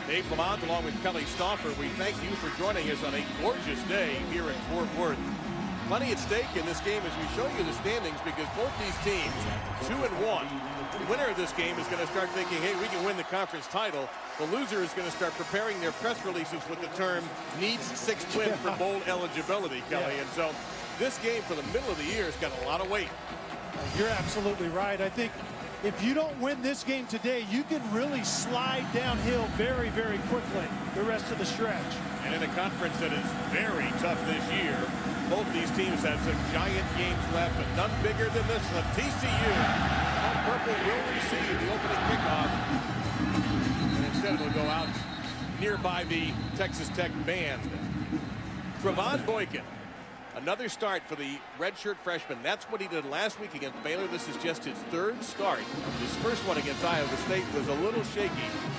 Dave Lamont along with Kelly Stauffer. We thank you for joining us on a gorgeous day here in Fort Worth. Plenty at stake in this game as we show you the standings, because both these teams 2-1. The winner of this game is going to start thinking, hey, we can win the conference title. The loser is going to start preparing their press releases with the term needs 6 wins for bowl eligibility, Kelly. And so this game for the middle of the year has got a lot of weight. You're absolutely right. I think if you don't win this game today, you can really slide downhill very, very quickly the rest of the stretch. And in a conference that is very tough this year, both these teams have some giant games left, but none bigger than this one. TCU on purple will receive the opening kickoff, and instead it'll go out nearby the Texas Tech band. Trevon Boykin, another start for the redshirt freshman. That's what he did last week against Baylor. This is just his 3rd start. His first one against Iowa State was a little shaky,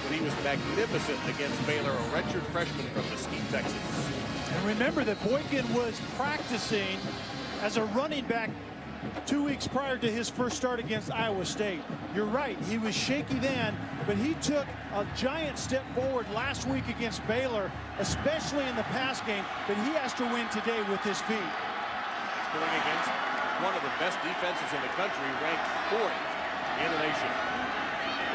but he was magnificent against Baylor, a redshirt freshman from Mesquite, Texas. And remember that Boykin was practicing as a running back 2 weeks prior to his first start against Iowa State. You're right, he was shaky then, but he took a giant step forward last week against Baylor, especially in the pass game, but he has to win today with his feet. He's going against one of the best defenses in the country, ranked 4th in the nation.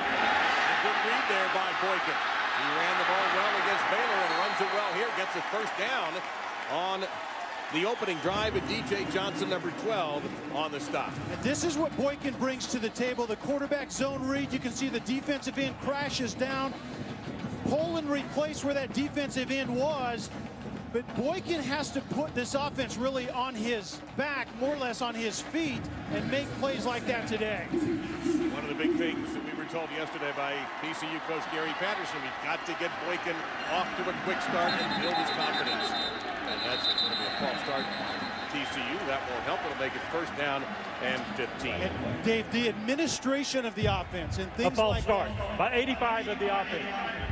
A good lead there by Boykin. He ran the ball well against Baylor and runs it well here. Gets a first down on the opening drive, and DJ Johnson, number 12, on the stop. And this is what Boykin brings to the table. The quarterback zone read. You can see the defensive end crashes down. Pull and replace where that defensive end was. But Boykin has to put this offense really on his back, more or less on his feet, and make plays like that today. One of the big things that we were told yesterday by TCU coach Gary Patterson, we've got to get Boykin off to a quick start and build his confidence. And that's going to be a false start. TCU, that won't help. It'll make it first down and 15. And Dave, the administration of the offense and things like a false start by 85 of the offense.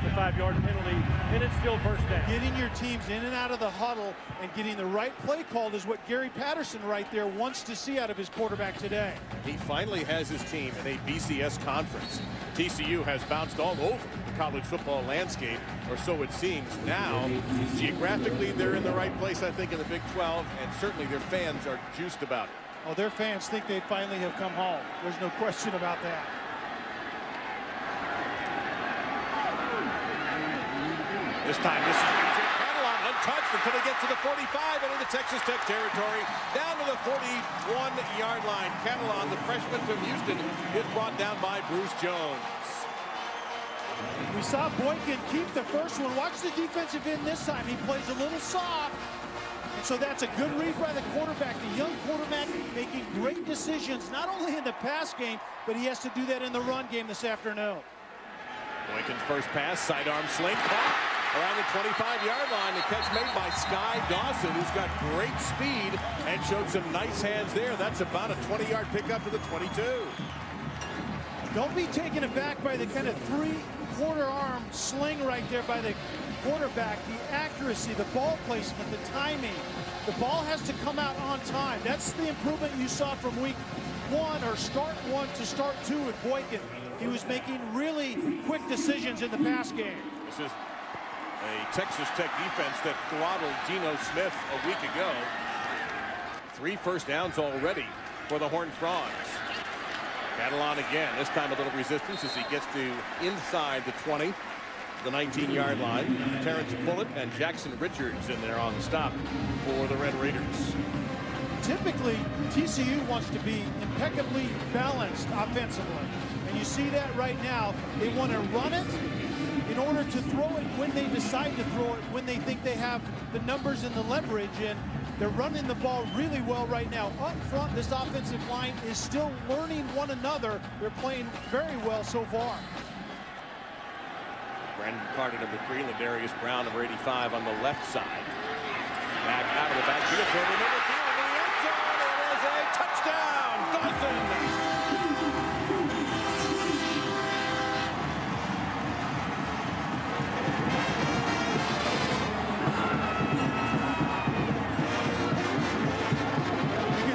The 5-yard penalty, and it's still first down. Getting your teams in and out of the huddle and getting the right play called is what Gary Patterson right there wants to see out of his quarterback today. He finally has his team in a BCS conference. TCU has bounced all over the college football landscape, or so it seems. Now, geographically, they're in the right place, I think, in the Big 12, and certainly their fans are juiced about it. Oh, their fans think they finally have come home. There's no question about that. This time, this is B.J. Catalon, untouched until they get to the 45 and into Texas Tech territory, down to the 41-yard line. Catalon, the freshman from Houston, is brought down by Bruce Jones. We saw Boykin keep the first one. Watch the defensive end this time. He plays a little soft. And so that's a good read by the quarterback. The young quarterback making great decisions, not only in the pass game, but he has to do that in the run game this afternoon. Boykin's first pass, sidearm sling, caught around the 25-yard line. The catch made by Sky Dawson, who's got great speed and showed some nice hands there. That's about a 20-yard pickup to the 22. Don't be taken aback by the kind of 3/4 arm sling right there by the quarterback. The accuracy, the ball placement, the timing. The ball has to come out on time. That's the improvement you saw from week 1 or start 1 to start 2 with Boykin. He was making really quick decisions in the pass game. This is a Texas Tech defense that throttled Geno Smith a week ago. 3 first downs already for the Horned Frogs. Catalon again, this time a little resistance as he gets to inside the 20, the 19-yard line. Terrence Bullitt and Jackson Richards in there on the stop for the Red Raiders. Typically, TCU wants to be impeccably balanced offensively. And you see that right now. They want to run it in order to throw it when they decide to throw it, when they think they have the numbers and the leverage. And they're running the ball really well right now. Up front, this offensive line is still learning one another. They're playing very well so far. Brandon Carter, number 3, Ladarius Brown, number 85 on the left side. Back out of the backfield, throwing the middle field in the end zone. It is a touchdown, Dawson.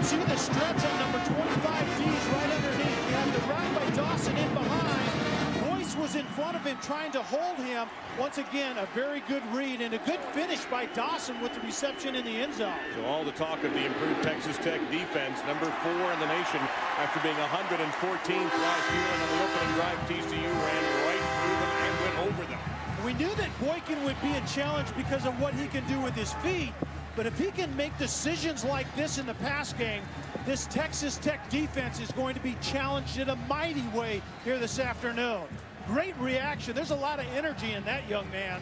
See the stretch on number 25 D's right underneath. You have the route by Dawson in behind. Boyce was in front of have been trying to hold him. Once again, a very good read and a good finish by Dawson with the reception in the end zone. So all the talk of the improved Texas Tech defense, number 4 in the nation, after being 114th last year, and on the opening drive, TCU ran right through them and went over them. We knew that Boykin would be a challenge because of what he can do with his feet, but if he can make decisions like this in the pass game, this Texas Tech defense is going to be challenged in a mighty way here this afternoon. Great reaction. There's a lot of energy in that young man.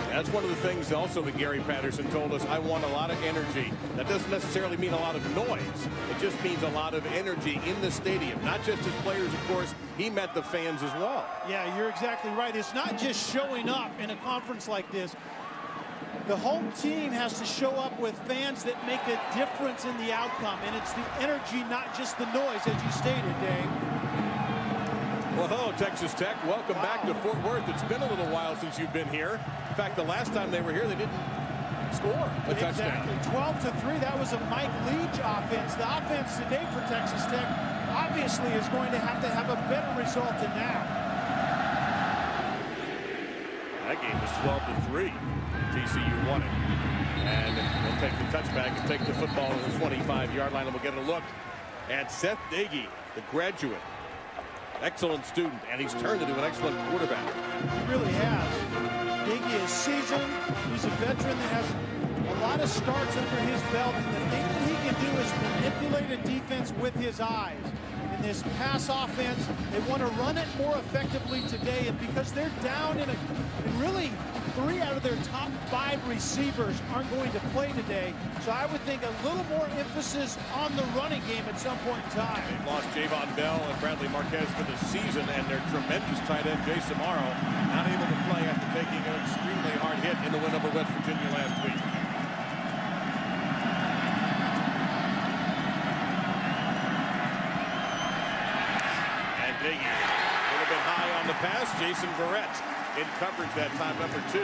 That's one of the things also that Gary Patterson told us. I want a lot of energy. That doesn't necessarily mean a lot of noise. It just means a lot of energy in the stadium. Not just his players, of course. He met the fans as well. Yeah, you're exactly right. It's not just showing up in a conference like this. The home team has to show up with fans that make a difference in the outcome. And it's the energy, not just the noise, as you stated, Dave. Well, hello, Texas Tech. Welcome back to Fort Worth. It's been a little while since you've been here. In fact, the last time they were here, they didn't score a touchdown. Exactly. 12-3. That was a Mike Leach offense. The offense today for Texas Tech obviously is going to have a better result than that. That game was 12-3. TCU won it. And they'll take the touchback and take the football to the 25-yard line. And we'll get a look at Seth Dagey, the graduate. Excellent student, and he's turned into an excellent quarterback. He really has. Dagey is seasoned. He's a veteran that has a lot of starts under his belt, and the thing that he can do is manipulate a defense with his eyes. In this pass offense, they want to run it more effectively today, and because they're down in really 3 out of their top 5 receivers aren't going to play today. So I would think a little more emphasis on the running game at some point in time. They've lost Javon Bell and Bradley Marquez for the season, and their tremendous tight end, Jason Morrow, not able to play after taking an extremely hard hit in the win over West Virginia last week. And Diggy, a little bit high on the pass. Jason Verrett in coverage that time, number 2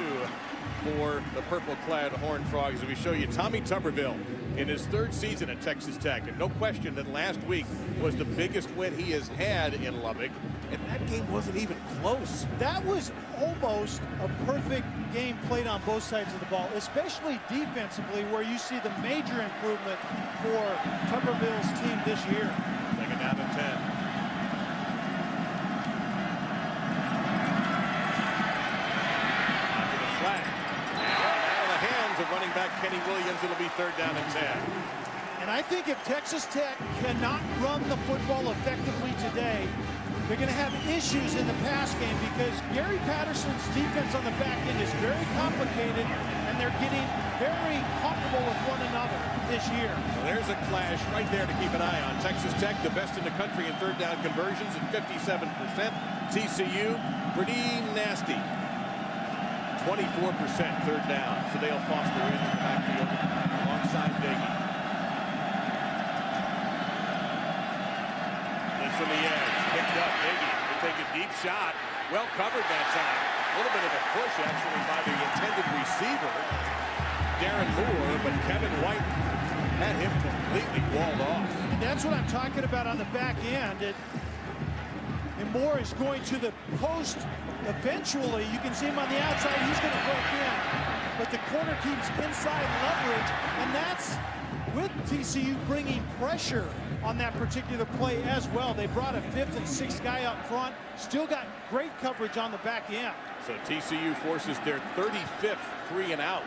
for the purple-clad Horned Frogs. And we show you Tommy Tuberville in his 3rd season at Texas Tech. And no question that last week was the biggest win he has had in Lubbock. And that game wasn't even close. That was almost a perfect game played on both sides of the ball, especially defensively, where you see the major improvement for Tuberville's team this year. Second down and 10. Running back Kenny Williams, it'll be 3rd down and 10. And I think if Texas Tech cannot run the football effectively today, they're going to have issues in the pass game, because Gary Patterson's defense on the back end is very complicated, and they're getting very comfortable with one another this year. Well, there's a clash right there to keep an eye on. Texas Tech, the best in the country in 3rd down conversions at 57%. TCU, pretty nasty. 24% 3rd down. So Dale Foster in the backfield alongside Dagey. This from the edge. Picked up. Dagey will take a deep shot. Well covered that time. A little bit of a push actually by the intended receiver, Darren Moore, but Kevin White had him completely walled off. And that's what I'm talking about on the back end. And Moore is going to the post. Eventually, you can see him on the outside. He's going to break in. But the corner keeps inside leverage. And that's with TCU bringing pressure on that particular play as well. They brought a 5th and 6th guy up front. Still got great coverage on the back end. So TCU forces their 35th 3 and out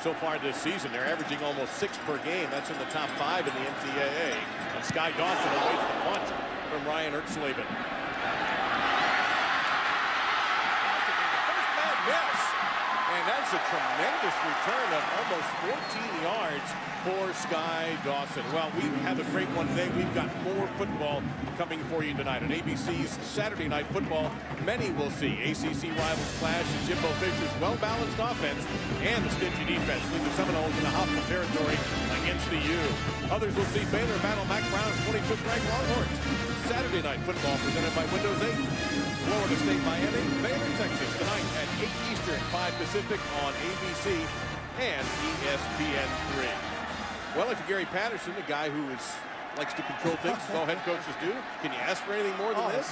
so far this season. They're averaging almost 6 per game. That's in the top 5 in the NCAA. And Sky Dawson awaits the punt from Ryan Ertzleben. And that's a tremendous return of almost 14 yards for Sky Dawson. Well, we have a great one today. We've got more football coming for you tonight on ABC's Saturday Night Football. Many will see ACC rivals clash and Jimbo Fisher's well-balanced offense and the stingy defense leave the Seminoles in the hostile territory against the U. Others will see Baylor battle Mac Brown's 25th ranked Longhorns. Saturday Night Football presented by Windows 8. Florida State, Miami, Baylor, Texas tonight at 8 Eastern, 5 Pacific on ABC and ESPN3. Well, if you're Gary Patterson, the guy who likes to control things, as all head coaches do, can you ask for anything more than this?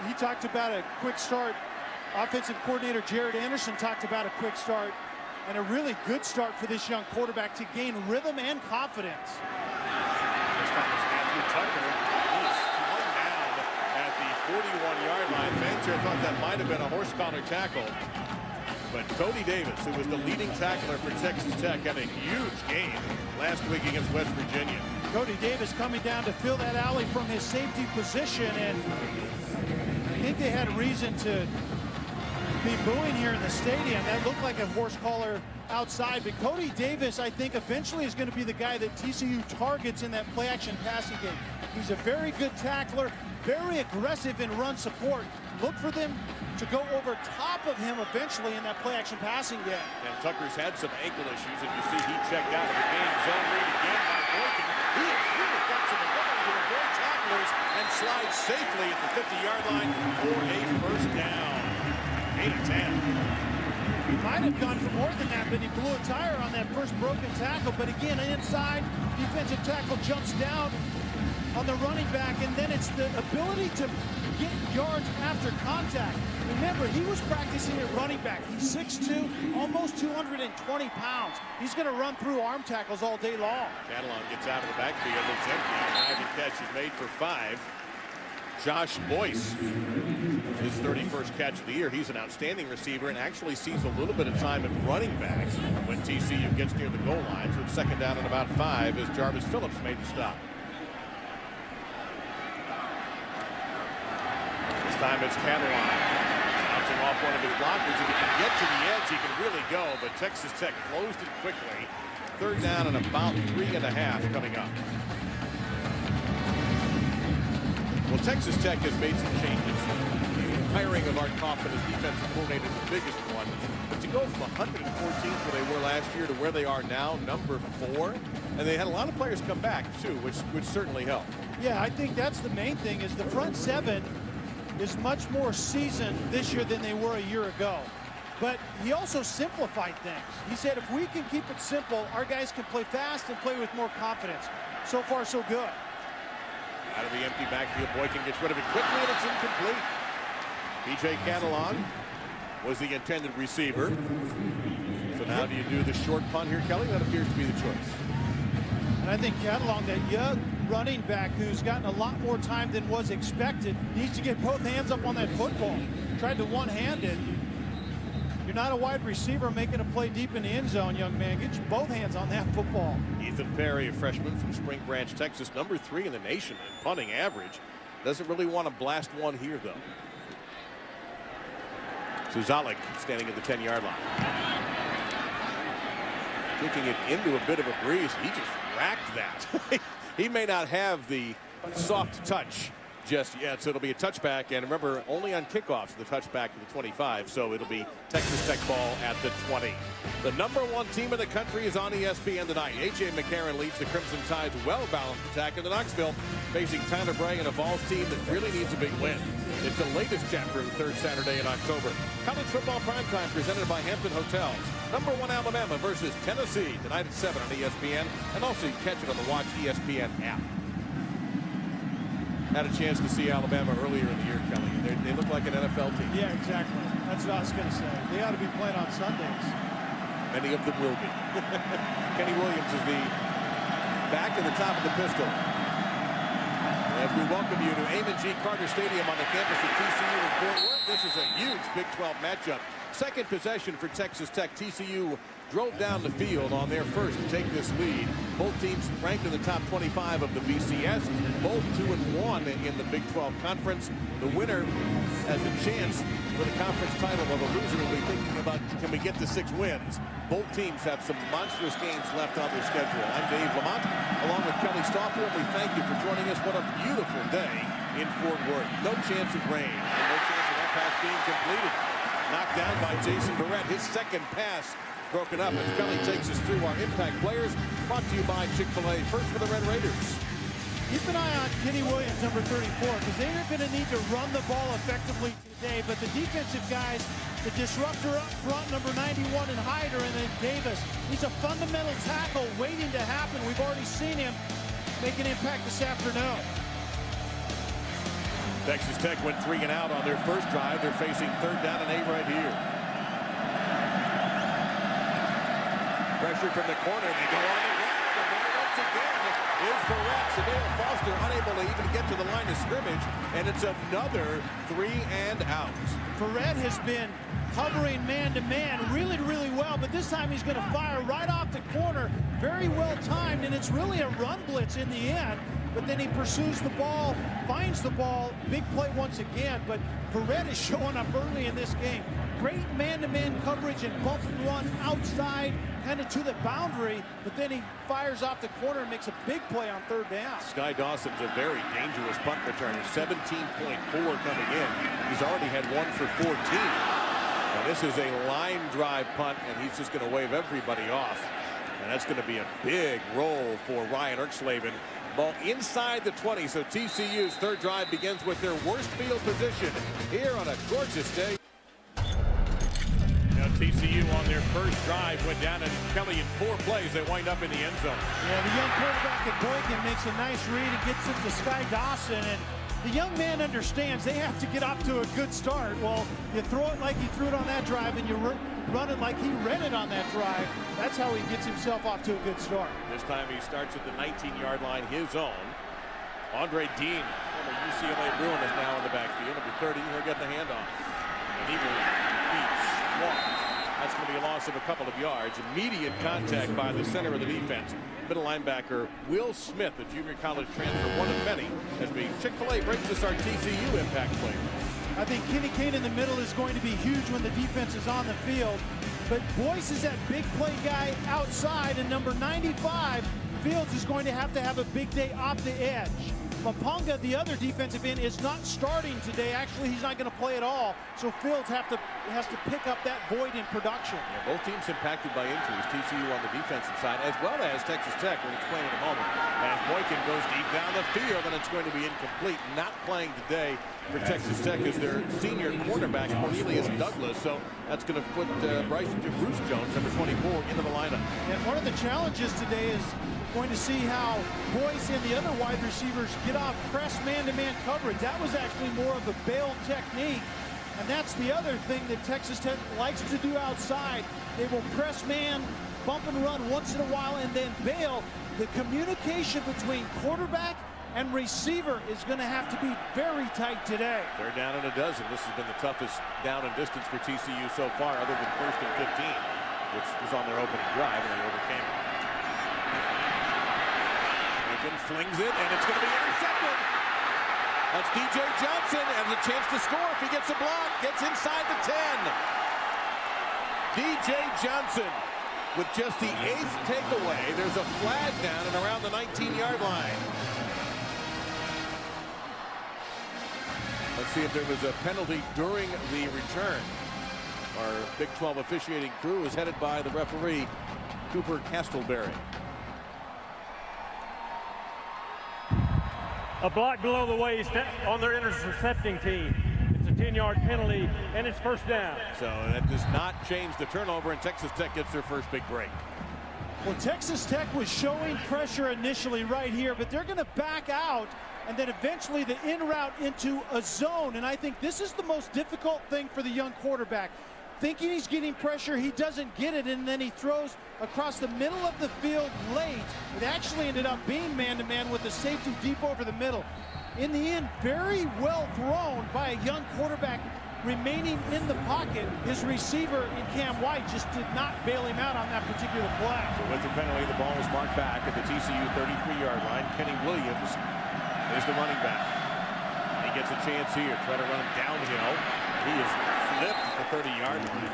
He talked about a quick start Offensive coordinator Jared Anderson talked about a quick start and a really good start for this young quarterback to gain rhythm and confidence. This time it's Matthew Tucker. He's flung down at the 41-yard line. Fans here thought that might have been a horse collar tackle. But Cody Davis, who was the leading tackler for Texas Tech, had a huge game last week against West Virginia. Cody Davis coming down to fill that alley from his safety position, and I think they had reason to be booing here in the stadium. That looked like a horse collar outside, but Cody Davis, I think, eventually is going to be the guy that TCU targets in that play-action passing game. He's a very good tackler, very aggressive in run support. Look for them to go over top of him eventually in that play-action passing game. And Tucker's had some ankle issues, and you see he checked out of the game. Zone read again by Boykin. He has really got to the ball to avoid tacklers and slides safely at the 50-yard line for a first down. 8 of 10. He might have gone for more than that, but he blew a tire on that first broken tackle. But again, inside, defensive tackle jumps down on the running back, and then it's the ability to get yards after contact. Remember, he was practicing at running back. He's 6'2", almost 220 pounds. He's going to run through arm tackles all day long. Catalan gets out of the backfield. It's empty. Bag and catch is made for 5. Josh Boyce, his 31st catch of the year. He's an outstanding receiver and actually sees a little bit of time at running back when TCU gets near the goal line. So it's second down and about 5 as Jarvis Phillips made the stop. This time it's Catalan bouncing off one of his blockers. If he can get to the edge, he can really go, but Texas Tech closed it quickly. Third down and about 3.5 coming up. Well, Texas Tech has made some changes. The hiring of Art Kaufman as defensive coordinator is the biggest one. But to go from 114th where they were last year to where they are now, number 4, and they had a lot of players come back too, which certainly helped. Yeah, I think that's the main thing, is the front 7 is much more seasoned this year than they were a year ago. But he also simplified things. He said if we can keep it simple, our guys can play fast and play with more confidence. So far, so good. Out of the empty backfield, Boykin gets rid of it quickly, and it's incomplete. P.J. Catalan was the intended receiver. So now do you do the short punt here, Kelly? That appears to be the choice. And I think Catalan, that young running back who's gotten a lot more time than was expected, needs to get both hands up on that football. Tried to one-hand it. You're not a wide receiver making a play deep in the end zone, young man. Get both hands on that football. Ethan Perry, a freshman from Spring Branch, Texas, number 3 in the nation in punting average. Doesn't really want to blast one here, though. Suzalik standing at the 10-yard line. Kicking it into a bit of a breeze. He just racked that. He may not have the soft touch just yet, so it'll be a touchback. And remember, only on kickoffs the touchback to the 25, so it'll be Texas Tech ball at the 20. The number 1 team in the country is on ESPN tonight. A.J. McCarron leads the Crimson Tide's well-balanced attack into Knoxville, facing Tyler Bray and a Vols team that really needs a big win. It's the latest chapter of the 3rd Saturday in October. College football primetime presented by Hampton Hotels. Number 1 Alabama versus Tennessee tonight at 7 on ESPN, and also you catch it on the Watch ESPN app. Had a chance to see Alabama earlier in the year, Kelly. They look like an NFL team. Yeah, exactly. That's what I was going to say. They ought to be playing on Sundays. Many of them will be. Kenny Williams is the back at the top of the pistol. As we welcome you to Amon G. Carter Stadium on the campus of TCU in Fort Worth. This is a huge Big 12 matchup. Second possession for Texas Tech. TCU drove down the field on their first to take this lead. Both teams ranked in the top 25 of the BCS. Both 2-1 in the Big 12 Conference. The winner has a chance for the conference title, while the loser will be thinking about, can we get to 6 wins? Both teams have some monstrous games left on their schedule. I'm Dave Lamont, along with Kelly Stoffel. We thank you for joining us. What a beautiful day in Fort Worth. No chance of rain, and no chance of that pass being completed. Knocked down by Jason Barrett. His second pass broken up as Kelly takes us through our impact players. Brought to you by Chick-fil-A. First for the Red Raiders. Keep an eye on Kenny Williams, number 34, because they're going to need to run the ball effectively today. But the defensive guys, the disruptor up front, number 91 and Hyder, and then Davis. He's a fundamental tackle waiting to happen. We've already seen him make an impact this afternoon. Texas Tech went 3 and out on their first drive. They're facing 3rd down and 8 right here. Pressure from the corner. They go on the ground. And there once again is Barrett. Sadeo Foster unable to even get to the line of scrimmage. And it's another 3 and out. Barrett has been covering man-to-man really, really well, but this time he's going to fire right off the corner. Very well timed, and it's really a run blitz in the end. But then he pursues the ball, finds the ball, big play once again. But Barrett is showing up early in this game. Great man-to-man coverage and bump and run outside, kind of to the boundary. But then he fires off the corner and makes a big play on 3rd down. Sky Dawson's a very dangerous punt returner. 17.4 coming in. He's already had 1 for 14. Now this is a line drive punt, and he's just going to wave everybody off. And that's going to be a big roll for Ryan Erxleben. Ball inside the 20, so TCU's 3rd drive begins with their worst field position here on a gorgeous day. Now TCU on their first drive went down, and Kelly in 4 plays, they wind up in the end zone. Yeah, the young quarterback at Boykin makes a nice read and gets it to Sky Dawson, and the young man understands they have to get off to a good start. Well, you throw it like he threw it on that drive, and you run it like he ran it on that drive. That's how he gets himself off to a good start. This time he starts at the 19-yard line, his own. Andre Dean, former UCLA Bruin, is now in the backfield. Number 30, he'll get the handoff. And he will be swamped. That's going to be a loss of a couple of yards. Immediate contact by the center of the defense. Middle linebacker Will Smith, a junior college transfer, one of many, as we Chick-fil-A brings us our TCU impact player. I think Kenny Kane in the middle is going to be huge when the defense is on the field. But Boyce is that big play guy outside, and number 95, Fields, is going to have a big day off the edge. Mapunga, the other defensive end, is not starting today. Actually, he's not going to play at all. So Fields has to pick up that void in production. Yeah, both teams impacted by injuries. TCU on the defensive side, as well as Texas Tech. We'll explain in a moment. As Boykin goes deep down the field, and it's going to be incomplete. Not playing today for Texas Tech is their senior quarterback, Cornelius Douglas. So that's going to put Bruce Jones, number 24, into the lineup. And one of the challenges today is going to see how Boyce and the other wide receivers get off press man-to-man coverage. That was actually more of a bail technique. And that's the other thing that Texas Tech likes to do outside. They will press man, bump and run once in a while, and then bail. The communication between quarterback and receiver is going to have to be very tight today. 3rd down and a dozen. This has been the toughest down and distance for TCU so far, other than 1st and 15, which was on their opening drive, and they overcame it. Lincoln flings it, and it's going to be intercepted. That's DJ Johnson, has a chance to score if he gets a block. Gets inside the 10. DJ Johnson with just the 8th takeaway. There's a flag down and around the 19-yard line. Let's see if there was a penalty during the return. Our Big 12 officiating crew is headed by the referee, Cooper Castleberry. A block below the waist on their intercepting team. It's a 10-yard penalty, and it's 1st down. So that does not change the turnover, and Texas Tech gets their first big break. Well, Texas Tech was showing pressure initially right here, but they're going to back out, and then eventually the in route into a zone. And I think this is the most difficult thing for the young quarterback. Thinking he's getting pressure, he doesn't get it, and then he throws across the middle of the field late. It actually ended up being man-to-man with the safety deep over the middle. In the end, very well thrown by a young quarterback remaining in the pocket. His receiver in Cam White just did not bail him out on that particular play. So with the penalty, the ball is marked back at the TCU 33-yard line. Kenny Williams is the running back. He gets a chance here. Try to run him downhill. He is flipped at the 30-yard line.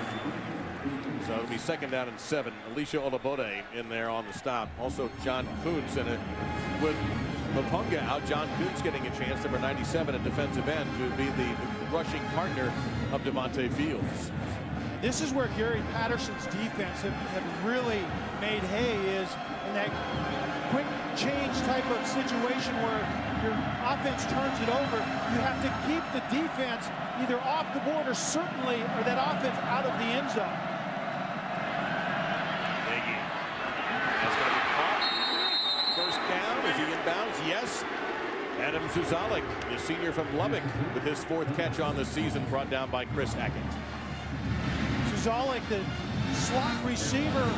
So it'll be 2nd down and 7. Alicia Olabode in there on the stop. Also John Kuntz, and with Mapunga out, John Kuntz getting a chance, number 97 at defensive end, to be the rushing partner of Devontae Fields. This is where Gary Patterson's defense have really made hay, is in that quick change type of situation where your offense turns it over. You have to keep the defense either off the board or certainly, or that offense out of the end zone. Nagy. That's going to be caught. 1st down. Is he inbounds? Yes. Adam Zuzalik, the senior from Lubbock, with his 4th catch on the season, brought down by Chris Hackett. Zuzalik, the slot receiver,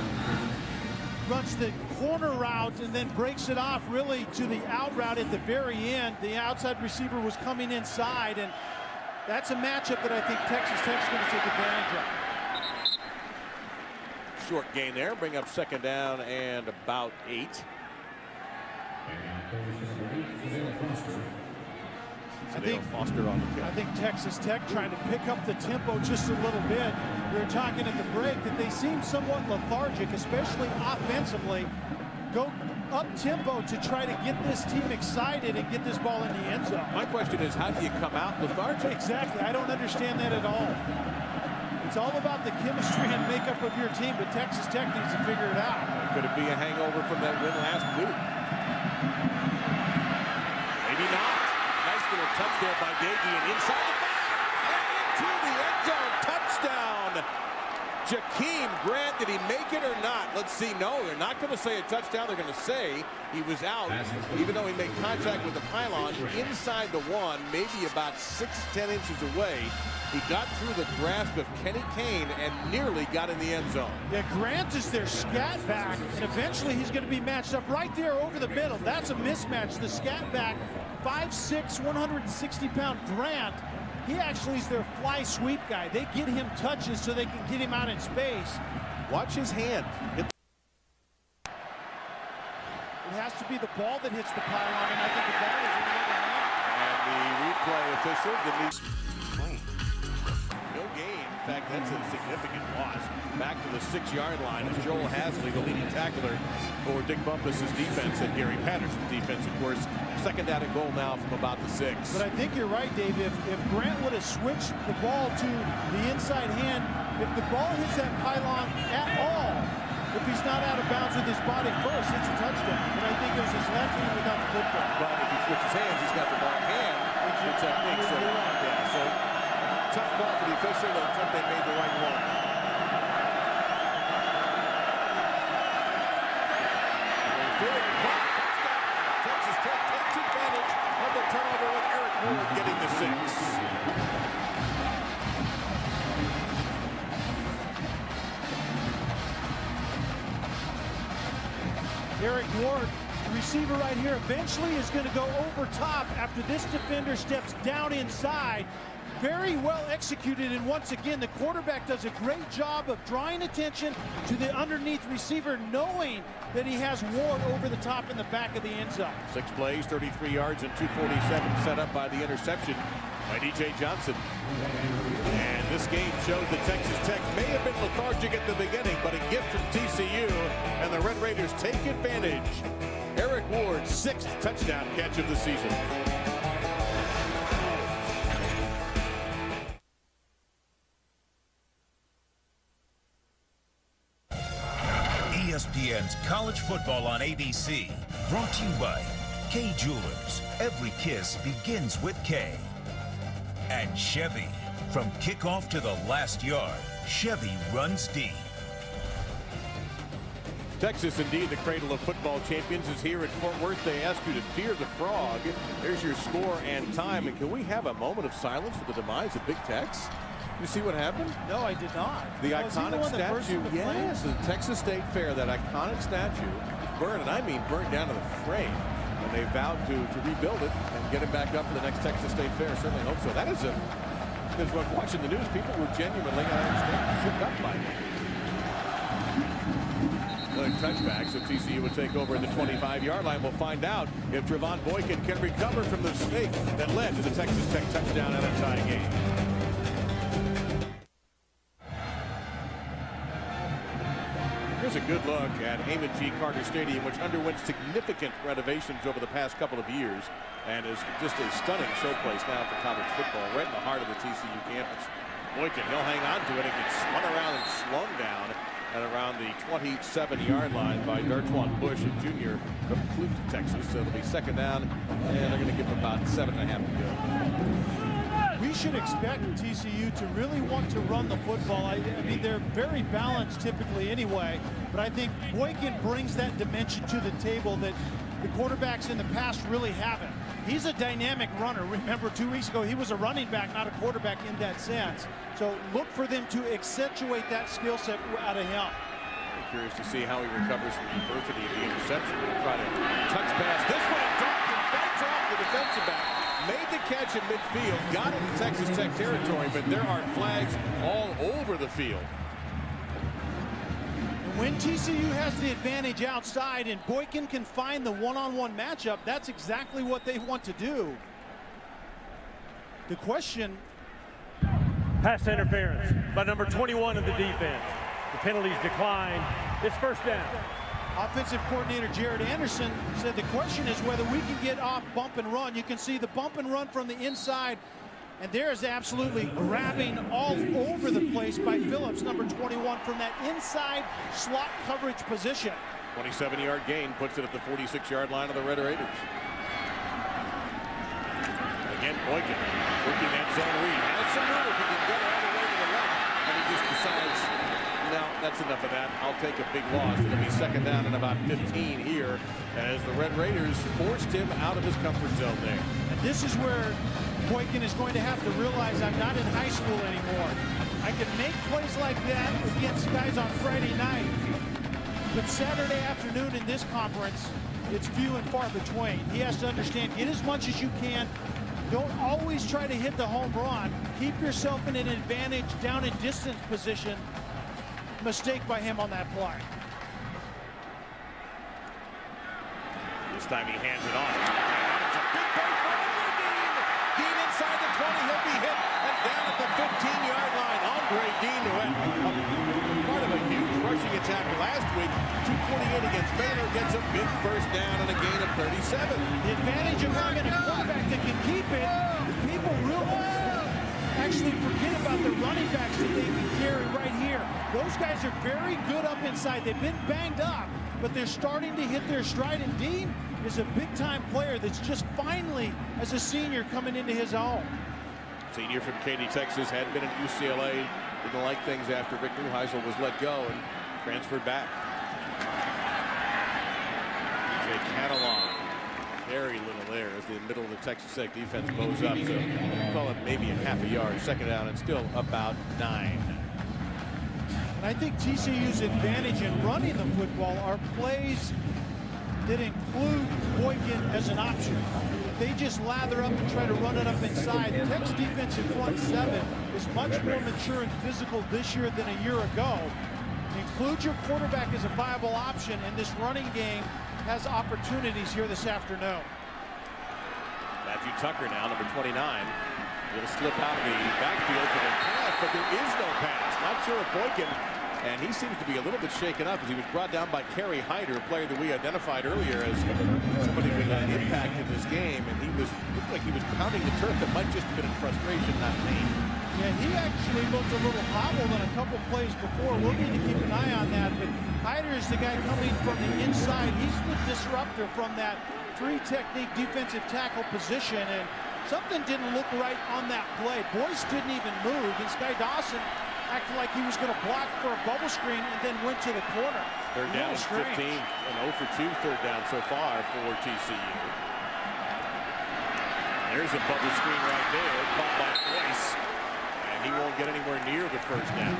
runs the corner route and then breaks it off really to the out route at the very end. The outside receiver was coming inside, and that's a matchup that I think Texas Tech's going to take advantage of. Short gain there, bring up 2nd down and about 8. I think Texas Tech trying to pick up the tempo just a little bit. We were talking at the break that they seem somewhat lethargic, especially offensively. Go up tempo to try to get this team excited and get this ball in the end zone. My question is, how do you come out lethargic? Exactly. I don't understand that at all. It's all about the chemistry and makeup of your team, but Texas Tech needs to figure it out. Could it be a hangover from that win last week? Maybe not. Nice little touch there by Davey, and inside the 5 and into the end zone. Touchdown. Jakeem Grant, did he make it or not? Let's see. No, they're not going to say a touchdown. They're going to say he was out, even though he made contact with the pylon inside the 1, maybe about 6-10 inches away. He got through the grasp of Kenny Kane and nearly got in the end zone. Yeah, Grant is their scat back, and eventually he's going to be matched up right there over the middle. That's a mismatch. The scat back, 5'6", 160-pound Grant, he actually is their fly sweep guy. They get him touches so they can get him out in space. Watch his hand. It has to be the ball that hits the pylon, and I think the ball is in the other hand. And the replay official didn't no gain. In fact, that's a significant loss. Back to the 6-yard line is Joel Hasley, the leading tackler for Dick Bumpus' defense and Gary Patterson's defense, of course. 2nd down and goal now from about the 6. But I think you're right, Dave. If Grant would have switched the ball to the inside hand, if the ball hits that pylon at all, if he's not out of bounds with his body first, it's a touchdown. But I think it was his left hand without the football. But if he switches hands, he's got the wrong hand. It's a big so tough call for the official, but they made the right one. Texas Tech takes advantage of the turnover with Eric Ward getting the 6. Eric Ward, the receiver right here, eventually is going to go over top after this defender steps down inside. Very well executed, and once again, the quarterback does a great job of drawing attention to the underneath receiver, knowing that he has Ward over the top in the back of the end zone. 6 plays, 33 yards, and 247 set up by the interception by DJ Johnson. And this game shows that Texas Tech may have been lethargic at the beginning, but a gift from TCU, and the Red Raiders take advantage. Eric Ward's 6th touchdown catch of the season. ESPN's College Football on ABC, brought to you by K Jewelers. Every kiss begins with K. And Chevy. From kickoff to the last yard, Chevy runs deep. Texas, indeed, the cradle of football champions, is here at Fort Worth. They ask you to fear the frog. There's your score and time. And can we have a moment of silence for the demise of Big Tex? You see what happened? No, I did not. The iconic statue, yes, the Texas State Fair, that iconic statue burned, and I mean burned down to the frame. And they vowed to rebuild it and get it back up for the next Texas State Fair. Certainly hope so. That is because when watching the news, people were genuinely, I understand, shook up by it. The touchback, so TCU would take over at the 25-yard line. We'll find out if Trevon Boykin can recover from the mistake that led to the Texas Tech touchdown and a tie game. Here's a good look at Amon G. Carter Stadium, which underwent significant renovations over the past couple of years and is just a stunning showplace now for college football, right in the heart of the TCU campus. Boykin, he'll hang on to it and gets spun around and slung down at around the 27-yard line by Dartwan Bush, a junior from Clute, Texas. So it'll be 2nd down, and they're going to give about 7.5 to go. We should expect TCU to really want to run the football. I mean, they're very balanced typically anyway, but I think Boykin brings that dimension to the table that the quarterbacks in the past really haven't. He's a dynamic runner. Remember, 2 weeks ago, he was a running back, not a quarterback in that sense. So look for them to accentuate that skill set out of him. I'm curious to see how he recovers from the adversity of the interception. We'll try to touch pass. This one drops and bites off the defensive back. Made the catch in midfield, got into Texas Tech territory, but there are flags all over the field. When TCU has the advantage outside and Boykin can find the one-on-one matchup, that's exactly what they want to do. The question... Pass interference by number 21 of the defense. The penalties decline. It's first down. Offensive coordinator Jared Anderson said the question is whether we can get off bump and run. You can see the bump and run from the inside, and there is absolutely grabbing all over the place by Phillips, number 21, from that inside slot coverage position. 27-yard gain puts it at the 46-yard line of the Red Raiders. Again, Boykin working that zone read. Has some room if he can get all the way to the left, and he just decides, no, that's enough of that. I'll take a big loss. It'll be second down and about 15 here as the Red Raiders forced him out of his comfort zone there. And this is where Boykin is going to have to realize I'm not in high school anymore. I can make plays like that against guys on Friday night, but Saturday afternoon in this conference, it's few and far between. He has to understand, get as much as you can. Don't always try to hit the home run. Keep yourself in an advantage down in distance position. Mistake by him on that play. This time he hands it off. It's a big play for Dean. Dean inside the 20. He'll be hit and down at the 15-yard line. Andre Dean, who had part of a huge rushing attack last week, 248 against Baylor, gets a big first down and a gain of 37. The advantage of having a quarterback that can keep it, people really actually forget about the running backs that they can carry right here. Those guys are very good up inside. They've been banged up, but they're starting to hit their stride, and Dean is a big-time player that's just finally, as a senior, coming into his own. Senior from Katy, Texas, had been at UCLA. Didn't like things after Rick Neuheisel was let go and transferred back. DJ Catalan, very little there as the middle of the Texas Tech defense bows up. So call it maybe a half a yard. Second down and still about 9. And I think TCU's advantage in running the football are plays that include Boykin as an option. They just lather up and try to run it up inside. Tech's defensive front seven is much more mature and physical this year than a year ago. Include your quarterback as a viable option, and this running game has opportunities here this afternoon. Matthew Tucker now, number 29. Will slip out of the backfield for the pass, but there is no pass. Not sure if Boykin, and he seems to be a little bit shaken up as he was brought down by Kerry Hyder, a player that we identified earlier as somebody with an impact in this game, and he looked like he was pounding the turf. That might just have been in frustration, not pain. Yeah, he actually looked a little hobbled on a couple plays before. We'll need to keep an eye on that, but Hyder is the guy coming from the inside. He's the disruptor from that three-technique defensive tackle position, and something didn't look right on that play. Boyce didn't even move, and Sky Dawson acted like he was going to block for a bubble screen and then went to the corner. Third down, 15, and 0 for 2 third down so far for TCU. There's a bubble screen right there, caught by Boyce, and he won't get anywhere near the first down.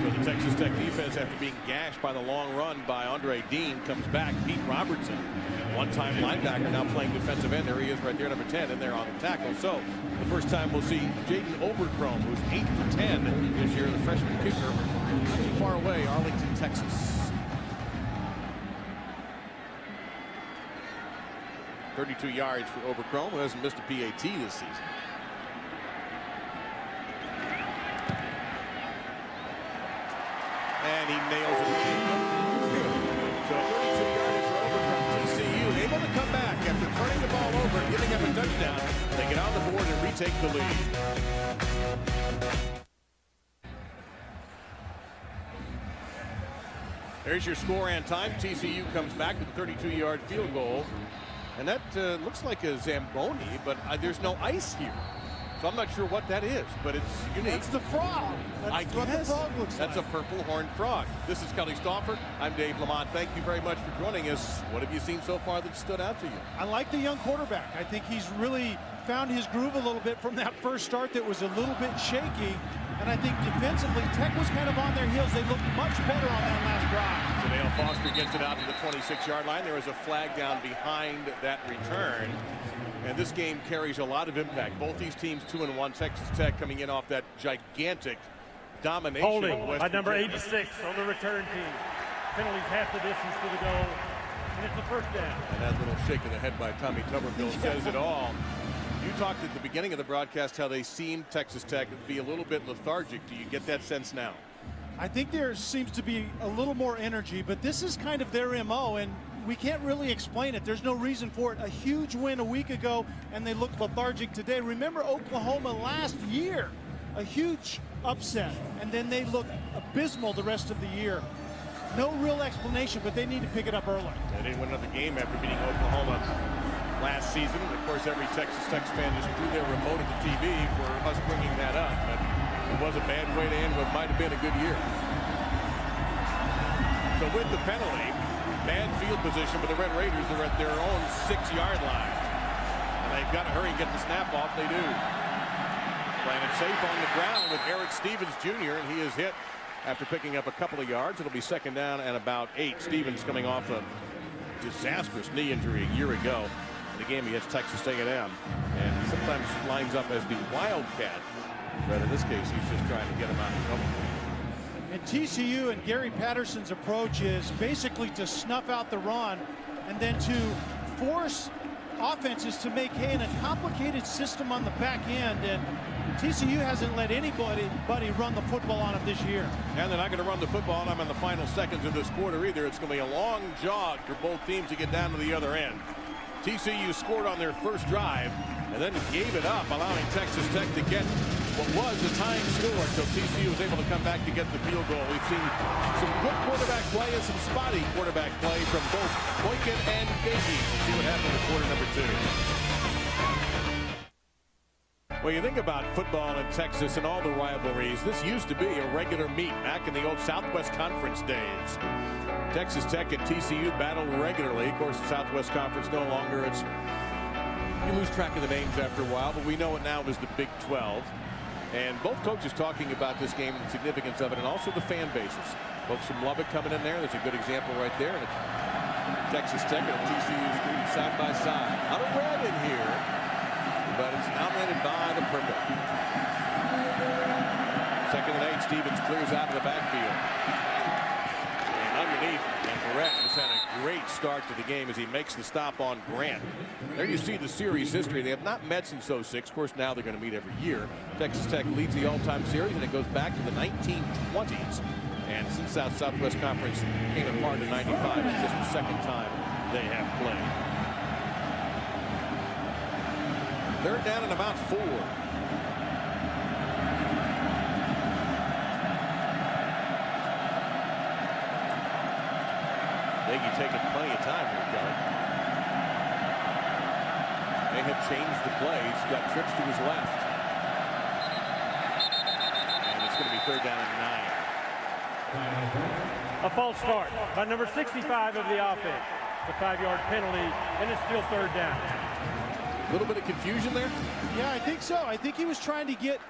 So the Texas Tech defense, after being gashed by the long run by Andre Dean, comes back. Pete Robertson, one-time linebacker, now playing defensive end. There he is right there, number 10, in there on the tackle. So the first time we'll see Jaden Oberchrome, who's 8 for 10 this year, the freshman kicker, not too far away, Arlington, Texas. 32 yards for Oberchrome, who hasn't missed a PAT this season. And he nails it. So 32 yards for Oberchrome. TCU able to come back after turning the ball over and giving up a touchdown. They get on the board and retake the lead. There's your score and time. TCU comes back with a 32-yard field goal. And that looks like a Zamboni, but there's no ice here. So I'm not sure what that is, but it's unique. That's the frog. That's what the frog looks like. That's a purple horned frog. This is Kelly Stauffer. I'm Dave Lamont. Thank you very much for joining us. What have you seen so far that stood out to you? I like the young quarterback. I think he's really found his groove a little bit from that first start that was a little bit shaky. And I think defensively, Tech was kind of on their heels. They looked much better on that last drive. So Dale Foster gets it out to the 26-yard line. There is a flag down behind that return. And this game carries a lot of impact. Both these teams 2-1. Texas Tech coming in off that gigantic domination. Holding by number 86 on the return team. Penalties half the distance to the goal. And it's a first down. And that little shake of the head by Tommy Tuberville says it all. You talked at the beginning of the broadcast how they seemed, Texas Tech, to be a little bit lethargic. Do you get that sense now? I think there seems to be a little more energy, but this is kind of their MO, and we can't really explain it. There's no reason for it. A huge win a week ago, and they looked lethargic today. Remember Oklahoma last year, a huge upset, and then they looked abysmal the rest of the year. No real explanation, but they need to pick it up early. They didn't win another game after beating Oklahoma last season. Of course, every Texas Tech fan just threw their remote at the TV for us bringing that up, but it was a bad way to end what might have been a good year. So with the penalty, bad field position, but the Red Raiders are at their own 6-yard line. And they've got to hurry and get the snap off. They do. Playing it safe on the ground with Eric Stevens Jr., and he is hit after picking up a couple of yards. It'll be second down and about 8. Stevens coming off a disastrous knee injury a year ago. In the game against Texas A&M. And he sometimes lines up as the Wildcat. But in this case, he's just trying to get him out of trouble. And TCU and Gary Patterson's approach is basically to snuff out the run and then to force offenses to make hay in a complicated system on the back end. And TCU hasn't let anybody run the football on them this year. And they're not going to run the football on them in the final seconds of this quarter either. It's going to be a long jog for both teams to get down to the other end. TCU scored on their first drive and then gave it up, allowing Texas Tech to get what was the tying score until TCU was able to come back to get the field goal. We've seen some good quarterback play and some spotty quarterback play from both Boykin and Gagey. We'll see what happened in quarter number 2. Well, you think about football in Texas and all the rivalries. This used to be a regular meet back in the old Southwest Conference days. Texas Tech and TCU battled regularly. Of course, the Southwest Conference no longer. You lose track of the names after a while, but we know it now as the Big 12. And both coaches talking about this game and the significance of it, and also the fan bases. Folks from Lubbock coming in there. There's a good example right there. And Texas Tech and TCU students side by side. Not a red in here, but it's dominated by the purple. Second and 8. Stevens clears out of the backfield. Underneath, and Barrett has had a great start to the game as he makes the stop on Grant. There you see the series history. They have not met since '06. Of course, now they're going to meet every year. Texas Tech leads the all-time series, and it goes back to the 1920s. And since Southwest Conference came apart in '95, it's just the second time they have played. Third down and about 4. You're taking plenty of time here, Kelly. They have changed the play. He's got trips to his left. And it's going to be third down and 9. A false start by number 65 of the offense. It's a 5-yard penalty, and it's still third down. A little bit of confusion there? Yeah, I think so. I think he was trying to get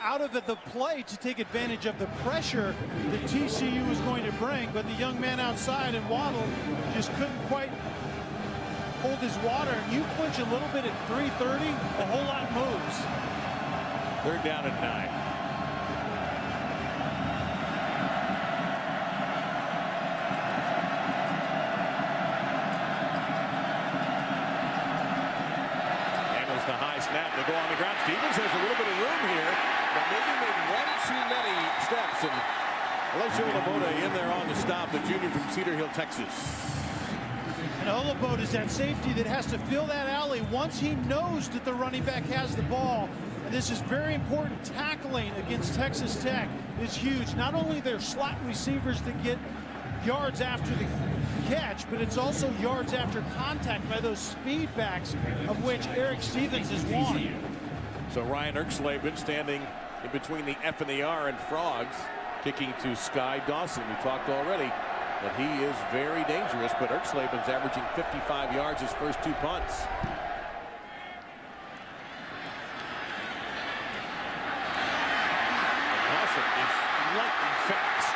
out of the play to take advantage of the pressure that TCU was going to bring, but the young man outside and Waddle just couldn't quite hold his water. And you clinch a little bit at 3:30, a whole lot moves. Third down and 9. Handles the high snap. They go on the ground. Stevens has a little bit of room here. But maybe made one too many steps, and Alessio Laboda in there on the stop, the junior from Cedar Hill, Texas. And Olabode is that safety that has to fill that alley once he knows that the running back has the ball. And this is very important. Tackling against Texas Tech is huge. Not only their slot receivers that get yards after the catch, but it's also yards after contact by those speed backs, of which Eric Stevens is one. So Ryan Erxleben standing in between the F and the R and Frogs, kicking to Sky Dawson. We talked already that he is very dangerous, but Erxleben's averaging 55 yards his first 2 punts. Dawson is lightning fast.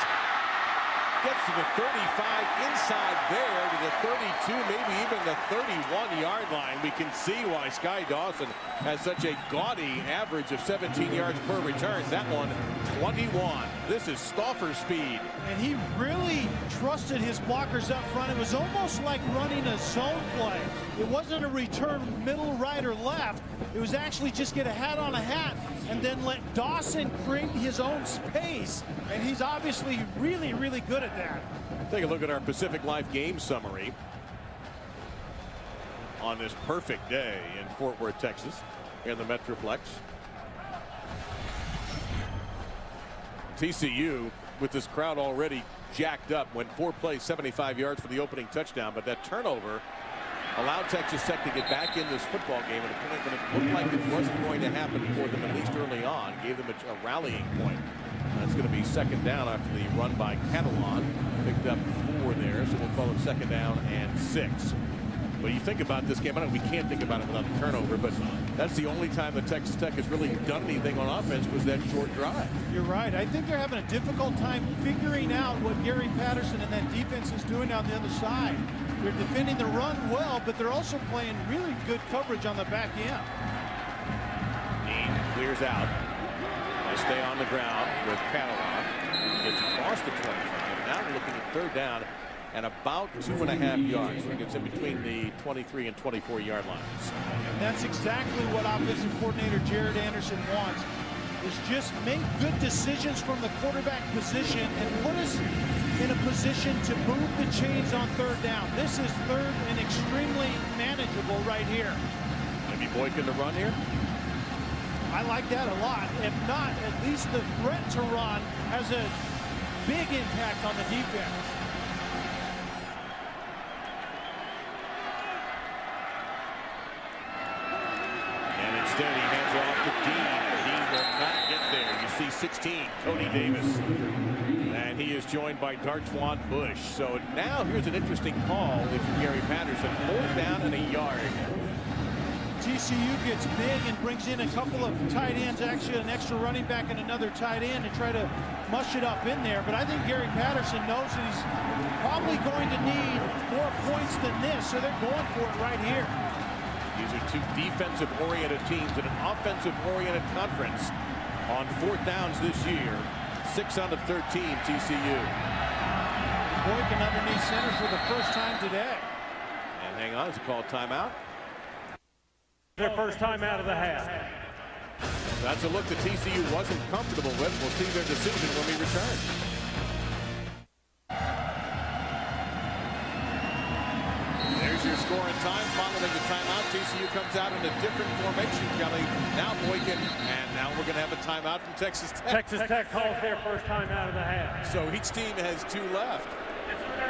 Gets to the 35, inside there to the 32, maybe even the 31-yard line. We can see why Sky Dawson has such a gaudy average of 17 yards per return. That one, 21. This is Stauffer speed. And he really trusted his blockers up front. It was almost like running a zone play. It wasn't a return middle, right, or left. It was actually just get a hat on a hat and then let Dawson create his own space. And he's obviously really, really good at that. Take a look at our Pacific Life game summary on this perfect day in Fort Worth, Texas, here in the Metroplex. TCU, with this crowd already jacked up, went 4 plays, 75 yards for the opening touchdown, but that turnover allowed Texas Tech to get back in this football game at a point when it looked like it wasn't going to happen for them, at least early on. Gave them a rallying point. That's going to be second down after the run by Catalan. Picked up 4 there, so we'll call it second down and 6. But you think about this game, we can't think about it without the turnover, but that's the only time that Texas Tech has really done anything on offense was that short drive. You're right. I think they're having a difficult time figuring out what Gary Patterson and that defense is doing on the other side. They're defending the run well, but they're also playing really good coverage on the back end. Dean clears out. They stay on the ground with Catalan. It's across the 25. Now we're looking at third down and about 2.5 yards. It gets in between the 23 and 24-yard lines. And that's exactly what offensive coordinator Jared Anderson wants, is just make good decisions from the quarterback position and put us in a position to move the chains on third down. This is third and extremely manageable right here. Maybe Boykin to run here? I like that a lot. If not, at least the threat to run has a big impact on the defense. And instead he hands it off to Dean. Dean will not get there. You see 16, Cody Davis. And he is joined by Dartwan Bush. So now here's an interesting call if you're Gary Patterson. 4th down and a yard. TCU gets big and brings in a couple of tight ends, actually an extra running back and another tight end to try to mush it up in there. But I think Gary Patterson knows that he's probably going to need more points than this, so they're going for it right here. These are two defensive-oriented teams in an offensive-oriented conference on 4th downs this year. 6 out of 13, TCU. Boykin underneath center for the first time today. And hang on, it's a called timeout. Their first time out of the half. That's a look that TCU wasn't comfortable with. We'll see their decision when we return. There's your score and time. Following the timeout, TCU comes out in a different formation, Kelly. Now Boykin, and now we're going to have a timeout from Texas Tech. Texas Tech calls their first time out of the half. So each team has 2 left.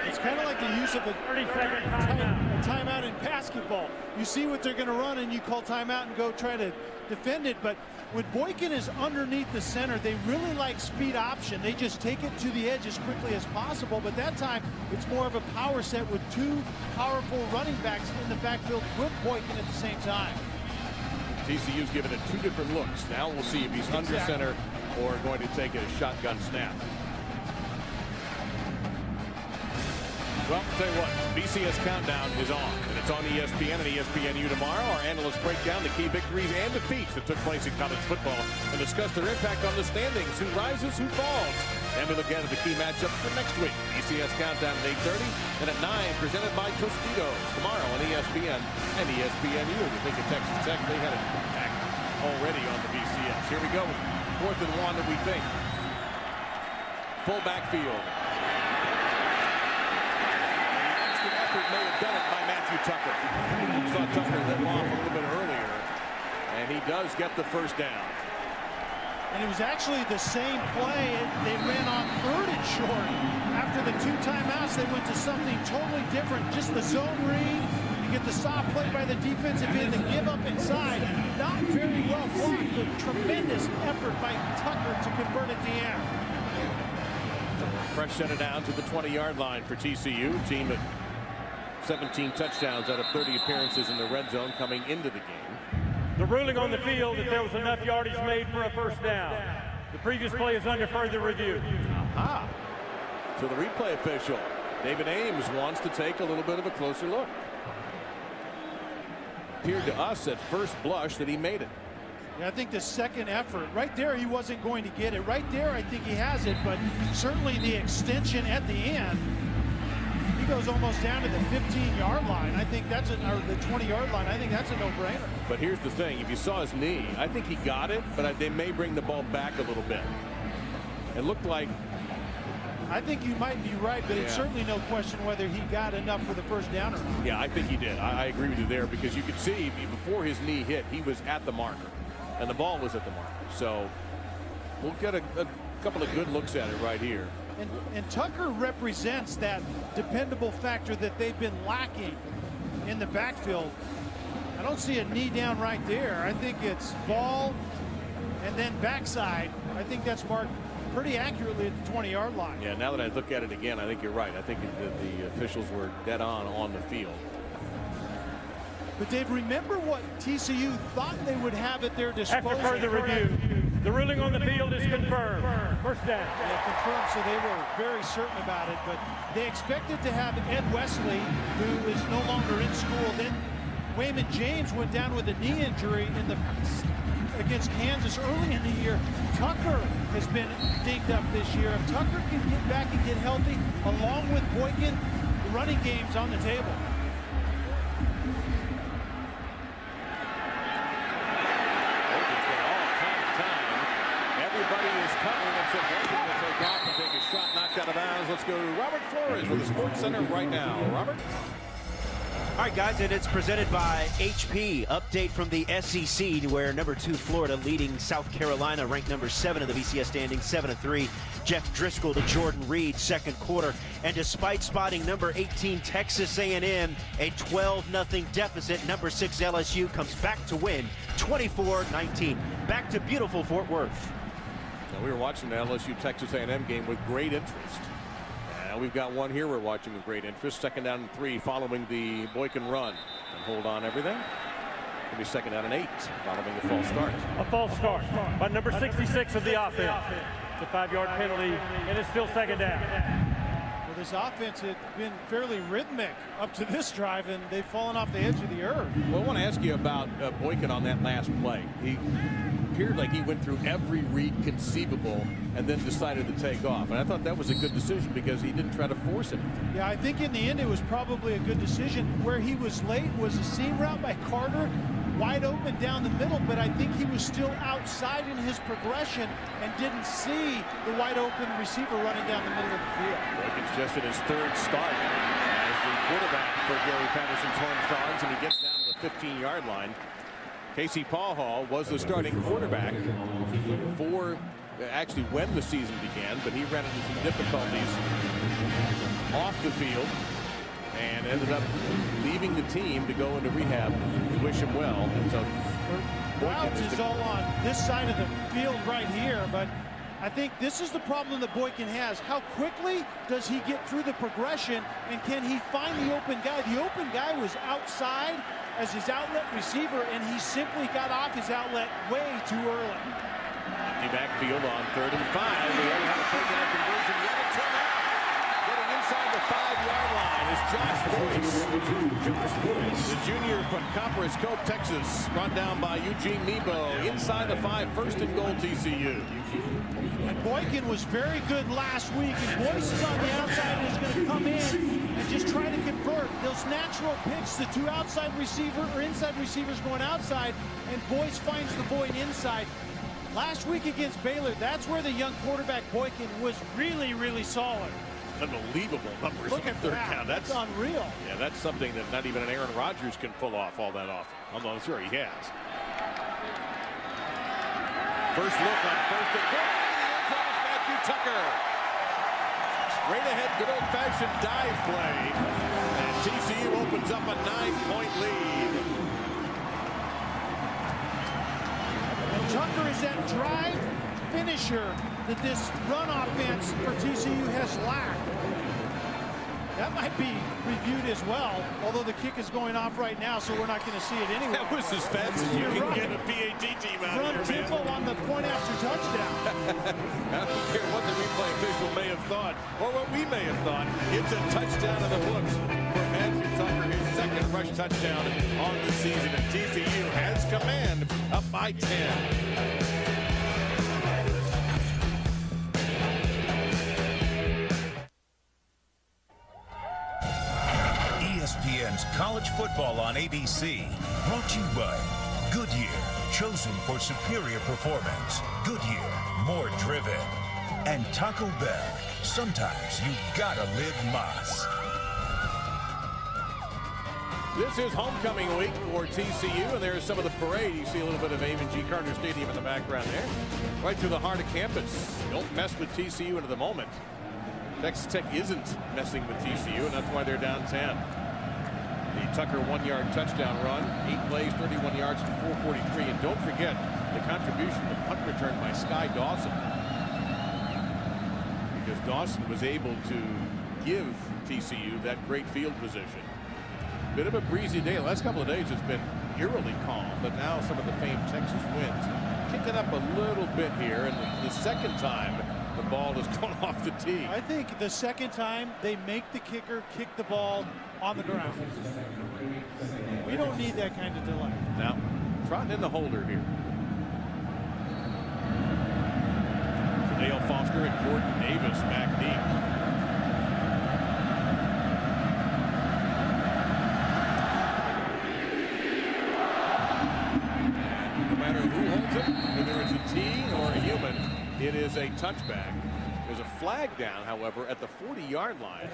It's kind of like the use of a 30-second timeout. Timeout in basketball. You see what they're going to run and you call timeout and go try to defend it. But when Boykin is underneath the center, they really like speed option. They just take it to the edge as quickly as possible. But that time, it's more of a power set with 2 powerful running backs in the backfield with Boykin at the same time. TCU's given it 2 different looks. Now we'll see if he's under center or going to take a shotgun snap. Well, I'll tell you what, BCS Countdown is on, and it's on ESPN and ESPNU tomorrow. Our analysts break down the key victories and defeats that took place in college football and discuss their impact on the standings, who rises, who falls. And we look ahead at the key matchups for next week. BCS Countdown at 8:30 and at 9, presented by Tostitos. Tomorrow on ESPN and ESPNU. You think of Texas Tech, they had an impact already on the BCS. Here we go, 4th and 1 that we think. Full backfield. May have done it by Matthew Tucker. We saw Tucker let off a little bit earlier, and he does get the first down. And it was actually the same play they ran on 3rd and short. After the 2 timeouts, they went to something totally different. Just the zone read, get the soft play by the defensive end, the give up inside. Not very well blocked, but tremendous effort by Tucker to convert at the end. Fresh center down to the 20-yard line for TCU. Team at 17 touchdowns out of 30 appearances in the red zone coming into the game. The ruling on the field that there was enough yardage made for a first down. The previous play is under further review. Aha. So the replay official, David Ames, wants to take a little bit of a closer look. Appeared to us at first blush that he made it. Yeah, I think the second effort, right there, he wasn't going to get it. Right there, I think he has it, but certainly the extension at the end, he goes almost down to the 15-yard line. I think that's or the 20-yard line. I think that's a no-brainer. But here's the thing. If you saw his knee, I think he got it, but they may bring the ball back a little bit. It looked like... I think you might be right, but it's certainly no question whether he got enough for the first down or not. Yeah, I think he did. I agree with you there, because you could see before his knee hit, he was at the marker, and the ball was at the marker. So we'll get a couple of good looks at it right here. And Tucker represents that dependable factor that they've been lacking in the backfield. I don't see a knee down right there. I think it's ball and then backside. I think that's marked pretty accurately at the 20-yard line. Yeah, now that I look at it again, I think you're right. I think the officials were dead on the field. But Dave, remember what TCU thought they would have at their disposal. After further review, the ruling on the field is confirmed. First down. Yeah, confirmed, so they were very certain about it. But they expected to have Ed Wesley, who is no longer in school. Then Wayman James went down with a knee injury against Kansas early in the year. Tucker has been dinged up this year. If Tucker can get back and get healthy, along with Boykin, the running game's on the table. Out of bounds. Let's go to Robert Flores with the Sports Center right now. Robert? All right, guys, and it's presented by HP. Update from the SEC, where number 2 Florida leading South Carolina, ranked number 7 in the BCS standings, 7-3. Jeff Driscoll to Jordan Reed, second quarter. And despite spotting number 18 Texas A&M, a 12-0 deficit, number 6 LSU comes back to win 24-19. Back to beautiful Fort Worth. Now, we were watching the LSU Texas A&M game with great interest. And we've got one here we're watching with great interest. Second down and 3 following the Boykin run. And hold on everything. It'll be second down and 8 following the false start. A false start by number 66 of the offense. It's a 5-yard penalty, and it's still second down. Well, this offense had been fairly rhythmic up to this drive, and they've fallen off the edge of the earth. Well, I want to ask you about Boykin on that last play. He appeared like he went through every read conceivable and then decided to take off. And I thought that was a good decision because he didn't try to force it. Yeah, I think in the end it was probably a good decision. Where he was late was a seam route by Carter, wide open down the middle, but I think he was still outside in his progression and didn't see the wide open receiver running down the middle of the field. Boykin's just in his 3rd start as the quarterback for Gary Patterson's Horned Frogs, and he gets down to the 15-yard line. Casey Paul was the starting quarterback for actually when the season began, but he ran into some difficulties off the field and ended up leaving the team to go into rehab. We wish him well. And so Routes is all on this side of the field right here, but I think this is the problem that Boykin has. How quickly does he get through the progression, and can he find the open guy? The open guy was outside as his outlet receiver, and he simply got off his outlet way too early. Empty backfield on 3rd and 5. We already have a third down conversion yet a turnout. Getting inside the 5-yard line is Josh Boyce. The junior from Copperas Cove, Texas, brought down by Eugene Nebo. Inside the 5, 1st and goal TCU. And Boykin was very good last week, and Boyce is on the outside and is going to come in and just try to convert those natural picks. The 2 outside receiver or inside receivers going outside, and Boyce finds the void inside. Last week against Baylor, that's where the young quarterback Boykin was really, really solid. Unbelievable numbers. Look at 3rd down. That's unreal. Yeah, that's something that not even an Aaron Rodgers can pull off all that often. Although I'm sure he has. First look on 1st and goal. Tucker. Straight ahead, good old-fashioned dive play. And TCU opens up a 9-point lead. And Tucker is that drive finisher that this run offense for TCU has lacked. That might be reviewed as well, although the kick is going off right now, so we're not going to see it anyway. That was as fast as you can get a PAT team out Run here, man. tempo on the point after touchdown. I don't care what the replay official may have thought, or what we may have thought. It's a touchdown in the books for Matthew Tucker, his second rush touchdown on the season. And TCU has command, up by 10. ESPN's College Football on ABC, brought to you by Goodyear, chosen for superior performance. Goodyear, more driven. And Taco Bell, sometimes you gotta live más. This is homecoming week for TCU, and there's some of the parade. You see a little bit of Amon G. Carter Stadium in the background there. Right through the heart of campus. Don't mess with TCU into the moment. Texas Tech isn't messing with TCU, and that's why they're down 10. The Tucker 1-yard touchdown run, 8 plays, 31 yards to 443. And don't forget the contribution, the punt return by Sky Dawson. Because Dawson was able to give TCU that great field position. Bit of a breezy day. The last couple of days it's been eerily calm, but now some of the famed Texas winds kicking up a little bit here. And the second time the ball has gone off the tee. I think the second time they make the kicker kick the ball on the ground. We don't need that kind of delay. Now, trotting in the holder here. So Dale Foster and Jordan Davis back deep. No matter who holds it, whether it's a tee or a human, it is a touchback. There's a flag down, however, at the 40-yard line.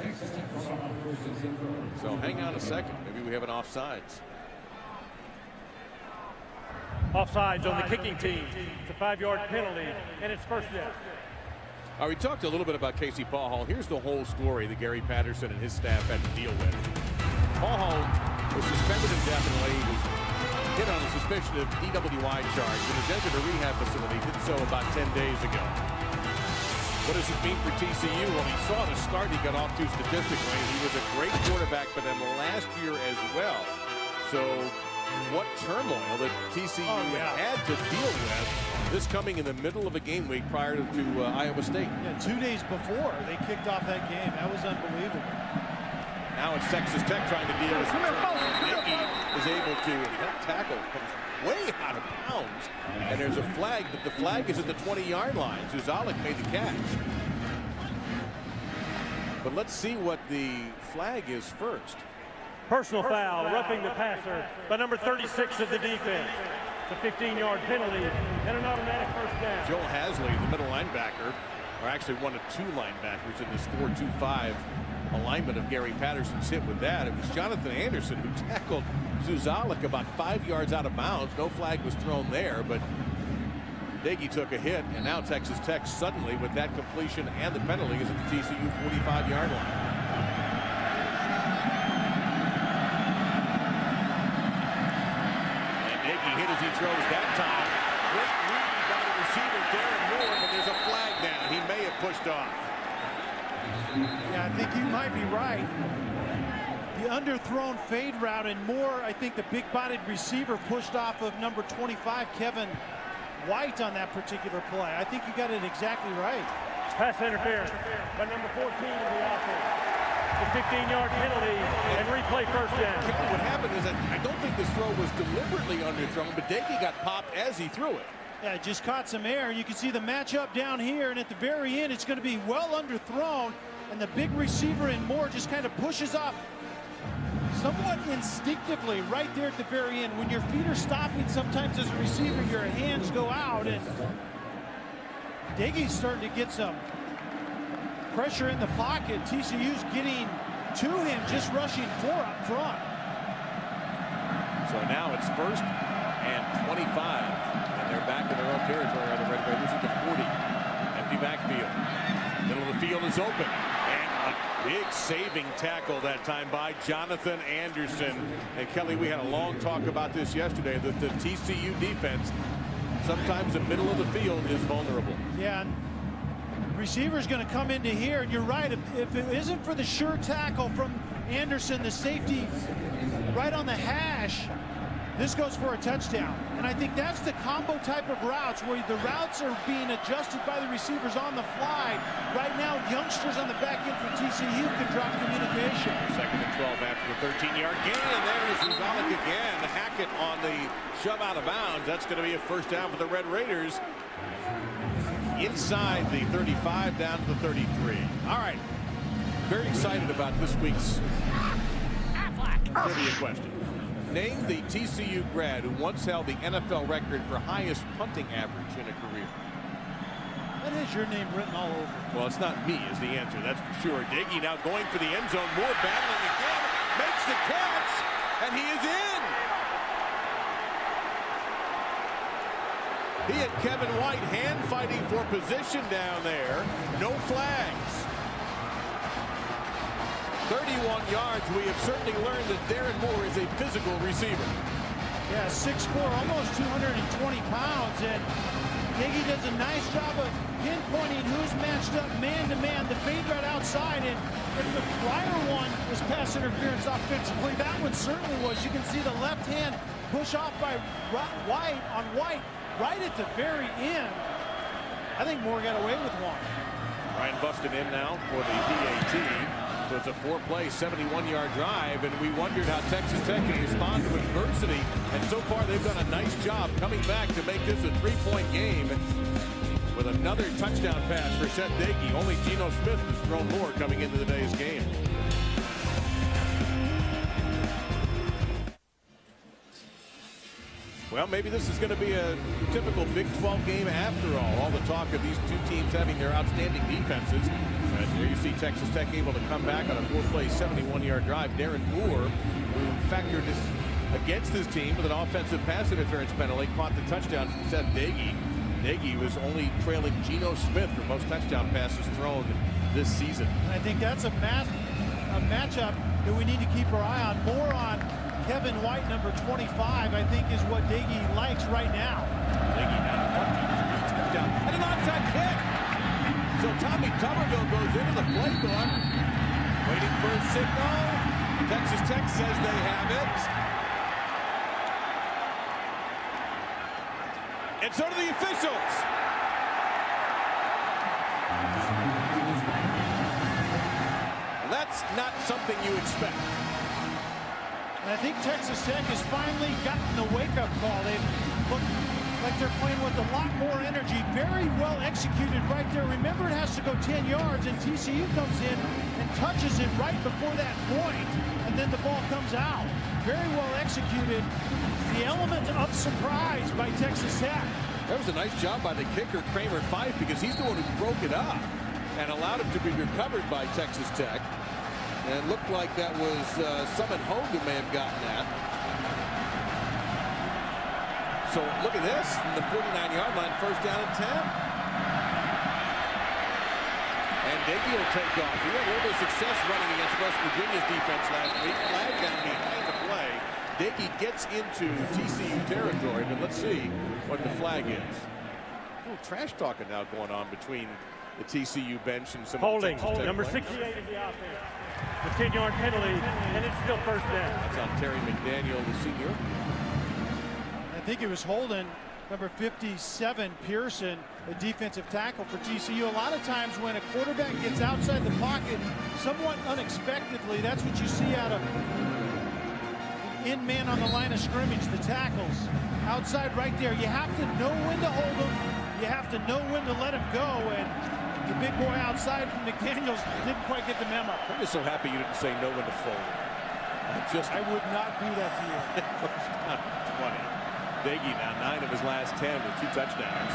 So hang on a second. Maybe we have an offsides. Offsides on the kicking team. It's a 5-yard penalty, and it's first down. All right, we talked a little bit about Casey Paul Hall. Here's the whole story that Gary Patterson and his staff had to deal with. Paul Hall was suspended indefinitely. He was hit on a suspicion of DWI charge and has entered a rehab facility. Did so about 10 days ago. What does it mean for TCU? Well, he saw the start he got off to statistically. He was a great quarterback for them last year as well. So what turmoil that TCU had to deal with, this coming in the middle of a game week prior to Iowa State. Yeah, 2 days before they kicked off that game. That was unbelievable. Now it's Texas Tech trying to deal with Nicky is able to, and that tackle comes way out of bounds. And there's a flag, but the flag is at the 20-yard line. Zuzalik made the catch. But let's see what the flag is first. Personal foul, roughing the passer by number 36 of the defense. It's a 15-yard penalty and an automatic first down. Joe Hasley, the middle linebacker, or actually one of two linebackers in this 4-2-5 alignment of Gary Patterson's hit with that. It was Jonathan Anderson who tackled Zuzalik about 5 yards out of bounds. No flag was thrown there, but Daggy took a hit, and now Texas Tech suddenly, with that completion and the penalty, is at the TCU 45-yard line. And Daggy hit as he throws that time. Quick read by the receiver, Darren Moore, but there's a flag down. He may have pushed off. Yeah, I think you might be right. The underthrown fade route, and Moore, I think the big-bodied receiver pushed off of number 25, Kevin White, on that particular play. I think you got it exactly right. Pass interference by number 14 of the offense. The 15-yard penalty and replay first down. What happened is that I don't think this throw was deliberately underthrown, but Daggy got popped as he threw it. Yeah, it just caught some air. You can see the matchup down here, and at the very end, it's going to be well underthrown, and the big receiver in Moore just kind of pushes off somewhat instinctively right there at the very end. When your feet are stopping, sometimes as a receiver, your hands go out, and Daggy's starting to get some pressure in the pocket. TCU's getting to him, just rushing 4 up front. So now it's 1st and 25, and they're back in their own territory on the Red Raiders at the 40. Empty backfield. Middle of the field is open, and Big saving tackle that time by Jonathan Anderson. And Kelly, we had a long talk about this yesterday, that the TCU defense, sometimes the middle of the field is vulnerable. Yeah, and receiver's going to come into here, and you're right. If it isn't for the sure tackle from Anderson, the safety right on the hash, this goes for a touchdown. And I think that's the combo type of routes where the routes are being adjusted by the receivers on the fly. Right now, youngsters on the back end for TCU can drop communication. 2nd and 12 after the 13-yard gain, and there is Uzalik again. Hackett on the shove out of bounds. That's going to be a first down for the Red Raiders. Inside the 35 down to the 33. All right. Very excited about this week's trivia question. Name the TCU grad who once held the NFL record for highest punting average in a career. That is your name written all over. Well, it's not me is the answer, that's for sure. Diggy now going for the end zone. Moore battling again. Makes the catch, and he is in. He and Kevin White hand fighting for position down there. No flags. 31 yards. We have certainly learned that Darren Moore is a physical receiver. Yeah, 6'4", almost 220 pounds. And Diggy does a nice job of pinpointing who's matched up man-to-man. The fade right outside. And if the prior one was pass interference offensively, that one certainly was. You can see the left hand push off by White on White right at the very end. I think Moore got away with one. Ryan busted in now for the PAT. So it's a 4-play, 71-yard drive, and we wondered how Texas Tech can respond to adversity. And so far, they've done a nice job coming back to make this a 3-point game with another touchdown pass for Seth Diggy. Only Geno Smith has thrown more coming into today's game. Well, maybe this is going to be a typical Big 12 game after all the talk of these two teams having their outstanding defenses. And there you see Texas Tech able to come back on a 4-play, 71-yard drive. Darren Moore, who factored against his team with an offensive pass interference penalty, caught the touchdown from Seth Diggy. Diggy was only trailing Geno Smith for most touchdown passes thrown this season. I think that's a matchup that we need to keep our eye on. More on Kevin White, number 25, I think is what Diggy likes right now. Diggy now 1, 2, 3, touchdown, and an onside kick. So Tommy Tuberville goes into the play clock, waiting for a signal. Texas Tech says they have it. And so do the officials. That's not something you expect. And I think Texas Tech has finally gotten the wake-up call. They've looked like they're playing with a lot more energy. Very well executed right there. Remember, it has to go 10 yards, and TCU comes in and touches it right before that point, and then the ball comes out. Very well executed. The element of surprise by Texas Tech. That was a nice job by the kicker, Kramer Fife, because he's the one who broke it up and allowed it to be recovered by Texas Tech. And it looked like that was Summit Hogue who may have gotten that. So look at this from the 49-yard line, first down and 10. And Diggy will take off. He had a little bit of success running against West Virginia's defense last week. Flag down behind the play. Diggy gets into TCU territory, but let's see what the flag is. A little trash talking now going on between the TCU bench and some holding. Texas Tech Number players. 68 is the offense. The 10-yard penalty, and it's still first down. That's on Terry McDaniel, the senior. I think it was holding number 57, Pearson, a defensive tackle for TCU. A lot of times when a quarterback gets outside the pocket somewhat unexpectedly, that's what you see out of in man on the line of scrimmage, the tackles. Outside right there, you have to know when to hold them. You have to know when to let him go. And the big boy outside from McDaniels didn't quite get the memo. I'm just so happy you didn't say no when to fold. I would not do that to you. First down, 20. Diggy now 9 of his last 10 with 2 touchdowns.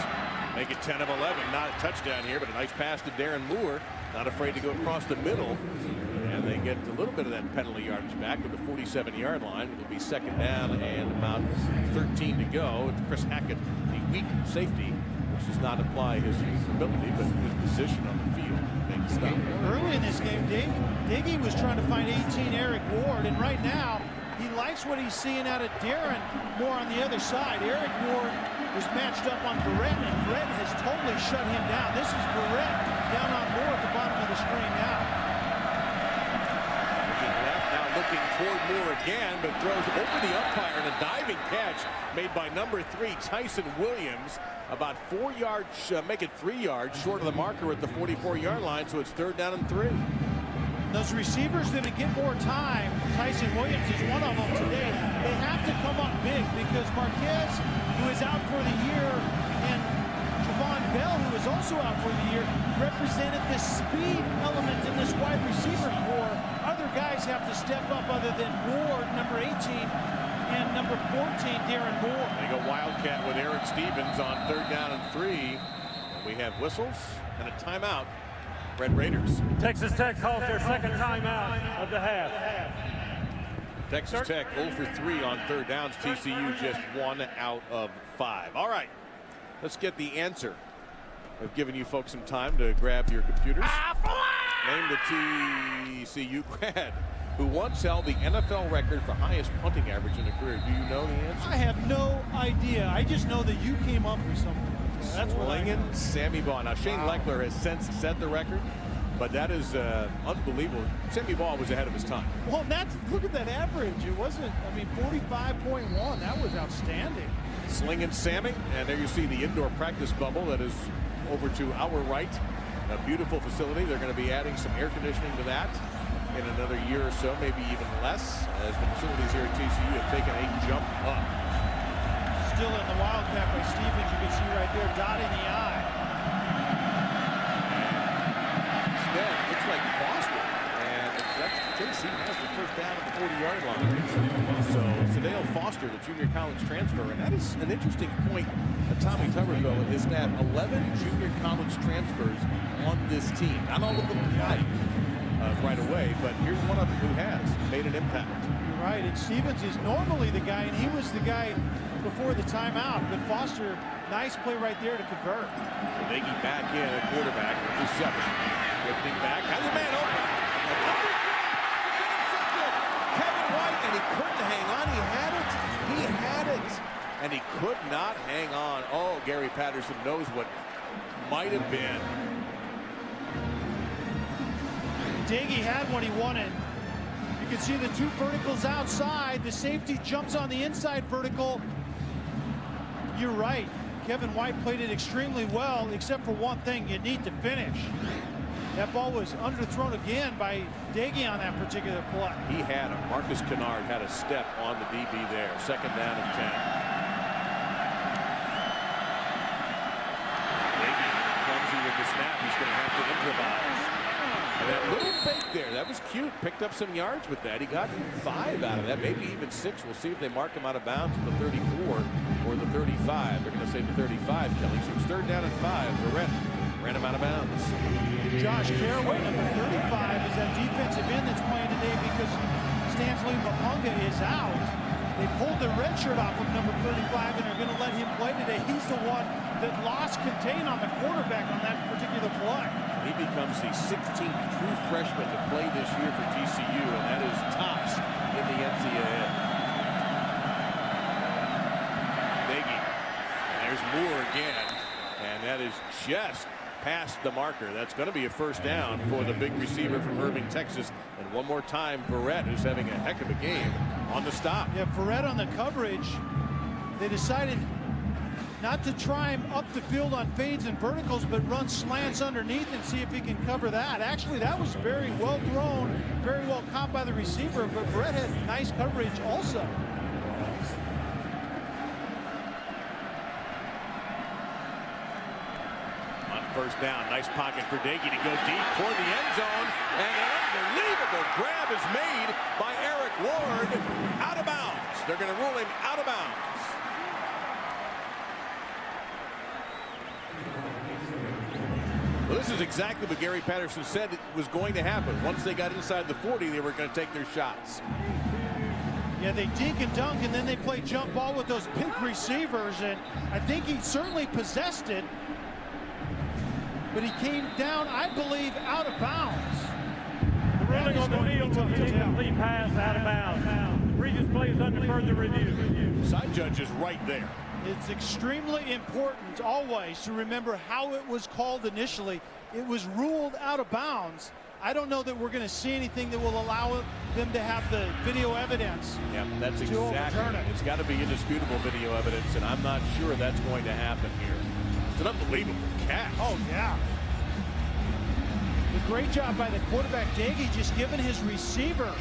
Make it 10 of 11. Not a touchdown here, but a nice pass to Darren Moore. Not afraid to go across the middle. And they get a little bit of that penalty yardage back with the 47-yard line. It'll be second down and about 13 to go. It's Chris Hackett, the weak safety, will does not apply his ability, but his position on the field to make the stop. Early in this game, Diggy was trying to find 18 Eric Ward, and right now he likes what he's seeing out of Darren Moore on the other side. Eric Ward was matched up on Barrett, and Barrett has totally shut him down. This is Barrett down on Moore at the bottom of the screen now. Looking left, now looking toward Moore again, but throws over the umpire, and a diving catch made by number 3, Tyson Williams. About 4 yards, make it 3 yards short of the marker at the 44-yard line, so it's 3rd down and 3. Those receivers that get more time, Tyson Williams is one of them today. They have to come up big because Marquez, who is out for the year, and Javon Bell, who is also out for the year, represented the speed element in this wide receiver core. Other guys have to step up other than Ward, number 18, and number 14, Darren Moore. They go Wildcat with Eric Stevens on 3rd down and 3. We have whistles and a timeout. Red Raiders. Texas Tech calls their second timeout of the half. Texas Tech 0 for 3 on 3rd downs. TCU just 1 out of 5. All right, let's get the answer. I've given you folks some time to grab your computers. Name the TCU grad who once held the NFL record for highest punting average in a career. Do you know the answer? I have no idea. I just know that you came up with something. That's what I know. Sammy Baugh. Now, Shane Leckler has since set the record, but that is unbelievable. Sammy Baugh was ahead of his time. Well, look at that average. It wasn't, 45.1. That was outstanding. Slinging Sammy, and there you see the indoor practice bubble that is over to our right. A beautiful facility. They're going to be adding some air conditioning to that in another year or so, maybe even less, as the facilities here at TCU have taken a jump up. Still in the Wildcat by Stevens. You can see right there, dotting the I. Instead, looks like Foster, and that's JC has the 1st down at the 40-yard line. So Sadale Foster, the junior college transfer, and that is an interesting point that Tommy Tuberville and his staff, 11 junior college transfers on this team. Not all of them got it right away, but here's one of them who has made an impact. You're right, and Stevens is normally the guy, and he was the guy before the timeout, but Foster, nice play right there to convert. Nagy back in at quarterback, reception. Drifting back, has a man open. Kevin White, and he couldn't hang on. He had it, and he could not hang on. Oh, Gary Patterson knows what might have been. Nagy had what he wanted. You can see the 2 verticals outside. The safety jumps on the inside vertical. You're right. Kevin White played it extremely well, except for one thing, you need to finish. That ball was underthrown again by Nagy on that particular play. He had him. Marcus Kennard had a step on the DB there. 2nd down and 10. Nagy clumsy with the snap. He's going to have to improvise. And that little fake there, that was cute. Picked up some yards with that. He got 5 out of that, maybe even 6. We'll see if they mark him out of bounds at the 34 or the 35. They're going to say the 35, Kelly. So it's 3rd down and 5. Barrett ran him out of bounds. Josh Caraway, number 35, is that defensive end that's playing today because Stanley Mapunga is out. They pulled the red shirt off of number 35, and they're going to let him play today. He's the one that lost contain on the quarterback on that particular play. He becomes the 16th true freshman to play this year for TCU, and that is tops in the NCAA. Nagy. And there's Moore again, and that is just past the marker. That's going to be a 1st down for the big receiver from Irving, Texas. And one more time, Barrett, who's having a heck of a game on the stop. Yeah, Barrett on the coverage. They decided not to try him up the field on fades and verticals, but run slants underneath and see if he can cover that. Actually, that was very well thrown, very well caught by the receiver, but Barrett had nice coverage also. On 1st down, nice pocket for Nagy to go deep toward the end zone, and an unbelievable grab is made by Eric Ward out of bounds. They're going to rule him out of bounds. Well, this is exactly what Gary Patterson said was going to happen. Once they got inside the 40, they were going to take their shots. Yeah, they dink and dunk, and then they play jump ball with those big receivers, and I think he certainly possessed it, but he came down, I believe, out of bounds. The ruling on the field was an incomplete pass out of bounds. The previous play is under further review. Side judge is right there. It's extremely important always to remember how it was called initially. It was ruled out of bounds. I don't know that we're going to see anything that will allow them to have the video evidence. Yeah, that's to exactly. overturn it. It's got to be indisputable video evidence, and I'm not sure that's going to happen here. It's an unbelievable catch. Oh, yeah. A great job by the quarterback, Daggy, just giving his receiver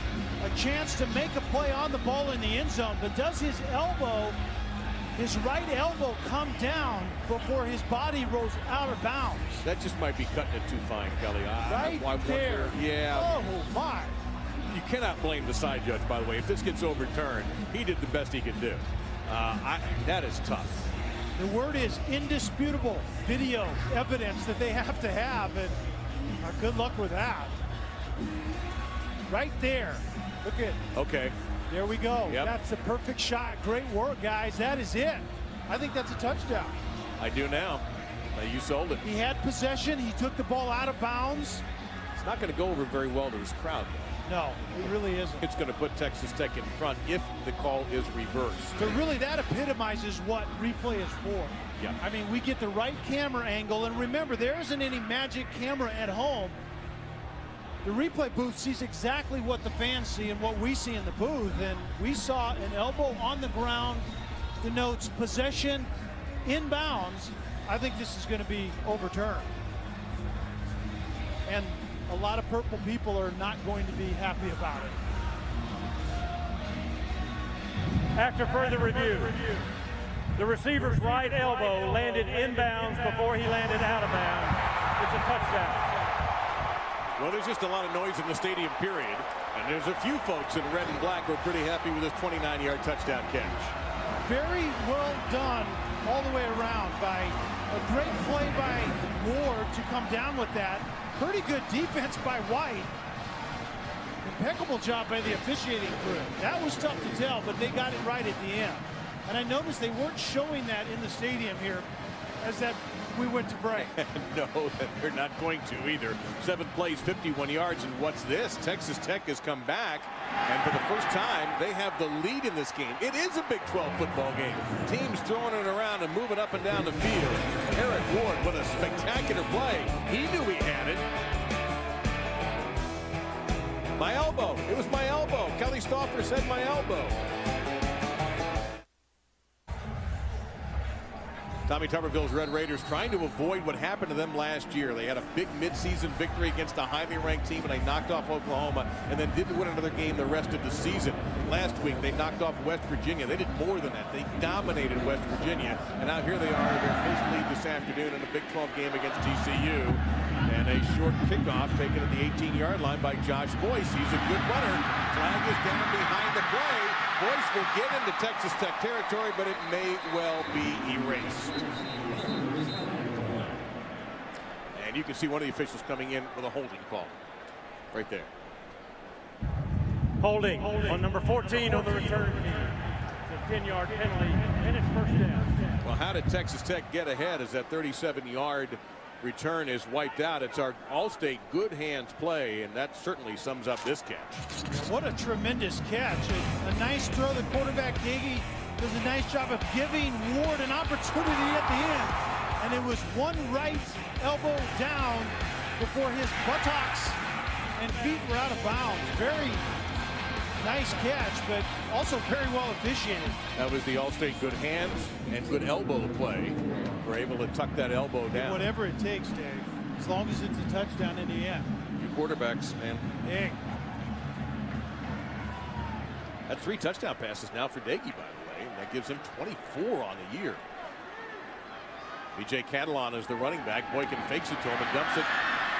a chance to make a play on the ball in the end zone, but does his right elbow come down before his body rolls out of bounds. That just might be cutting it too fine, Kelly. Right there. Yeah. Oh, my. You cannot blame the side judge, by the way. If this gets overturned, he did the best he could do. That is tough. The word is indisputable video evidence that they have to have, and good luck with that. Right there. Look at. Okay. There we go. Yep. That's the perfect shot. Great work, guys. That is it. I think that's a touchdown. I do now. You sold it. He had possession. He took the ball out of bounds. It's not going to go over very well to his crowd, though. No, it really isn't. It's going to put Texas Tech in front if the call is reversed. But really, that epitomizes what replay is for. Yeah. I mean, we get the right camera angle, and remember, there isn't any magic camera at home. The replay booth sees exactly what the fans see and what we see in the booth, and we saw an elbow on the ground denotes possession inbounds. I think this is going to be overturned. And a lot of purple people are not going to be happy about it. After further review, the receiver's right elbow landed inbounds before he landed out of bounds. It's a touchdown. Well, there's just a lot of noise in the stadium, period. And there's a few folks in red and black who are pretty happy with this 29-yard touchdown catch. Very well done all the way around by a great play by Ward to come down with that. Pretty good defense by White. Impeccable job by the officiating crew. That was tough to tell, but they got it right at the end. And I noticed they weren't showing that in the stadium here as that we went to break. No, they're not going to either. 7 plays, 51 yards, and what's this? Texas Tech has come back, and for the first time, they have the lead in this game. It is a Big 12 football game. Teams throwing it around and moving up and down the field. Eric Ward with a spectacular play. He knew he had it. My elbow. It was my elbow. Kelly Stauffer said my elbow. Tommy Tuberville's Red Raiders trying to avoid what happened to them last year. They had a big midseason victory against a highly ranked team, and they knocked off Oklahoma and then didn't win another game the rest of the season. Last week, they knocked off West Virginia. They did more than that. They dominated West Virginia, and now here they are in their first lead this afternoon in a Big 12 game against TCU. And a short kickoff taken at the 18-yard line by Josh Boyce. He's a good runner. Flag is down behind the play. Boyce will get into Texas Tech territory, but it may well be erased. And you can see one of the officials coming in with a holding call right there. Holding on number 14 on the return team. It's a 10-yard penalty, and it's first down. Well, how did Texas Tech get ahead as that 37-yard return is wiped out? It's our All-State good hands play, and that certainly sums up this catch. What a tremendous catch. A nice throw. The quarterback, Gagey, does a nice job of giving Ward an opportunity at the end. And it was one right elbow down before his buttocks and feet were out of bounds. Very nice catch, but also very well officiated. That was the All-State good hands and good elbow play. We're able to tuck that elbow down. Whatever it takes, Dave, as long as it's a touchdown in the end. You quarterbacks, man. Dang. That's 3 touchdown passes now for Daggy, by the way, and that gives him 24 on the year. B.J. Catalan is the running back. Boykin fakes it to him and dumps it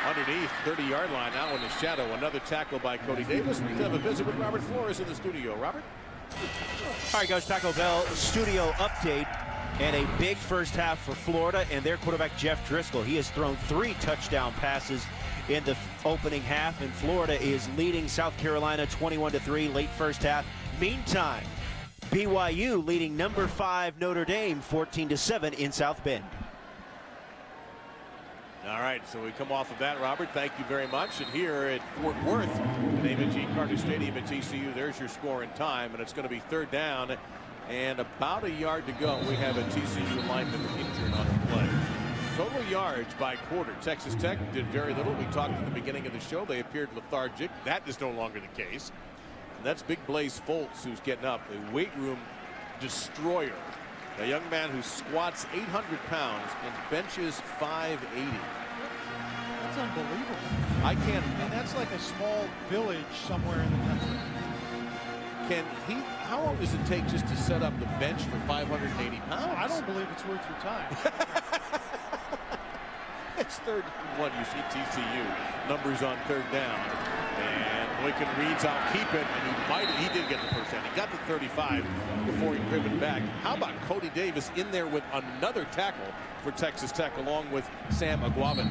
underneath 30-yard line. Now in the shadow, another tackle by Cody Davis. We have a visit with Robert Flores in the studio. Robert? All right, guys, Taco Bell studio update. And a big first half for Florida and their quarterback, Jeff Driscoll. He has thrown 3 touchdown passes in the opening half, and Florida is leading South Carolina 21-3 late first half. Meantime, BYU leading number 5 Notre Dame 14-7 in South Bend. All right, so we come off of that, Robert. Thank you very much. And here at Fort Worth, the David G. Carter Stadium at TCU, there's your score and time, and it's going to be 3rd down and about a yard to go. We have a TCU lineman injured on the play. Total yards by quarter. Texas Tech did very little. We talked at the beginning of the show. They appeared lethargic. That is no longer the case. And that's Big Blaze Foltz who's getting up. A weight room destroyer. A young man who squats 800 pounds and benches 580. That's unbelievable. I can't. I mean, that's like a small village somewhere in the country. Can he? How long does it take just to set up the bench for 580 pounds? I don't believe it's worth your time. It's 3rd and 1. You see TCU numbers on 3rd down. And Boykin reads, I'll keep it, and he did get the first down. He got the 35 before he driven back. How about Cody Davis in there with another tackle for Texas Tech along with Sam Aguavin?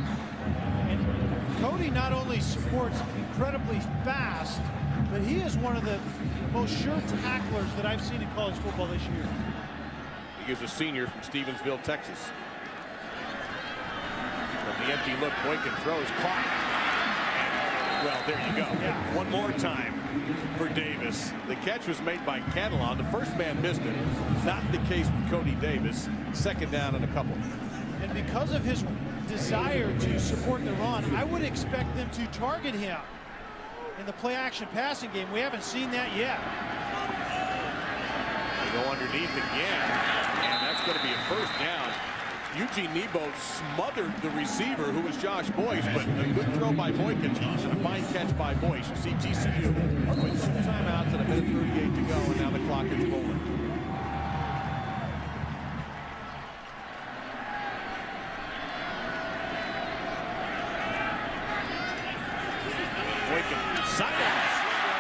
And Cody not only supports incredibly fast, but he is one of the most sure tacklers that I've seen in college football this year. He is a senior from Stevensville, Texas. From the empty look, Boykin throws, caught. Well, there you go. Yeah. One more time for Davis. The catch was made by Catalan. The first man missed it. Not the case with Cody Davis. 2nd down and a couple. And because of his desire to support the run, I would expect them to target him in the play action passing game. We haven't seen that yet. They go underneath again, and that's going to be a 1st down. Eugene Nebo smothered the receiver, who was Josh Boyce, but a good throw by Boykin and a fine catch by Boyce. You see TCU with 2 timeouts and a minute 38 to go, and now the clock is rolling. Boykin, sideline.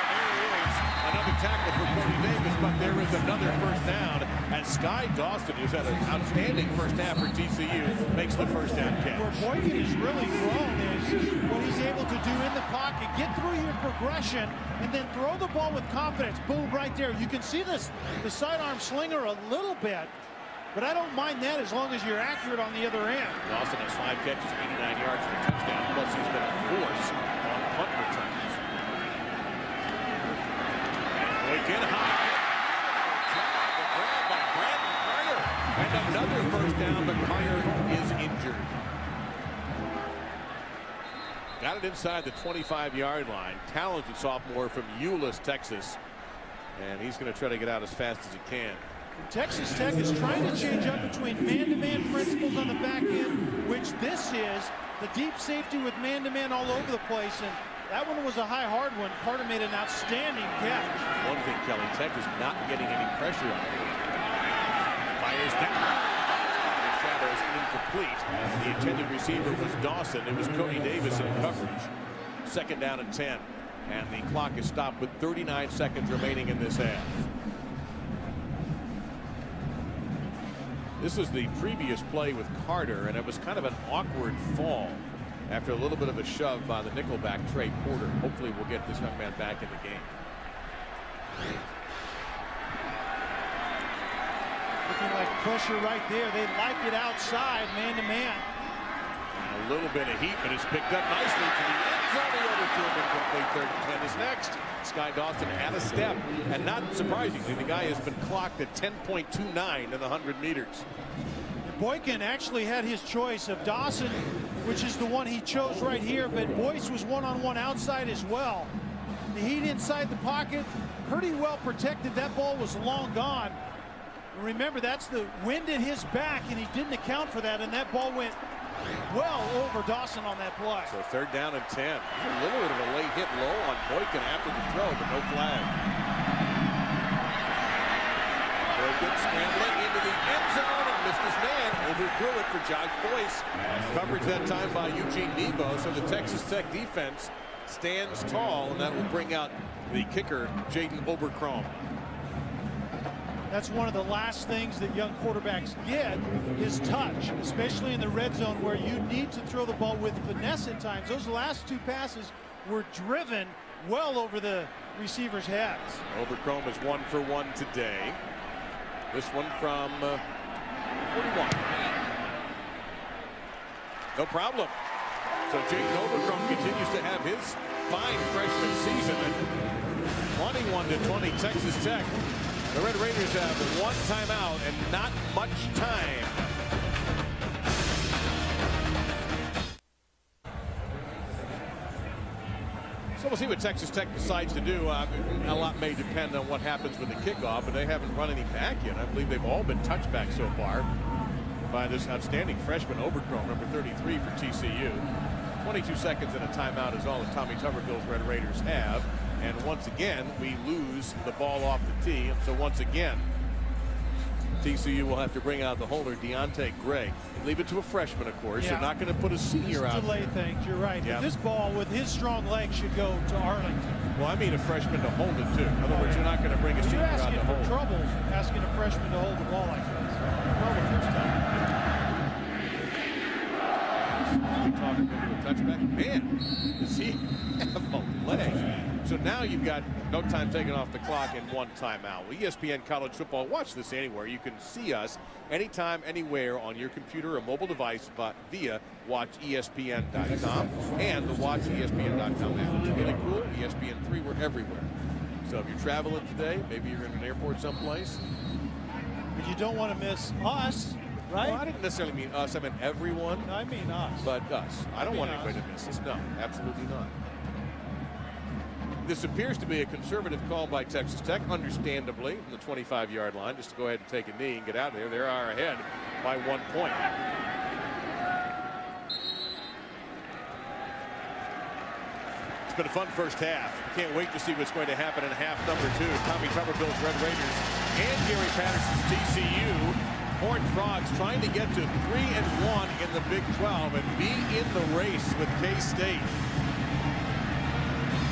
There he is. Another tackle for Cody Davis, but there is another 1st down. And Sky Dawson, who's had an outstanding first half for TCU, makes the 1st down catch. Where Boykin has really grown is what he's able to do in the pocket, get through your progression, and then throw the ball with confidence. Boom, right there. You can see this, the sidearm slinger a little bit, but I don't mind that as long as you're accurate on the other end. Dawson has 5 catches, 89 yards, and a touchdown, plus he's been a force on punt returns. And Boykin high. And another 1st down, but Meyer is injured. Got it inside the 25-yard line. Talented sophomore from Euless, Texas. And he's going to try to get out as fast as he can. Texas Tech is trying to change up between man-to-man principles on the back end, which this is, the deep safety with man-to-man all over the place. And that one was a high, hard one. Carter made an outstanding catch. One thing, Kelly, Tech is not getting any pressure on him. Fires down. The shadow is incomplete. The intended receiver was Dawson. It was Cody Davis in coverage. 2nd down and 10. And the clock is stopped with 39 seconds remaining in this half. This was the previous play with Carter, and it was kind of an awkward fall after a little bit of a shove by the nickelback Trey Porter. Hopefully we'll get this young man back in the game. Looking like pressure right there. They like it outside, man-to-man. A little bit of heat, but it's picked up nicely to the end zone. The overthrow incomplete. 3rd and 10 is next. Sky Dawson had a step, and not surprisingly, the guy has been clocked at 10.29 in the 100 meters. Boykin actually had his choice of Dawson, which is the one he chose right here, but Boyce was one-on-one outside as well. The heat inside the pocket, pretty well protected. That ball was long gone. And remember, that's the wind at his back, and he didn't account for that, and that ball went well over Dawson on that play. So 3rd down and 10. A little bit of a late hit low on Boykin after the throw, but no flag. Boykin scrambling into the end zone and missed his man. Overthrew it for Josh Boyce. Coverage that time by Eugene Nebo. So the Texas Tech defense stands tall, and that will bring out the kicker, Jaden Oberkrom. That's one of the last things that young quarterbacks get is touch, especially in the red zone where you need to throw the ball with finesse at times. Those last 2 passes were driven well over the receiver's heads. Oberkrom is 1 for 1 today. This one from 41. No problem. So Jake Overcrom continues to have his fine freshman season. 21-20 Texas Tech. The Red Raiders have one timeout and not much time. So we'll see what Texas Tech decides to do. A lot may depend on what happens with the kickoff, but they haven't run any back yet. I believe they've all been touchbacks so far by this outstanding freshman Overcrom, number 33 for TCU. 22 seconds and a timeout is all that Tommy Tuberville's Red Raiders have. And once again, we lose the ball off the tee. So once again, TCU will have to bring out the holder, Deontay Gray. Leave it to a freshman, of course. Yeah. They're not going to put a senior out delay there. things. You're right. Yeah. But this ball, with his strong legs, should go to Arlington. Well, I mean a freshman to hold it, too. In other words, you're not going to bring a senior You're out asking to for hold. trouble asking a freshman to hold the ball like this. Well, the first time. Talking into a touchback. Man, does he have a leg? So now you've got no time taken off the clock and one timeout. Well, ESPN College Football, watch this anywhere. You can see us anytime, anywhere on your computer or mobile device via WatchESPN.com and the WatchESPN.com app. It's really cool. ESPN3, we're everywhere. So if you're traveling today, maybe you're in an airport someplace. But you don't want to miss us, right? Well, I didn't necessarily mean us. I meant everyone. No, I mean us. But us. I don't want anybody to miss us. No, absolutely not. This appears to be a conservative call by Texas Tech, understandably, from the 25-yard line, just to go ahead and take a knee and get out of there. They are ahead by 1 point. It's been a fun first half. Can't wait to see what's going to happen in half number 2. Tommy Tuberville's Red Raiders and Gary Patterson's TCU. Horned Frogs trying to get to 3-1 in the Big 12 and be in the race with K-State.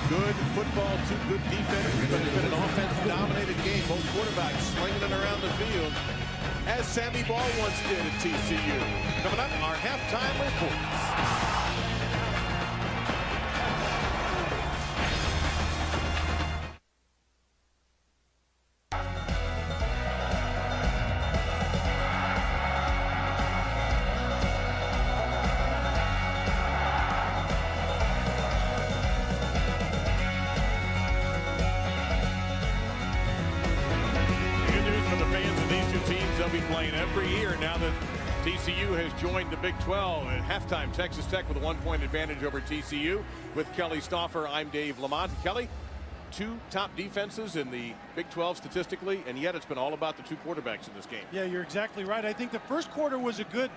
Good football, 2 good defenses, but it's been an offense-dominated game. Both quarterbacks slinging it around the field, as Sammy Ball once did at TCU. Coming up, our halftime reports. They'll be playing every year now that TCU has joined the Big 12. At halftime, Texas Tech with a 1-point advantage over TCU. With Kelly Stauffer, I'm Dave Lamont. Kelly, 2 top defenses in the Big 12 statistically, and yet it's been all about the 2 quarterbacks in this game. Yeah, you're exactly right. I think the first quarter was a good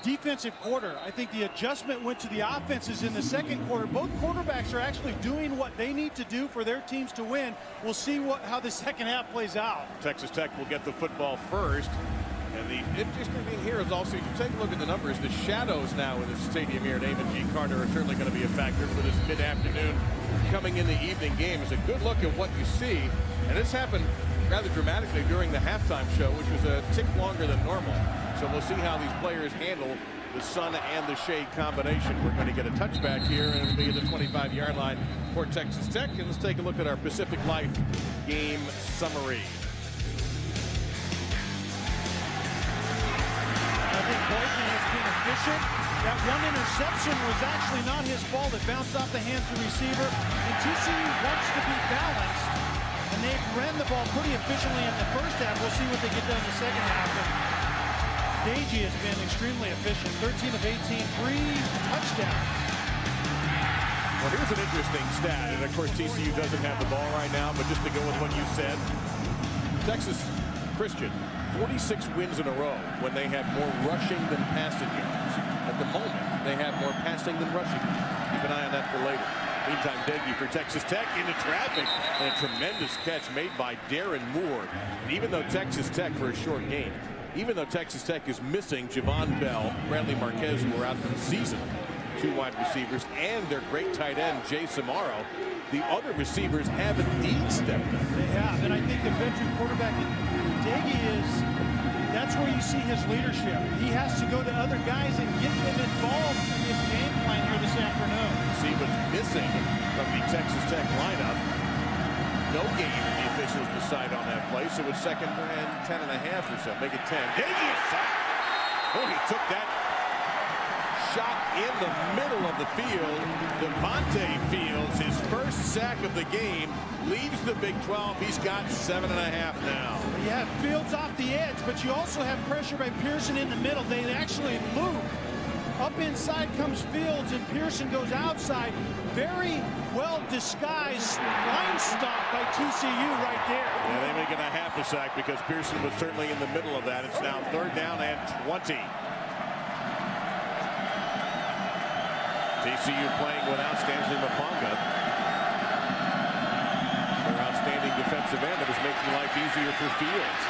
defensive quarter. I think the adjustment went to the offenses in the second quarter. Both quarterbacks are actually doing what they need to do for their teams to win. We'll see how the second half plays out. Texas Tech will get the football first. And the interesting thing here is also, you take a look at the numbers, the shadows now in the stadium here at Amon G. Carter are certainly going to be a factor for this mid-afternoon coming in the evening game. It's a good look at what you see. And this happened rather dramatically during the halftime show, which was a tick longer than normal. So we'll see how these players handle the sun and the shade combination. We're going to get a touchback here, and it'll be at the 25-yard line for Texas Tech. And let's take a look at our Pacific Life game summary. I think Boykin has been efficient. That one interception was actually not his fault. It bounced off the hands of the receiver. And TCU wants to be balanced. And they've ran the ball pretty efficiently in the first half. We'll see what they get done in the second half. Dagey has been extremely efficient. 13 of 18, 3 touchdowns. Well, here's an interesting stat. And, of course, TCU doesn't have the ball right now. But just to go with what you said, Texas Christian, 46 wins in a row when they have more rushing than passing yards. At the moment, they have more passing than rushing. Keep an eye on that for later. Meantime, Dagey for Texas Tech into traffic. And a tremendous catch made by Darren Moore. And even though Texas Tech, for a short game, even though Texas Tech is missing Javon Bell, Bradley Marquez, who are out for the season, 2 wide receivers, and their great tight end, Jay Samaro, the other receivers have indeed stepped up. They have, and I think the veteran quarterback, Dagey, that's where you see his leadership. He has to go to other guys and get them involved in this game plan here this afternoon. See what's missing from the Texas Tech lineup. No game, the officials decide on that play, so it's 2nd and 10 and a half or so. Make it 10. Dagey is sacked. Oh, he took that shot in the middle of the field. Devontae Fields, his first sack of the game, leads the Big 12. He's got 7.5 now. You have Fields off the edge, but you also have pressure by Pearson in the middle. They actually loop. Up inside comes Fields, and Pearson goes outside. Very well disguised line stop by TCU right there. Yeah, they make it a half a sack because Pearson was certainly in the middle of that. It's now 3rd down and 20. TCU playing without Stanley Maponga. Their outstanding defensive end that is making life easier for Fields.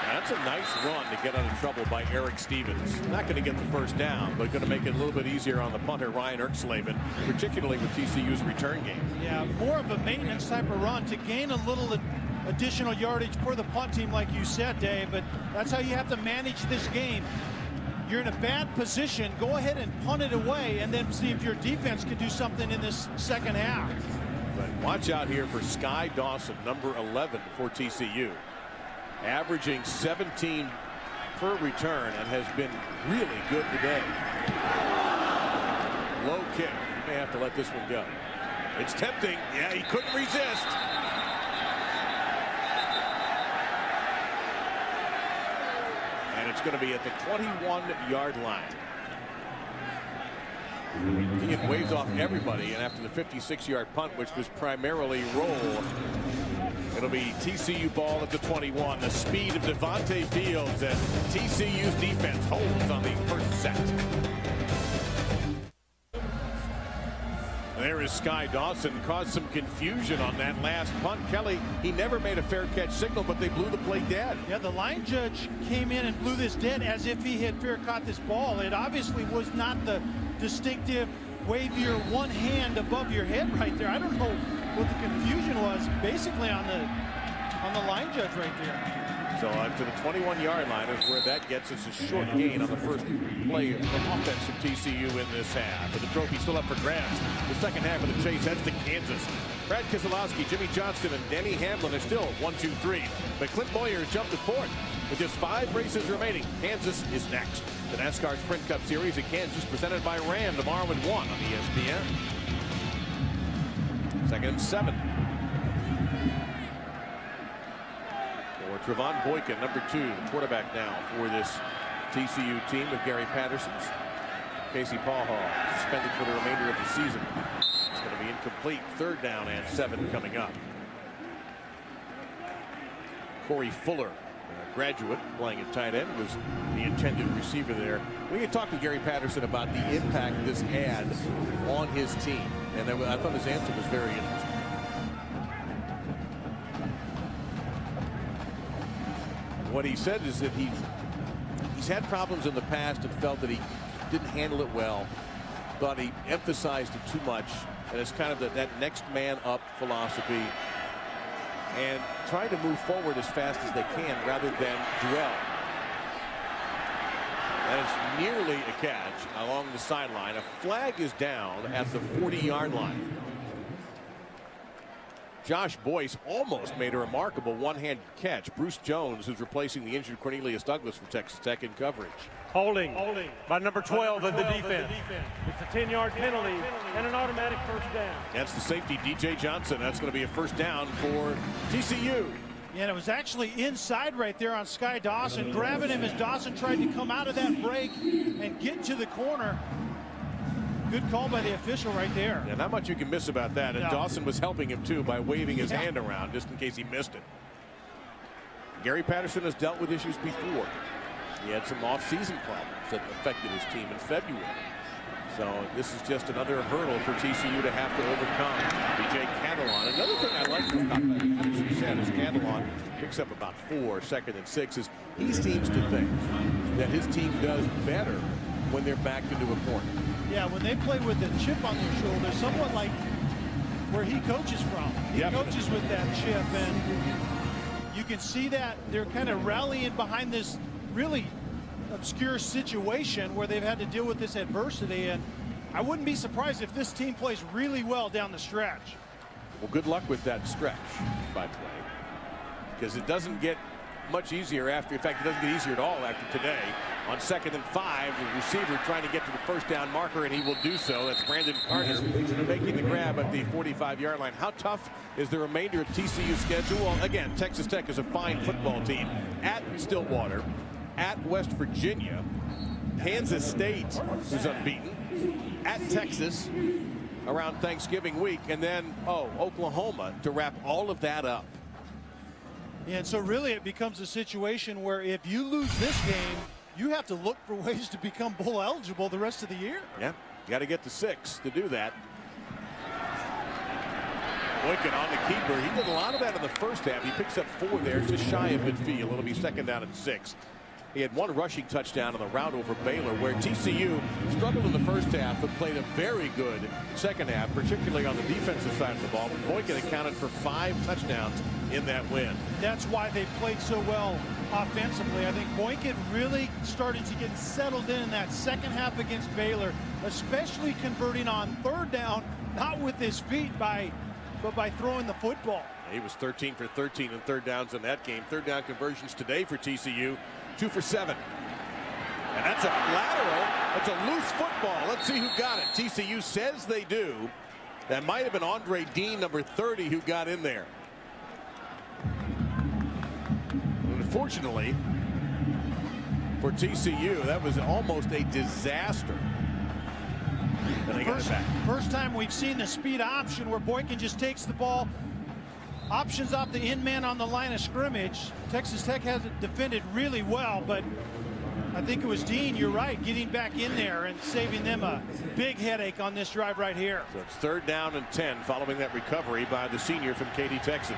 That's a nice run to get out of trouble by Eric Stevens. Not going to get the first down, but going to make it a little bit easier on the punter, Ryan Erkslavin, particularly with TCU's return game. Yeah, more of a maintenance type of run to gain a little additional yardage for the punt team, like you said, Dave, but that's how you have to manage this game. You're in a bad position, go ahead and punt it away and then see if your defense can do something in this second half. But watch out here for Sky Dawson, number 11 for TCU. Averaging 17 per return and has been really good today. Low kick. You may have to let this one go. It's tempting. Yeah, he couldn't resist. And it's going to be at the 21-yard line. He waves off everybody, and after the 56-yard punt, which was primarily roll, it'll be TCU ball at the 21. The speed of Devontae Fields and TCU's defense holds on the first set. There is Sky Dawson. Caused some confusion on that last punt. Kelly, he never made a fair catch signal, but they blew the play dead. Yeah, the line judge came in and blew this dead as if he had fair caught this ball. It obviously was not the distinctive wave your one hand above your head right there. I don't know what the confusion was, basically on the line judge right there. So to the 21-yard line is where that gets us a short gain on the first play of offense from TCU in this half. But the trophy still up for grabs. The second half of the chase heads to Kansas. Brad Keselowski, Jimmy Johnston, and Denny Hamlin are still 1-2-3. But Clint Boyer has jumped to 4th with just 5 races remaining. Kansas is next. The NASCAR Sprint Cup Series at Kansas presented by Ram tomorrow at 1 on ESPN. 2nd and 7. For Trevon Boykin, number 2, the quarterback now for this TCU team with Gary Patterson's. Casey Paul suspended for the remainder of the season. It's going to be incomplete. 3rd down and 7 coming up. Corey Fuller, a graduate playing at tight end, was the intended receiver there. We can talk to Gary Patterson about the impact this had on his team, and I thought his answer was very interesting. What he said is that he's had problems in the past and felt that he didn't handle it well, thought he emphasized it too much, and it's kind of that next man up philosophy, and trying to move forward as fast as they can rather than dwell. That is nearly a catch along the sideline. A flag is down at the 40-yard line. Josh Boyce almost made a remarkable one-handed catch. Bruce Jones, who's replacing the injured Cornelius Douglas from Texas Tech in coverage. Holding by number 12 of the defense. It's a 10-yard penalty and an automatic first down. That's the safety, DJ Johnson. That's going to be a first down for TCU. Yeah, and it was actually inside right there on Sky Dawson, grabbing him as Dawson tried to come out of that break and get to the corner. Good call by the official right there. Yeah, not much you can miss about that. And no. Dawson was helping him too by waving his hand around just in case he missed it. Gary Patterson has dealt with issues before. He had some off-season problems that affected his team in February. So this is just another hurdle for TCU to have to overcome. B.J. Catalon. Another thing I like about Patterson said is Catalon picks up about 4, 2nd and 6. Is he seems to think that his team does better when they're backed into a corner. Yeah, when they play with the chip on their shoulder, somewhat like where he coaches from. He coaches with that chip, and you can see that they're kind of rallying behind this really obscure situation where they've had to deal with this adversity, and I wouldn't be surprised if this team plays really well down the stretch. Well, good luck with that stretch, by the way, because it doesn't get much easier after. In fact, it doesn't get easier at all after today. On 2nd and 5, the receiver trying to get to the first down marker, and he will do so. That's Brandon Carter making the grab at the 45-yard line. How tough is the remainder of TCU's schedule? Well, again, Texas Tech is a fine football team. At Stillwater, at West Virginia, Kansas State, who's unbeaten, at Texas around Thanksgiving week, and then, Oklahoma to wrap all of that up. And so really it becomes a situation where if you lose this game, you have to look for ways to become bowl eligible the rest of the year. Yeah, you got to get to 6 to do that. Boykin on the keeper. He did a lot of that in the first half. He picks up 4 there, just shy of midfield. It'll be 2nd down and 6. He had 1 rushing touchdown on the route over Baylor, where TCU struggled in the first half but played a very good second half, particularly on the defensive side of the ball. But Boykin accounted for 5 touchdowns in that win. That's why they played so well offensively. I think Boykin really started to get settled in that second half against Baylor, especially converting on 3rd down, not with his feet, but by throwing the football. He was 13 for 13 in 3rd downs in that game. 3rd down conversions today for TCU, 2 for 7. And that's a lateral. That's a loose football. Let's see who got it. TCU says they do. That might have been Andre Dean, number 30, who got in there. Unfortunately for TCU, that was almost a disaster. And they got it back. First time we've seen the speed option where Boykin just takes the ball, options off the in man on the line of scrimmage. Texas Tech has it defended really well, but I think it was Dean, you're right, getting back in there and saving them a big headache on this drive right here. So it's 3rd down and 10 following that recovery by the senior from Katy, Texas.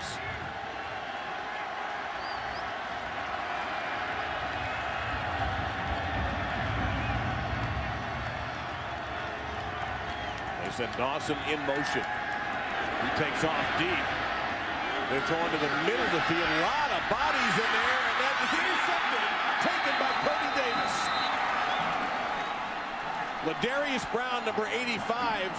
They send Dawson in motion. He takes off deep. They're throwing to the middle of the field. A lot of bodies in there, and that is intercepted. Taken by Cody Davis. Ladarius Brown, number 85,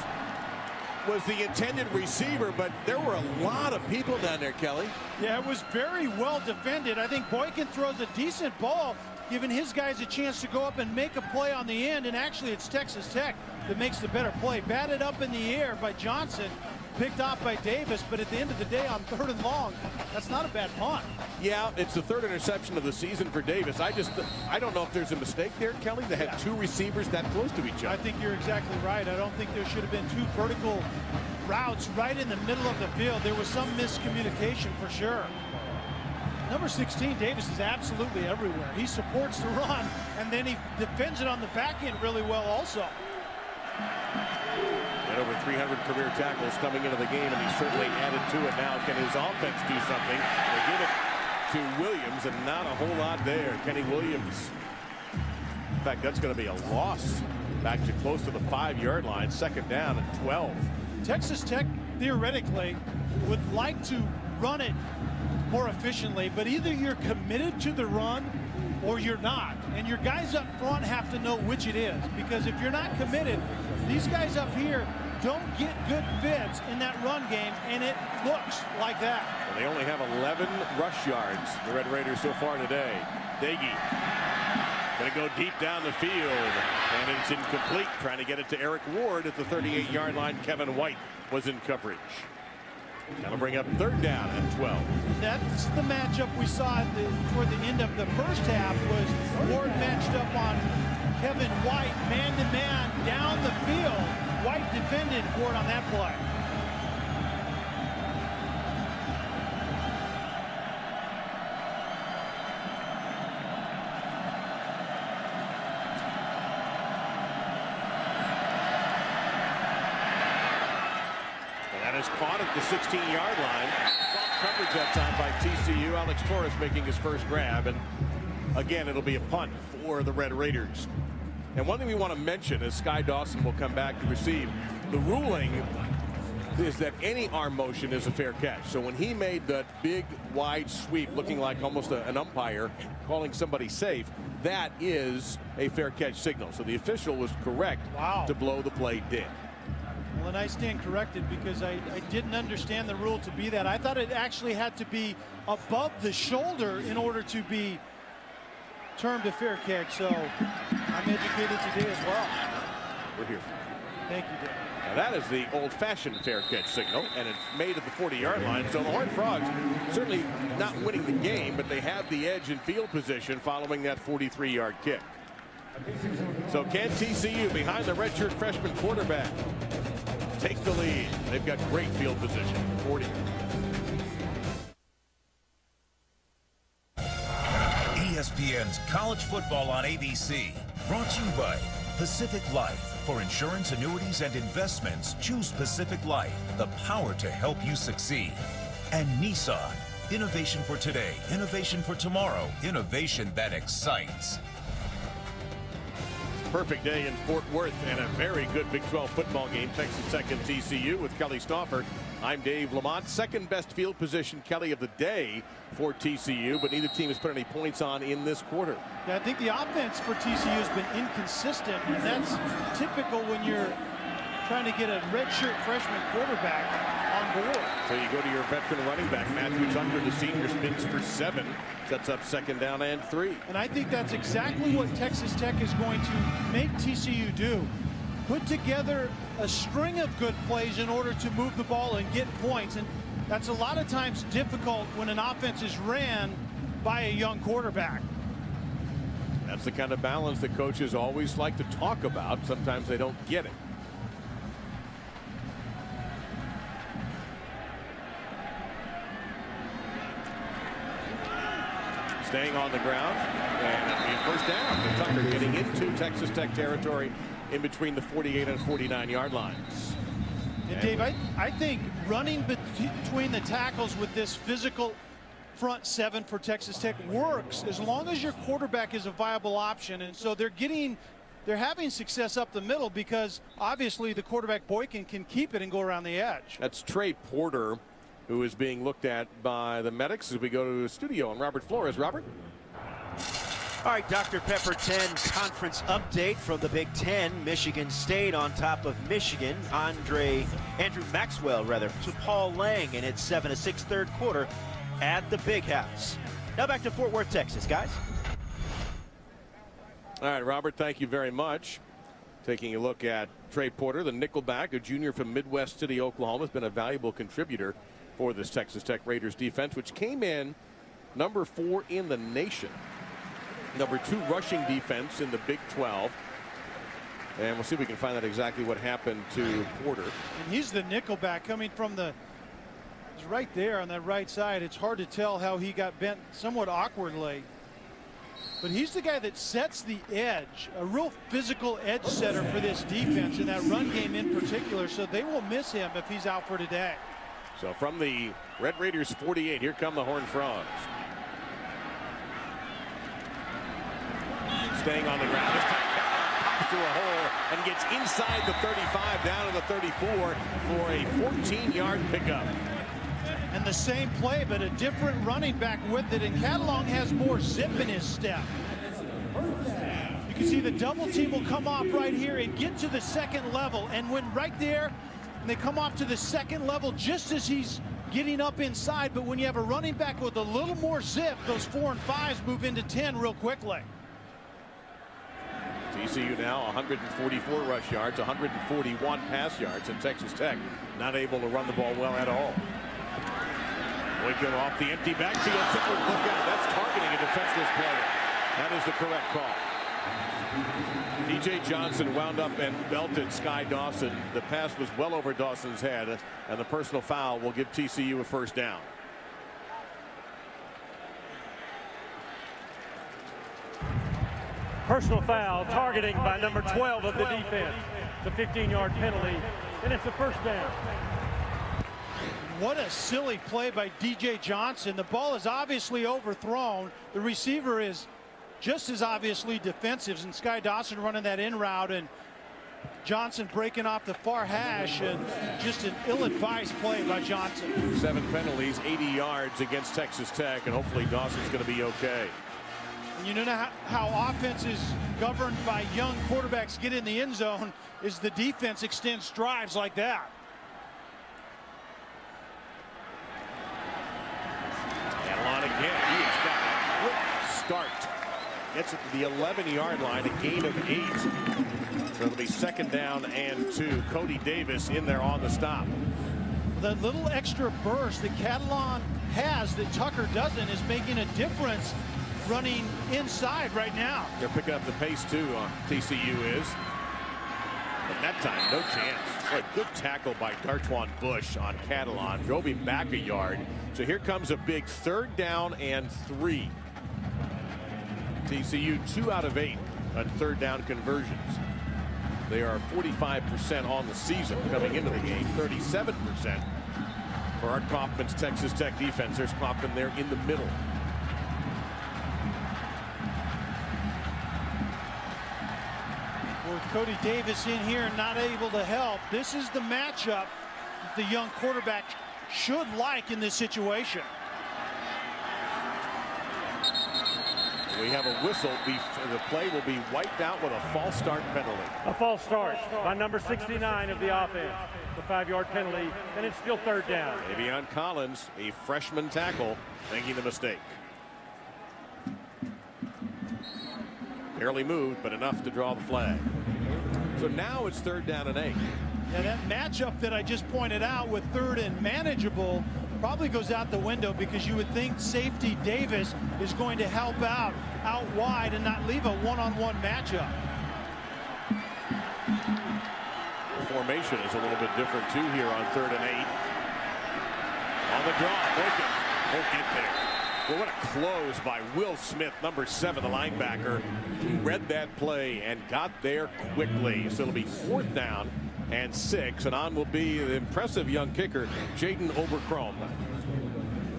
was the intended receiver, but there were a lot of people down there, Kelly. Yeah, it was very well defended. I think Boykin throws a decent ball, giving his guys a chance to go up and make a play on the end, and actually it's Texas Tech that makes the better play. Batted up in the air by Johnson, picked off by Davis, but at the end of the day on 3rd and long, that's not a bad punt. Yeah, it's the 3rd interception of the season for Davis. I don't know if there's a mistake there, Kelly, to have 2 receivers that close to each other. I think you're exactly right. I don't think there should have been 2 vertical routes right in the middle of the field. There was some miscommunication for sure. Number 16, Davis, is absolutely everywhere. He supports the run, and then he defends it on the back end really well also. And over 300 career tackles coming into the game, and he's certainly added to it now. Can his offense do something? They give it to Williams, and not a whole lot there. Kenny Williams. In fact, that's going to be a loss back to close to the 5-yard line. 2nd down and 12. Texas Tech theoretically would like to run it more efficiently, but either you're committed to the run or you're not, and your guys up front have to know which it is, because if you're not committed, these guys up here don't get good fits in that run game, and it looks like that. Well, they only have 11 rush yards, the Red Raiders, so far today. Daggy going to go deep down the field, and it's incomplete. Trying to get it to Eric Ward at the 38-yard line. Kevin White was in coverage. That'll bring up 3rd down and 12. That's the matchup we saw toward the end of the first half, was Ward matched up on Kevin White, man-to-man down the field. White defended Ward on that play. Is caught at the 16-yard line. Coverage that time by TCU. Alex Torres making his first grab, and again it'll be a punt for the Red Raiders. And one thing we want to mention is Sky Dawson will come back to receive. The ruling is that any arm motion is a fair catch. So when he made that big wide sweep looking like almost an umpire calling somebody safe, that is a fair catch signal. So the official was correct to blow the play dead. Well, and I stand corrected because I didn't understand the rule to be that. I thought it actually had to be above the shoulder in order to term to fair catch, so I'm educated today as well. We're here. Thank you, Dave. Now that is the old-fashioned fair catch signal, and it's made at the 40-yard line. So the Horned Frogs certainly not winning the game, but they have the edge in field position following that 43-yard kick. So can TCU, behind the redshirt freshman quarterback, take the lead? They've got great field position. 40. ESPN's College Football on ABC, brought to you by Pacific Life. For insurance, annuities, and investments, choose Pacific Life, the power to help you succeed. And Nissan, innovation for today, innovation for tomorrow, innovation that excites. Perfect day in Fort Worth and a very good Big 12 football game. Texas Tech and TCU with Kelly Stauffer. I'm Dave Lamont. Second best field position, Kelly, of the day for TCU, but neither team has put any points on in this quarter. Yeah, I think the offense for TCU has been inconsistent, and that's typical when you're trying to get a redshirt freshman quarterback on board. So you go to your veteran running back, Matthew Tucker, the senior, spins for 7, sets up second down and 3. And I think that's exactly what Texas Tech is going to make TCU do. Put together a string of good plays in order to move the ball and get points. And that's a lot of times difficult when an offense is ran by a young quarterback. That's the kind of balance that coaches always like to talk about. Sometimes they don't get it. Staying on the ground, and that'll be a first down. Tucker getting into Texas Tech territory in between the 48 and 49-yard lines. And Dave, I think running between the tackles with this physical front 7 for Texas Tech works as long as your quarterback is a viable option. And so they're having success up the middle because obviously the quarterback Boykin can keep it and go around the edge. That's Trey Porter, who is being looked at by the medics as we go to the studio. And Robert Flores. Robert? All right, Dr. Pepper 10 conference update from the Big Ten. Michigan State on top of Michigan. Andrew Maxwell, to Paul Lang, and it's 7-6 third quarter at the Big House. Now back to Fort Worth, Texas, guys. All right, Robert, thank you very much. Taking a look at Trey Porter, the nickelback, a junior from Midwest City, Oklahoma, has been a valuable contributor for this Texas Tech Raiders defense, which came in number 4 in the nation. Number 2 rushing defense in the Big 12. And we'll see if we can find out exactly what happened to Porter. And he's the nickelback coming from he's right there on that right side. It's hard to tell how he got bent somewhat awkwardly. But he's the guy that sets the edge, a real physical edge setter for this defense and that run game in particular. So they will miss him if he's out for today. So from the Red Raiders 48, here come the Horned Frogs. Staying on the ground. This time pops through a hole and gets inside the 35 down to the 34 for a 14-yard pickup. And the same play, but a different running back with it. And Catalong has more zip in his step. You can see the double team will come off right here and get to the second level. And when right there, and they come off to the second level just as he's getting up inside. But when you have a running back with a little more zip, those 4 and 5s move into 10 real quickly. TCU now 144 rush yards, 141 pass yards, and Texas Tech not able to run the ball well at all. Boykin off the empty backfield. Look out, that's targeting a defenseless player. That is the correct call. DJ Johnson wound up and belted Sky Dawson. The pass was well over Dawson's head, and the personal foul will give TCU a first down. Personal foul, targeting by number 12 of the defense. It's a 15-yard penalty, and it's a first down. What a silly play by DJ Johnson. The ball is obviously overthrown. The receiver is just as obviously defensive, and Sky Dawson running that in route, and Johnson breaking off the far hash, and just an ill-advised play by Johnson. 7 penalties, 80 yards against Texas Tech, and hopefully Dawson's going to be okay. And you know how offense is governed by young quarterbacks get in the end zone is the defense extends drives like that. And on again, he has got a quick start. Gets it to the 11-yard line, a gain of 8. So it'll be 2nd down and 2. Cody Davis in there on the stop. The little extra burst that Catalan has that Tucker doesn't is making a difference running inside right now. They're picking up the pace too, TCU is. But that time, no chance. Boy, good tackle by Dartwan Bush on Catalan. Drove him back a yard. So here comes a big 3rd down and 3. TCU 2 out of 8 on 3rd down conversions. They are 45% on the season coming into the game, 37% for Art Kaufman's Texas Tech defense. There's Kaufman there in the middle. With Cody Davis in here and not able to help, this is the matchup that the young quarterback should like in this situation. We have a whistle. The play will be wiped out with a false start penalty. A false start by number 69 of the offense. The 5-yard penalty, and it's still 3rd down. Davion Collins, a freshman tackle, making the mistake. Barely moved, but enough to draw the flag. So now it's 3rd down and 8. And that matchup that I just pointed out with 3rd and manageable probably goes out the window, because you would think safety Davis is going to help out wide and not leave a one-on-one matchup. The formation is a little bit different too here on 3rd and 8. On the draw, Boykin won't get there. Well, what a close by Will Smith, number 7, the linebacker, who read that play and got there quickly. So it'll be 4th down and 6, and on will be the impressive young kicker, Jaden Oberchrome.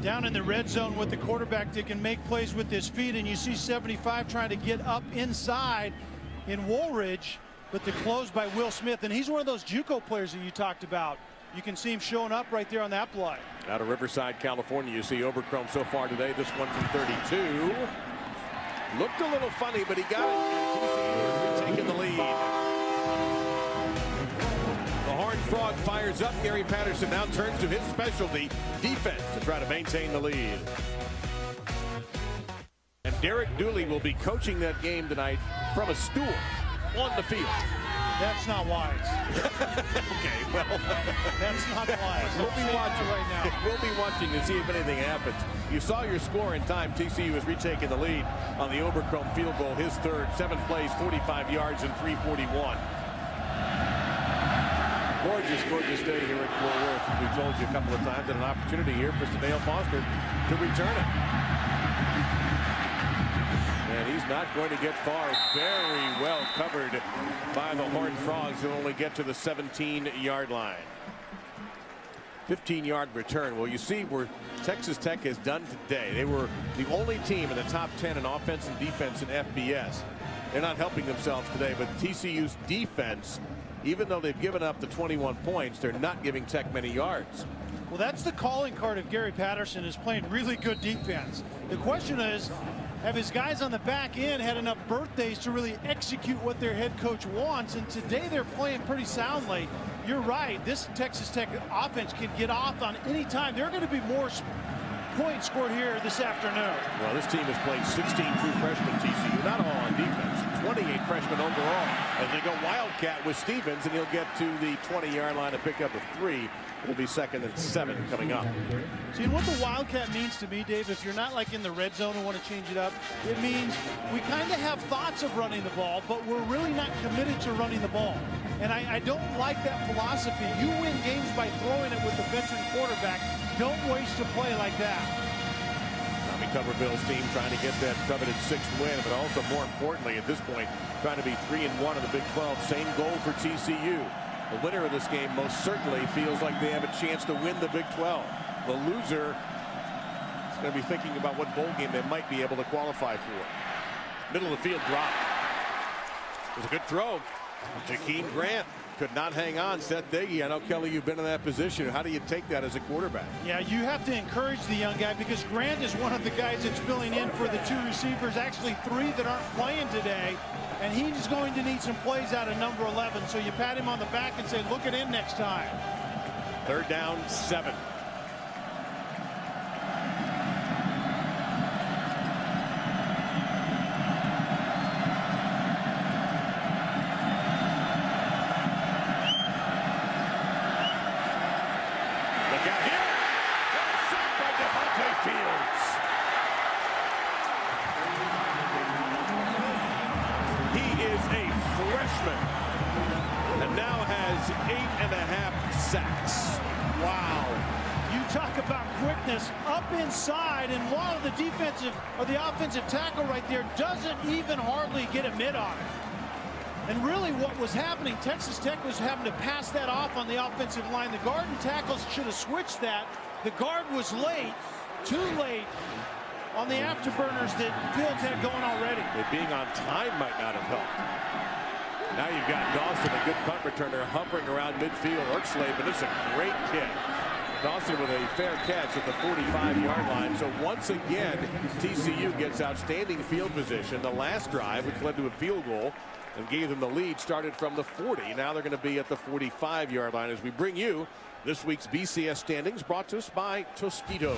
Down in the red zone with the quarterback that can make plays with his feet, and you see 75 trying to get up inside in Woolridge, but the close by Will Smith, and he's one of those JUCO players that you talked about. You can see him showing up right there on that play. Out of Riverside, California, you see Oberchrome so far today. This one from 32. Looked a little funny, but he got it. TCU is taking the lead. The Horned Frog fires up. Gary Patterson now turns to his specialty, defense, to try to maintain the lead. And Derek Dooley will be coaching that game tonight from a stool on the field. That's not wise. Okay, well, that's not wise. We'll be watching right now. We'll be watching to see if anything happens. You saw your score in time. TCU is retaking the lead on the Oberchrome field goal, his 3rd, 7 plays, 45 yards, and 341. Gorgeous day here at Fort Worth. We told you a couple of times that an opportunity here for Sadale Foster to return it. And he's not going to get far. Very well covered by the Horned Frogs, who only get to the 17-yard line. 15-yard return. Well, you see where Texas Tech has done today. They were the only team in the top 10 in offense and defense in FBS. They're not helping themselves today, but TCU's defense, even though they've given up the 21 points, they're not giving Tech many yards. Well, that's the calling card of Gary Patterson, is playing really good defense. The question is, have his guys on the back end had enough birthdays to really execute what their head coach wants? And today they're playing pretty soundly. You're right. This Texas Tech offense can get off on any time. There are going to be more points scored here this afternoon. Well, this team has played 16 true freshmen, TCU, not all on defense. 28 freshmen overall. As they go Wildcat with Stevens, and he'll get to the 20-yard line to pick up a 3. It'll be 2nd and 7 coming up. See, what the Wildcat means to me, Dave, if you're not like in the red zone and want to change it up, it means we kind of have thoughts of running the ball, but we're really not committed to running the ball. And I don't like that philosophy. You win games by throwing it with the veteran quarterback. Don't waste a play like that. Tommy Tuberville's team trying to get that coveted 6th win, but also more importantly at this point, trying to be 3-1 in the Big 12. Same goal for TCU. The winner of this game most certainly feels like they have a chance to win the Big 12. The loser is going to be thinking about what bowl game they might be able to qualify for. Middle of the field drop. It was a good throw. Jakeem Grant could not hang on. Seth Dagey, I know, Kelly, you've been in that position. How do you take that as a quarterback? Yeah, you have to encourage the young guy, because Grant is one of the guys that's filling in for the 2 receivers, actually 3 that aren't playing today. And he's going to need some plays out of number 11. So you pat him on the back and say, look at him next time. 3rd down, 7. sacks. Wow. You talk about quickness up inside, and one of the offensive tackle right there doesn't even hardly get a mid on it. And really what was happening, Texas Tech was having to pass that off on the offensive line. The guard and tackles should have switched that. The guard was late, too late, on the afterburners that Fields had going already. It being on time might not have helped. Now you've got Dawson, a good punt returner, hovering around midfield. Urchley, but it's a great kick. Dawson with a fair catch at the 45-yard line. So once again, TCU gets outstanding field position. The last drive, which led to a field goal and gave them the lead, started from the 40. Now they're going to be at the 45-yard line as we bring you this week's BCS standings, brought to us by Tostitos.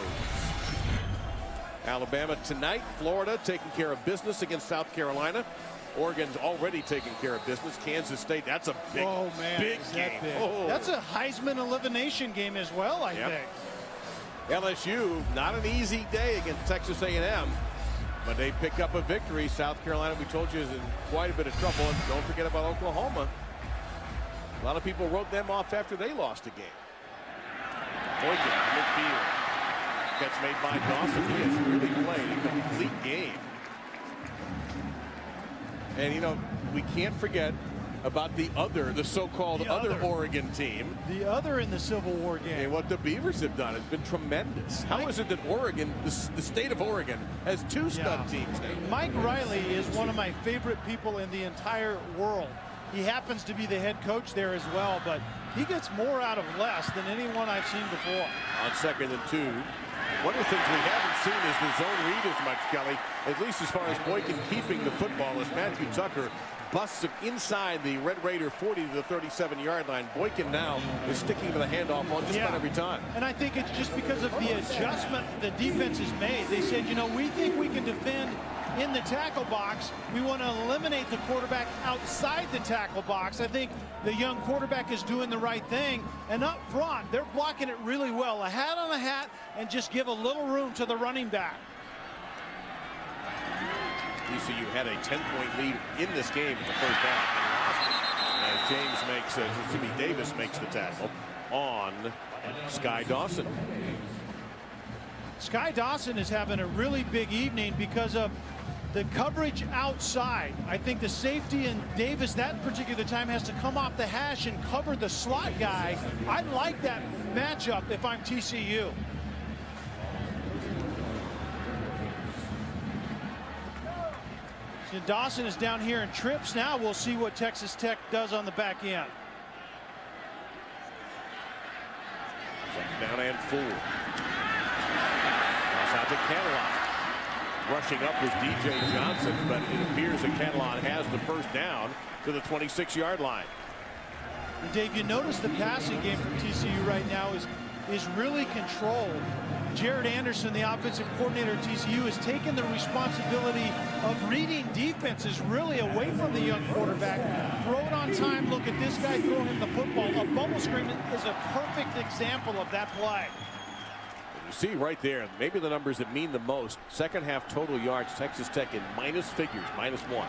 Alabama tonight, Florida taking care of business against South Carolina. Oregon's already taking care of business. Kansas State, that's a big, big game. Oh. That's a Heisman elimination game as well, I think. LSU, not an easy day against Texas A&M, but they pick up a victory. South Carolina, we told you, is in quite a bit of trouble. And don't forget about Oklahoma. A lot of people wrote them off after they lost a game. Boykin, midfield. Catch made by Dawson. He has really played a complete game. And, you know, we can't forget about the so-called other Oregon team. The other in the Civil War game. And what the Beavers have done has been tremendous. How is it that Oregon, the state of Oregon, has two stud teams now? Mike Riley is one of my favorite people in the entire world. He happens to be the head coach there as well, but he gets more out of less than anyone I've seen before. On 2nd and 2. One of the things we haven't seen is the zone read as much, Kelly, at least as far as Boykin keeping the football, as Matthew Tucker busts it inside the Red Raider 40 to the 37-yard line. Boykin now is sticking to the handoff on just about every time. And I think it's just because of the adjustment the defense has made. They said, you know, we think we can defend in the tackle box. We want to eliminate the quarterback outside the tackle box. I think the young quarterback is doing the right thing. And up front, they're blocking it really well. A hat on a hat, and just give a little room to the running back. TCU had a 10-point lead in this game in the first half. And Davis makes the tackle on Sky Dawson. Sky Dawson is having a really big evening because of the coverage outside. I think the safety in Davis that particular time has to come off the hash and cover the slot guy. I like that matchup if I'm TCU. So Dawson is down here in trips now. We'll see what Texas Tech does on the back end. Down and full. Out to Catalan. Rushing up was DJ Johnson, but it appears that Catalan has the first down to the 26-yard line. And Dave, you notice the passing game from TCU right now is really controlled. Jared Anderson, the offensive coordinator at TCU, has taken the responsibility of reading defenses really away from the young quarterback. Throw it on time. Look at this guy, throw him the football. A bubble screen is a perfect example of that play. You see right there, maybe the numbers that mean the most. Second half total yards, Texas Tech in minus figures, -1.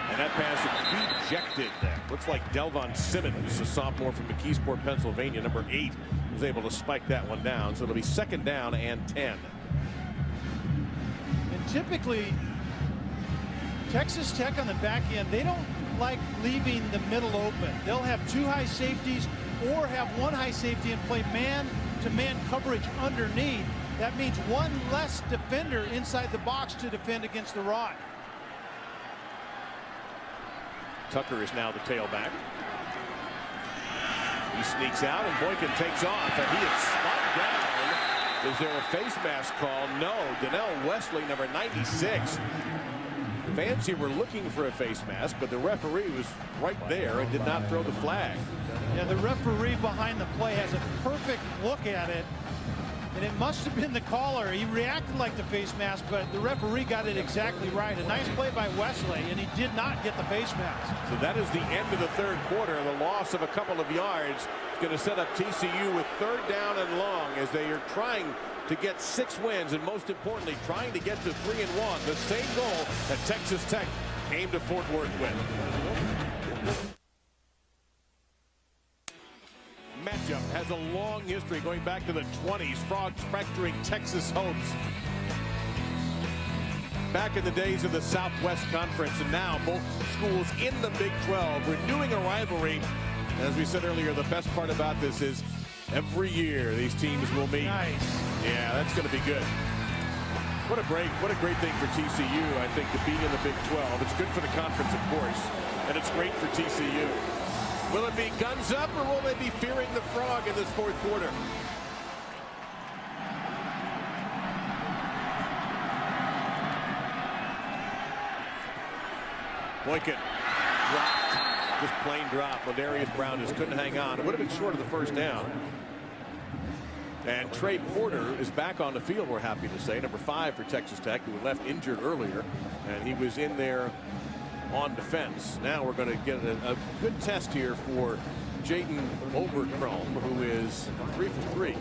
And that pass rejected. Looks like Delvon Simmons, a sophomore from McKeesport, Pennsylvania, number 8, was able to spike that one down. So it'll be 2nd down and 10. And typically, Texas Tech on the back end, they don't like leaving the middle open. They'll have 2 high safeties or have 1 high safety and play man-to-man coverage underneath. That means 1 less defender inside the box to defend against the run. Tucker is now the tailback. He sneaks out and Boykin takes off, and he is spot down. Is there a face mask call? No. Donnell Wesley, number 96. Fans here were looking for a face mask, but the referee was right there and did not throw the flag. Yeah, the referee behind the play has a perfect look at it, and it must have been the caller. He reacted like the face mask, but the referee got it exactly right. A nice play by Wesley, and he did not get the face mask. So that is the end of the 3rd quarter. The loss of a couple of yards is going to set up TCU with 3rd down and long as they are trying to get 6 wins, and most importantly, trying to get to 3-1. The same goal that Texas Tech came to Fort Worth with. has a long history going back to the 20s. Frogs fracturing Texas hopes back in the days of the Southwest Conference, and now both schools in the Big 12 renewing a rivalry. As we said earlier, the best part about this is every year these teams will meet. Nice. Yeah, that's going to be good. What a great thing for TCU, I think, to be in the Big 12. It's good for the conference, of course, and it's great for TCU. Will it be guns up, or will they be fearing the Frog in this fourth quarter? Boykin dropped, just plain drop. Ladarius Brown just couldn't hang on. It would have been short of the first down. And Trey Porter is back on the field, we're happy to say, number 5 for Texas Tech, who left injured earlier, and he was in there on defense. Now we're going to get a good test here for Jaden Overcrome, who is 3 for 3.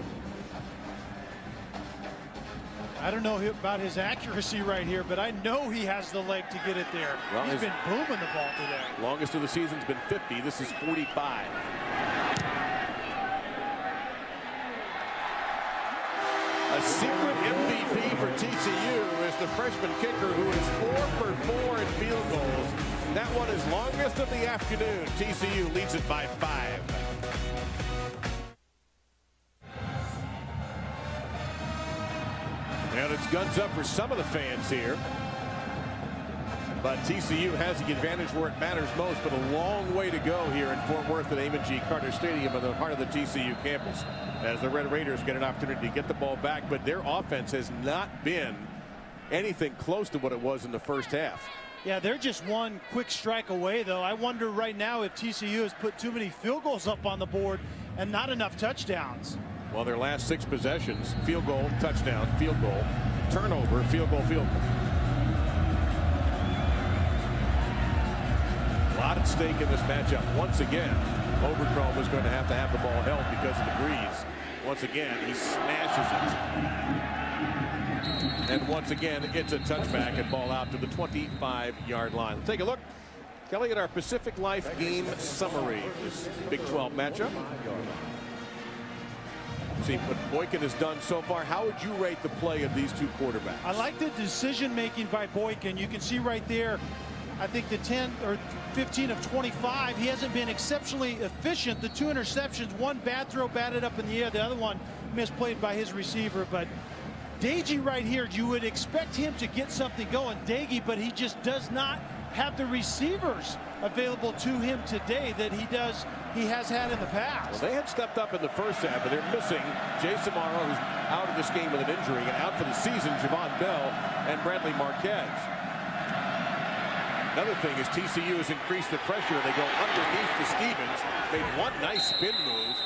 I don't know about his accuracy right here, but I know he has the leg to get it there. Well, he's been booming the ball today. Longest of the season's been 50. This is 45. A secret MVP for TCU is the freshman kicker, who is 4 for 4 in field goals. That one is longest of the afternoon. TCU leads it by 5. And it's guns up for some of the fans here. But TCU has the advantage where it matters most, but a long way to go here in Fort Worth at Amon G. Carter Stadium in the heart of the TCU campus, as the Red Raiders get an opportunity to get the ball back, but their offense has not been anything close to what it was in the first half. Yeah, they're just one quick strike away, though. I wonder right now if TCU has put too many field goals up on the board and not enough touchdowns. Well, their last 6 possessions, field goal, touchdown, field goal, turnover, field goal, field goal. A lot at stake in this matchup. Once again, Overcrome is going to have the ball held because of the breeze. Once again, he smashes it. And once again, it's a touchback and ball out to the 25-yard line. Let's take a look, Kelly, at our Pacific Life game summary. This Big 12 matchup. See what Boykin has done so far. How would you rate the play of these two quarterbacks? I like the decision making by Boykin. You can see right there, I think the 10 or 15 of 25, he hasn't been exceptionally efficient. The 2 interceptions, one bad throw batted up in the air, the other one misplayed by his receiver. But Dagey right here, you would expect him to get something going, Dagey, but he just does not have the receivers available to him today that he has had in the past. Well, they had stepped up in the first half, but they're missing Jay Samaro, who's out of this game with an injury, and out for the season, Javon Bell and Bradley Marquez. Another thing is TCU has increased the pressure. They go underneath to Stevens, made one nice spin move,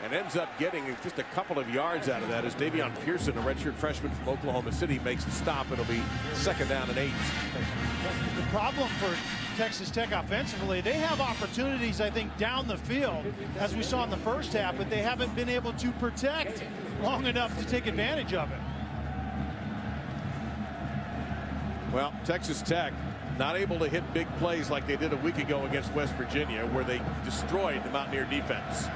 and ends up getting just a couple of yards out of that as Davion Pearson, a redshirt freshman from Oklahoma City, makes the stop. It'll be 2nd down and 8. The problem for Texas Tech offensively, they have opportunities, I think, down the field, as we saw in the first half, but they haven't been able to protect long enough to take advantage of it. Well, Texas Tech not able to hit big plays like they did a week ago against West Virginia, where they destroyed the Mountaineer defense.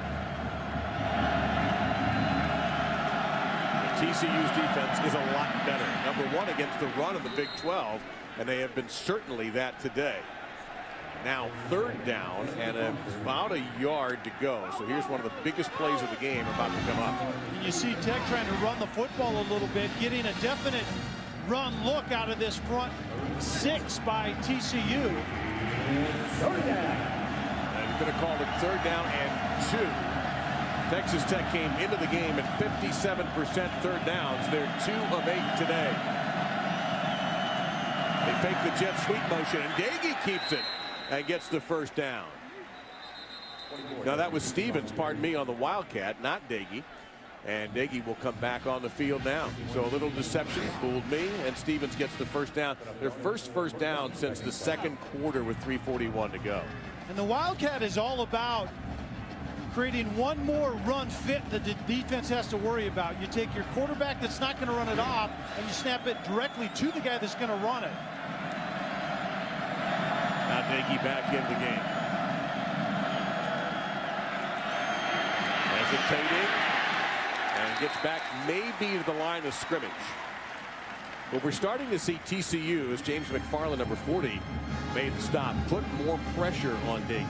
TCU's defense is a lot better. Number 1 against the run in the Big 12, and they have been certainly that today. Now 3rd down and about a yard to go. So here's one of the biggest plays of the game about to come up. And you see Tech trying to run the football a little bit, getting a definite run look out of this front 6 by TCU. And he's going to call it 3rd down and 2. Texas Tech came into the game at 57% 3rd downs. They're 2 of 8 today. They fake the jet sweep motion, and Dagey keeps it and gets the 1st down. Now that was Stevens, pardon me, on the Wildcat, not Dagey. And Dagey will come back on the field now. So a little deception fooled me, and Stevens gets the 1st down. Their first 1st down since the 2nd quarter with 3:41 to go. And the Wildcat is all about creating one more run fit that the defense has to worry about. You take your quarterback that's not going to run it off, and you snap it directly to the guy that's going to run it. Now Dagey back in the game. As hesitating and gets back maybe to the line of scrimmage. But we're starting to see TCU, as James McFarland, number 40, made the stop, put more pressure on Dayton.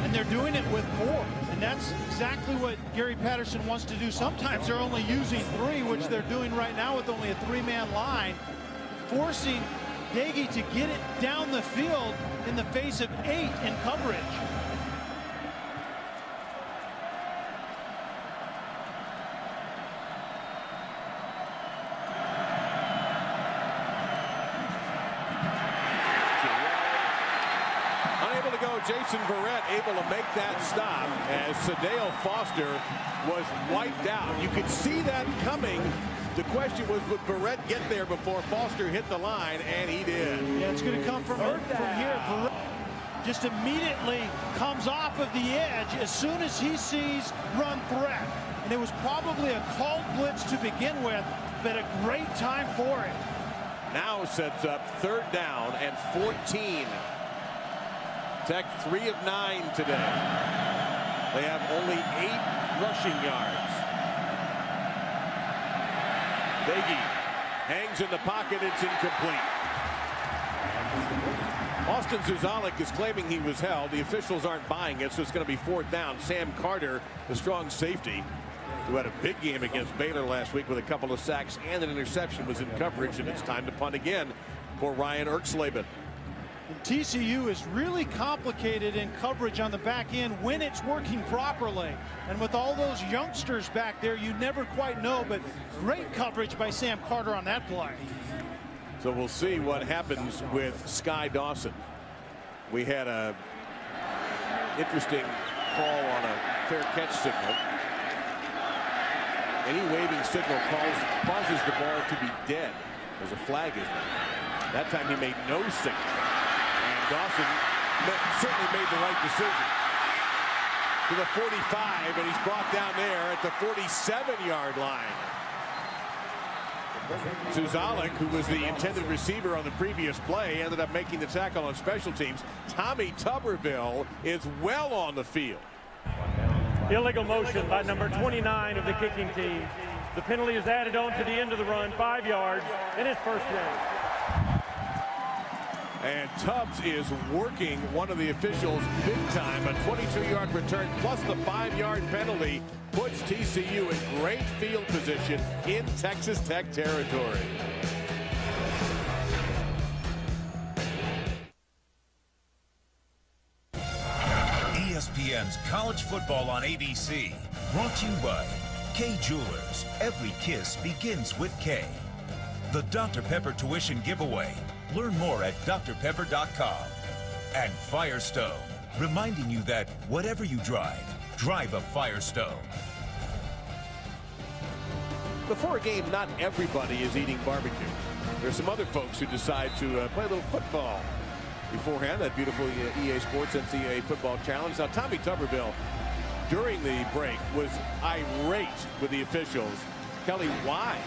And they're doing it with 4. And that's exactly what Gary Patterson wants to do. Sometimes they're only using 3, which they're doing right now with only a 3-man line, forcing Daggy to get it down the field in the face of 8 in coverage. Jason Verrett able to make that stop as Sadale Foster was wiped out. You could see that coming. The question was, would Verrett get there before Foster hit the line, and he did. Yeah, it's going to come from here. Verrett just immediately comes off of the edge as soon as he sees run threat. And it was probably a called blitz to begin with, but a great time for it. Now sets up 3rd down and 14. Tech 3 of 9 today. They have only 8 rushing yards. Daggy hangs in the pocket. It's incomplete. Austin Zuzalik is claiming he was held. The officials aren't buying it, so it's going to be 4th down. Sam Carter, the strong safety, who had a big game against Baylor last week with a couple of sacks and an interception, was in coverage, and it's time to punt again for Ryan Erxleben. TCU is really complicated in coverage on the back end when it's working properly. And with all those youngsters back there, you never quite know, but great coverage by Sam Carter on that play. So we'll see what happens with Sky Dawson. We had a interesting call on a fair catch signal. Any waving signal causes the ball to be dead. There's a flag is there. That time he made no signal. Dawson certainly made the right decision. To the 45, and he's brought down there at the 47-yard line. Zuzalik, who was the intended receiver on the previous play, ended up making the tackle on special teams. Tommy Tuberville is well on the field. Illegal motion by number 29 of the kicking team. The penalty is added on to the end of the run, 5 yards, and it's first down. And Tubbs is working one of the officials big time. A 22-yard return plus the 5-yard penalty puts TCU in great field position in Texas Tech territory. ESPN's College Football on ABC, brought to you by K Jewelers. Every kiss begins with K. The Dr. Pepper tuition giveaway. Learn more at drpepper.com. And Firestone, reminding you that whatever you drive, drive a Firestone. Before a game, not everybody is eating barbecue. There's some other folks who decide to play a little football beforehand. That beautiful EA Sports NCAA Football Challenge. Now, Tommy Tuberville, during the break, was irate with the officials. Kelly, why?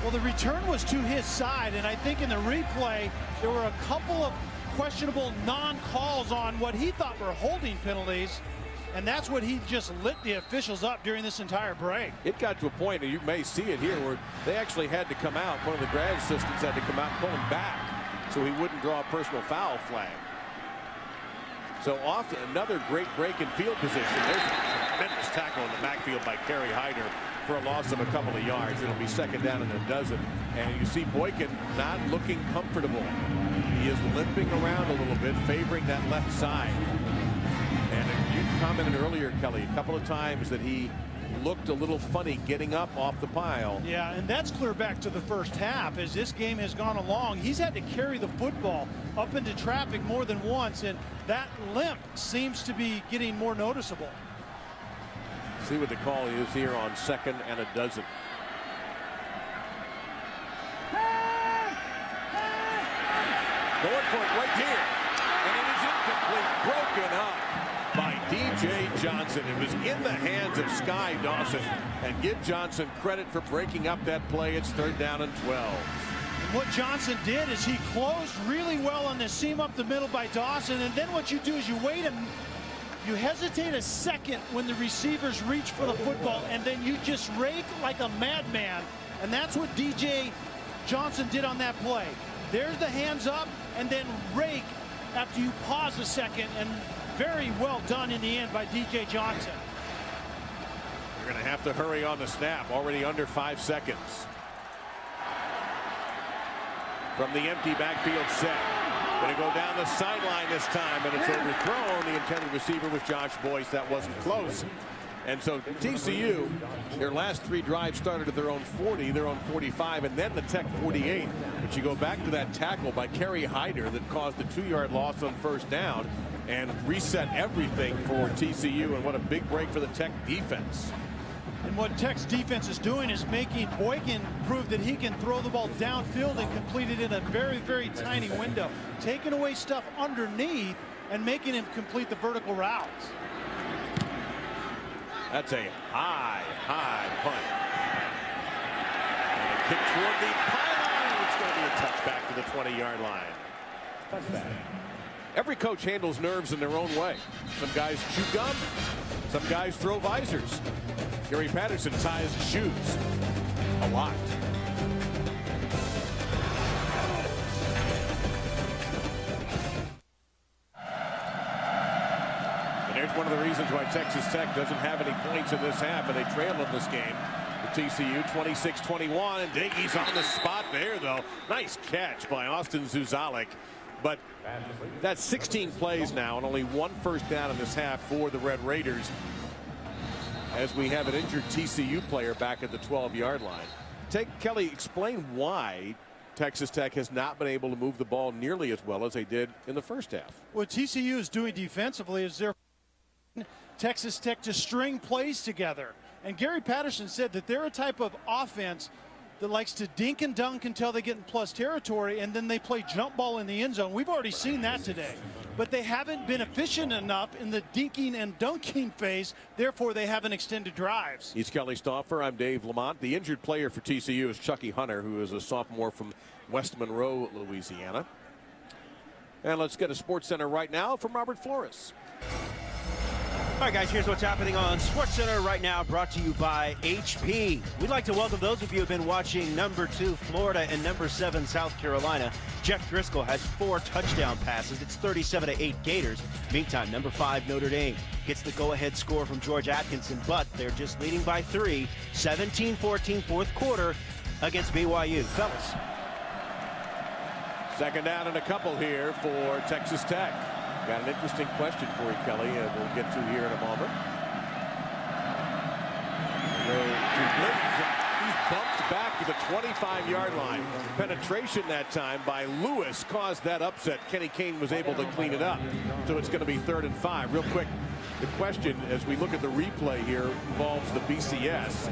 Well, the return was to his side, and I think in the replay, there were a couple of questionable non-calls on what he thought were holding penalties, and that's what he just lit the officials up during this entire break. It got to a point, and you may see it here, where they actually had to come out. One of the grad assistants had to come out and pull him back so he wouldn't draw a personal foul flag. So off another great break in field position. There's a tremendous tackle in the backfield by Kerry Hyder for a loss of a couple of yards. It'll be 2nd down and a dozen. And you see Boykin not looking comfortable. He is limping around a little bit, favoring that left side. And you commented earlier, Kelly, a couple of times that he looked a little funny getting up off the pile. Yeah, and that's clear back to the first half. As this game has gone along, he's had to carry the football up into traffic more than once, and that limp seems to be getting more noticeable. See what the call is here on 2nd and a dozen. Going for it right here. And it is incomplete. Broken up by DJ Johnson. It was in the hands of Sky Dawson. And give Johnson credit for breaking up that play. It's 3rd down and 12. And what Johnson did is he closed really well on the seam up the middle by Dawson. And then what you do is you wait You hesitate a second when the receivers reach for the football, and then you just rake like a madman. And that's what DJ Johnson did on that play. There's the hands up, and then rake after you pause a second, and very well done in the end by DJ Johnson. You're going to have to hurry on the snap, already under 5 seconds. From the empty backfield set. Going to go down the sideline this time, and it's overthrown. The intended receiver was Josh Boyce. That wasn't close. And so TCU, their last 3 drives started at their own 40, their own 45, and then the Tech 48. But you go back to that tackle by Kerry Hyder that caused a 2-yard loss on first down and reset everything for TCU, and what a big break for the Tech defense. And what Tech's defense is doing is making Boykin prove that he can throw the ball downfield and complete it in a very, very tiny window, taking away stuff underneath and making him complete the vertical routes. That's a high punt. And a kick toward the pylon. It's going to be a touchback to the 20-yard line. Touchback. Every coach handles nerves in their own way. Some guys chew gum. Some guys throw visors. Gary Patterson ties shoes a lot. And there's one of the reasons why Texas Tech doesn't have any points in this half, and they trail in this game. The TCU 26-21, and Diggy's on the spot there, though. Nice catch by Austin Zuzalik. But that's 16 plays now, and only 1 first down in this half for the Red Raiders, as we have an injured TCU player back at the 12-yard line. Kelly, explain why Texas Tech has not been able to move the ball nearly as well as they did in the first half. What TCU is doing defensively is they're Texas Tech to string plays together. And Gary Patterson said that they're a type of offense that likes to dink and dunk until they get in plus territory, and then they play jump ball in the end zone. We've already seen that today. But they haven't been efficient enough in the dinking and dunking phase. Therefore, they haven't extended drives. He's Kelly Stauffer. I'm Dave Lamont. The injured player for TCU is Chucky Hunter, who is a sophomore from West Monroe, Louisiana. And let's get a Sports Center right now from Robert Flores. All right, guys, here's what's happening on SportsCenter right now, brought to you by HP. We'd like to welcome those of you who have been watching number 2 Florida and number 7 South Carolina. Jeff Driscoll has 4 touchdown passes. It's 37-8 Gators. Meantime, number 5 Notre Dame gets the go-ahead score from George Atkinson, but they're just leading by 3, 17-14 fourth quarter against BYU. Fellas. Second down and a couple here for Texas Tech. Got an interesting question for you, Kelly, and we'll get to here in a moment. He's bumped back to the 25-yard line. Penetration that time by Lewis caused that upset. Kenny Kane was able to clean it up. So it's going to be 3rd and 5. Real quick, the question as we look at the replay here involves the BCS.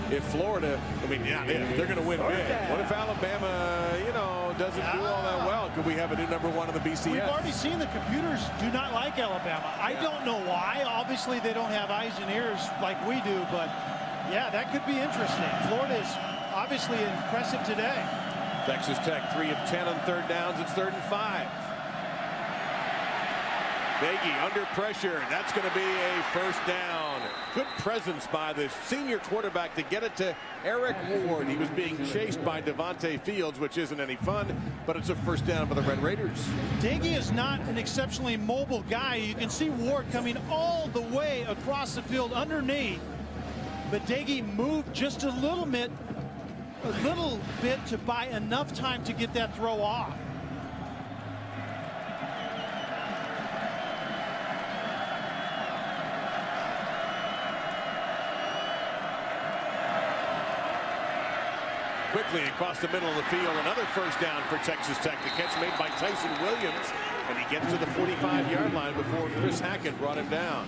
If Florida, if they're going to win big, what if Alabama, doesn't do all that well? Could we have a new number 1 in the BCS? We've already seen the computers do not like Alabama. I don't know why. Obviously, they don't have eyes and ears like we do, but yeah, that could be interesting. Florida is obviously impressive today. Texas Tech 3 of 10 on 3rd downs. It's 3rd and 5. Nagy under pressure. That's going to be a first down. Good presence by the senior quarterback to get it to Eric Ward. He was being chased by Devontae Fields, which isn't any fun, but it's a first down for the Red Raiders. Nagy is not an exceptionally mobile guy. You can see Ward coming all the way across the field underneath, but Nagy moved just a little bit to buy enough time to get that throw off. Quickly across the middle of the field, another first down for Texas Tech. The catch made by Tyson Williams, and he gets to the 45-yard line before Chris Hackett brought him down.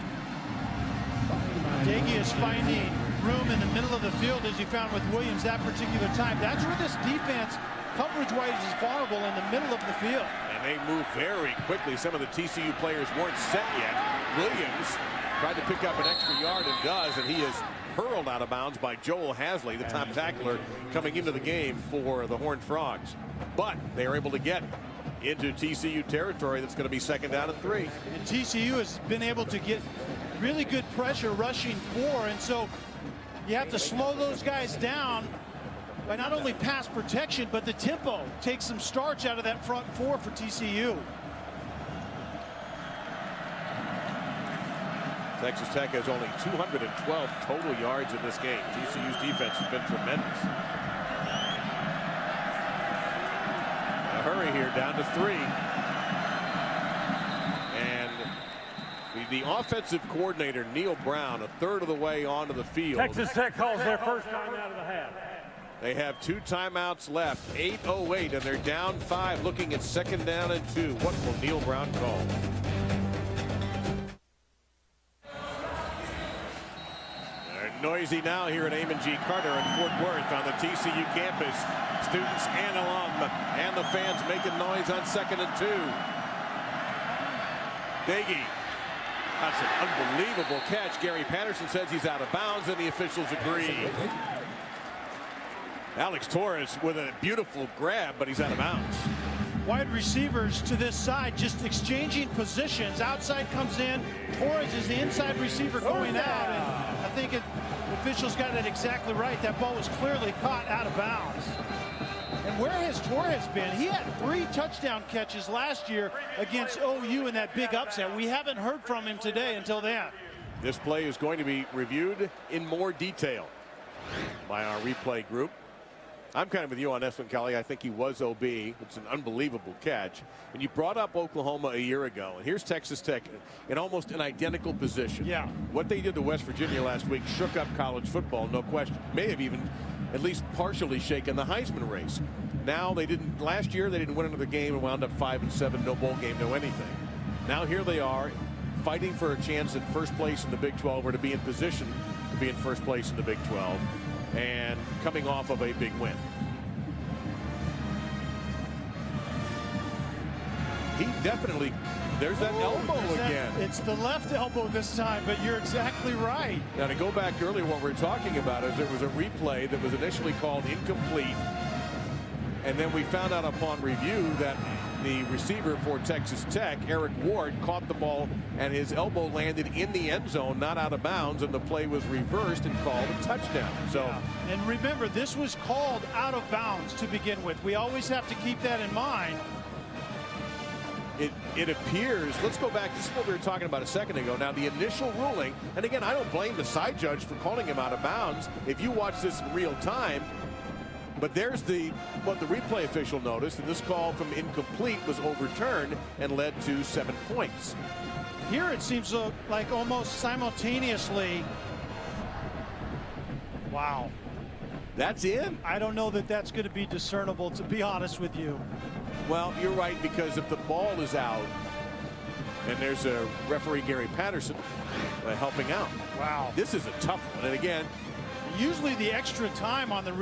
Nagy is finding room in the middle of the field, as you found with Williams that particular time. That's where this defense, coverage-wise, is vulnerable, in the middle of the field. And they move very quickly. Some of the TCU players weren't set yet. Williams tried to pick up an extra yard and does, and he is hurled out of bounds by Joel Hasley, the top tackler coming into the game for the Horned Frogs. But they are able to get into TCU territory. That's going to be 2nd down and 3. And TCU has been able to get really good pressure rushing 4, and so you have to slow those guys down by not only pass protection, but the tempo. Take some starch out of that front 4 for TCU. Texas Tech has only 212 total yards in this game. TCU's defense has been tremendous. A hurry here, down to 3. And the offensive coordinator, Neil Brown, a third of the way onto the field. Texas Tech calls their first time out of the half. They have 2 timeouts left, 8:08, and they're down 5, looking at 2nd down and 2. What will Neil Brown call? They're noisy now here at Amon G. Carter in Fort Worth on the TCU campus. Students and alum and the fans making noise on 2nd and 2. Daggy. That's an unbelievable catch. Gary Patterson says he's out of bounds, and the officials agree. Alex Torres with a beautiful grab, but he's out of bounds. Wide receivers to this side just exchanging positions. Outside comes in. Torres is the inside receiver going out, and I think the officials got it exactly right. That ball was clearly caught out of bounds. And where has Torres been? He had 3 touchdown catches last year against OU in that big upset. We haven't heard from him today until then. This play is going to be reviewed in more detail by our replay group. I'm kind of with you on this one, Kelly. I think he was OB. It's an unbelievable catch. And you brought up Oklahoma a year ago, and here's Texas Tech in almost an identical position. Yeah. What they did to West Virginia last week shook up college football, no question. May have even at least partially shaken the Heisman race. Now they didn't. Last year they didn't win another game and wound up 5-7, no bowl game, no anything. Now here they are, fighting for a chance at first place in the Big 12, or to be in position to be in first place in the Big 12. And coming off of a big win. He definitely, there's that elbow again. It's the left elbow this time, but you're exactly right. Now to go back earlier, what we're talking about is there was a replay that was initially called incomplete. And then we found out upon review that the receiver for Texas Tech, Eric Ward, caught the ball and his elbow landed in the end zone, not out of bounds, and the play was reversed and called a touchdown. So, and remember, this was called out of bounds to begin with. We always have to keep that in mind. It appears, let's go back, this is what we were talking about a second ago. Now the initial ruling, and again, I don't blame the side judge for calling him out of bounds if you watch this in real time. But there's what the replay official noticed, and this call from incomplete was overturned and led to 7 points. Here it seems like almost simultaneously. Wow. That's in. I don't know that that's going to be discernible, to be honest with you. Well, you're right, because if the ball is out, and there's a referee, Gary Patterson, helping out. Wow. This is a tough one. And again, usually the extra time on the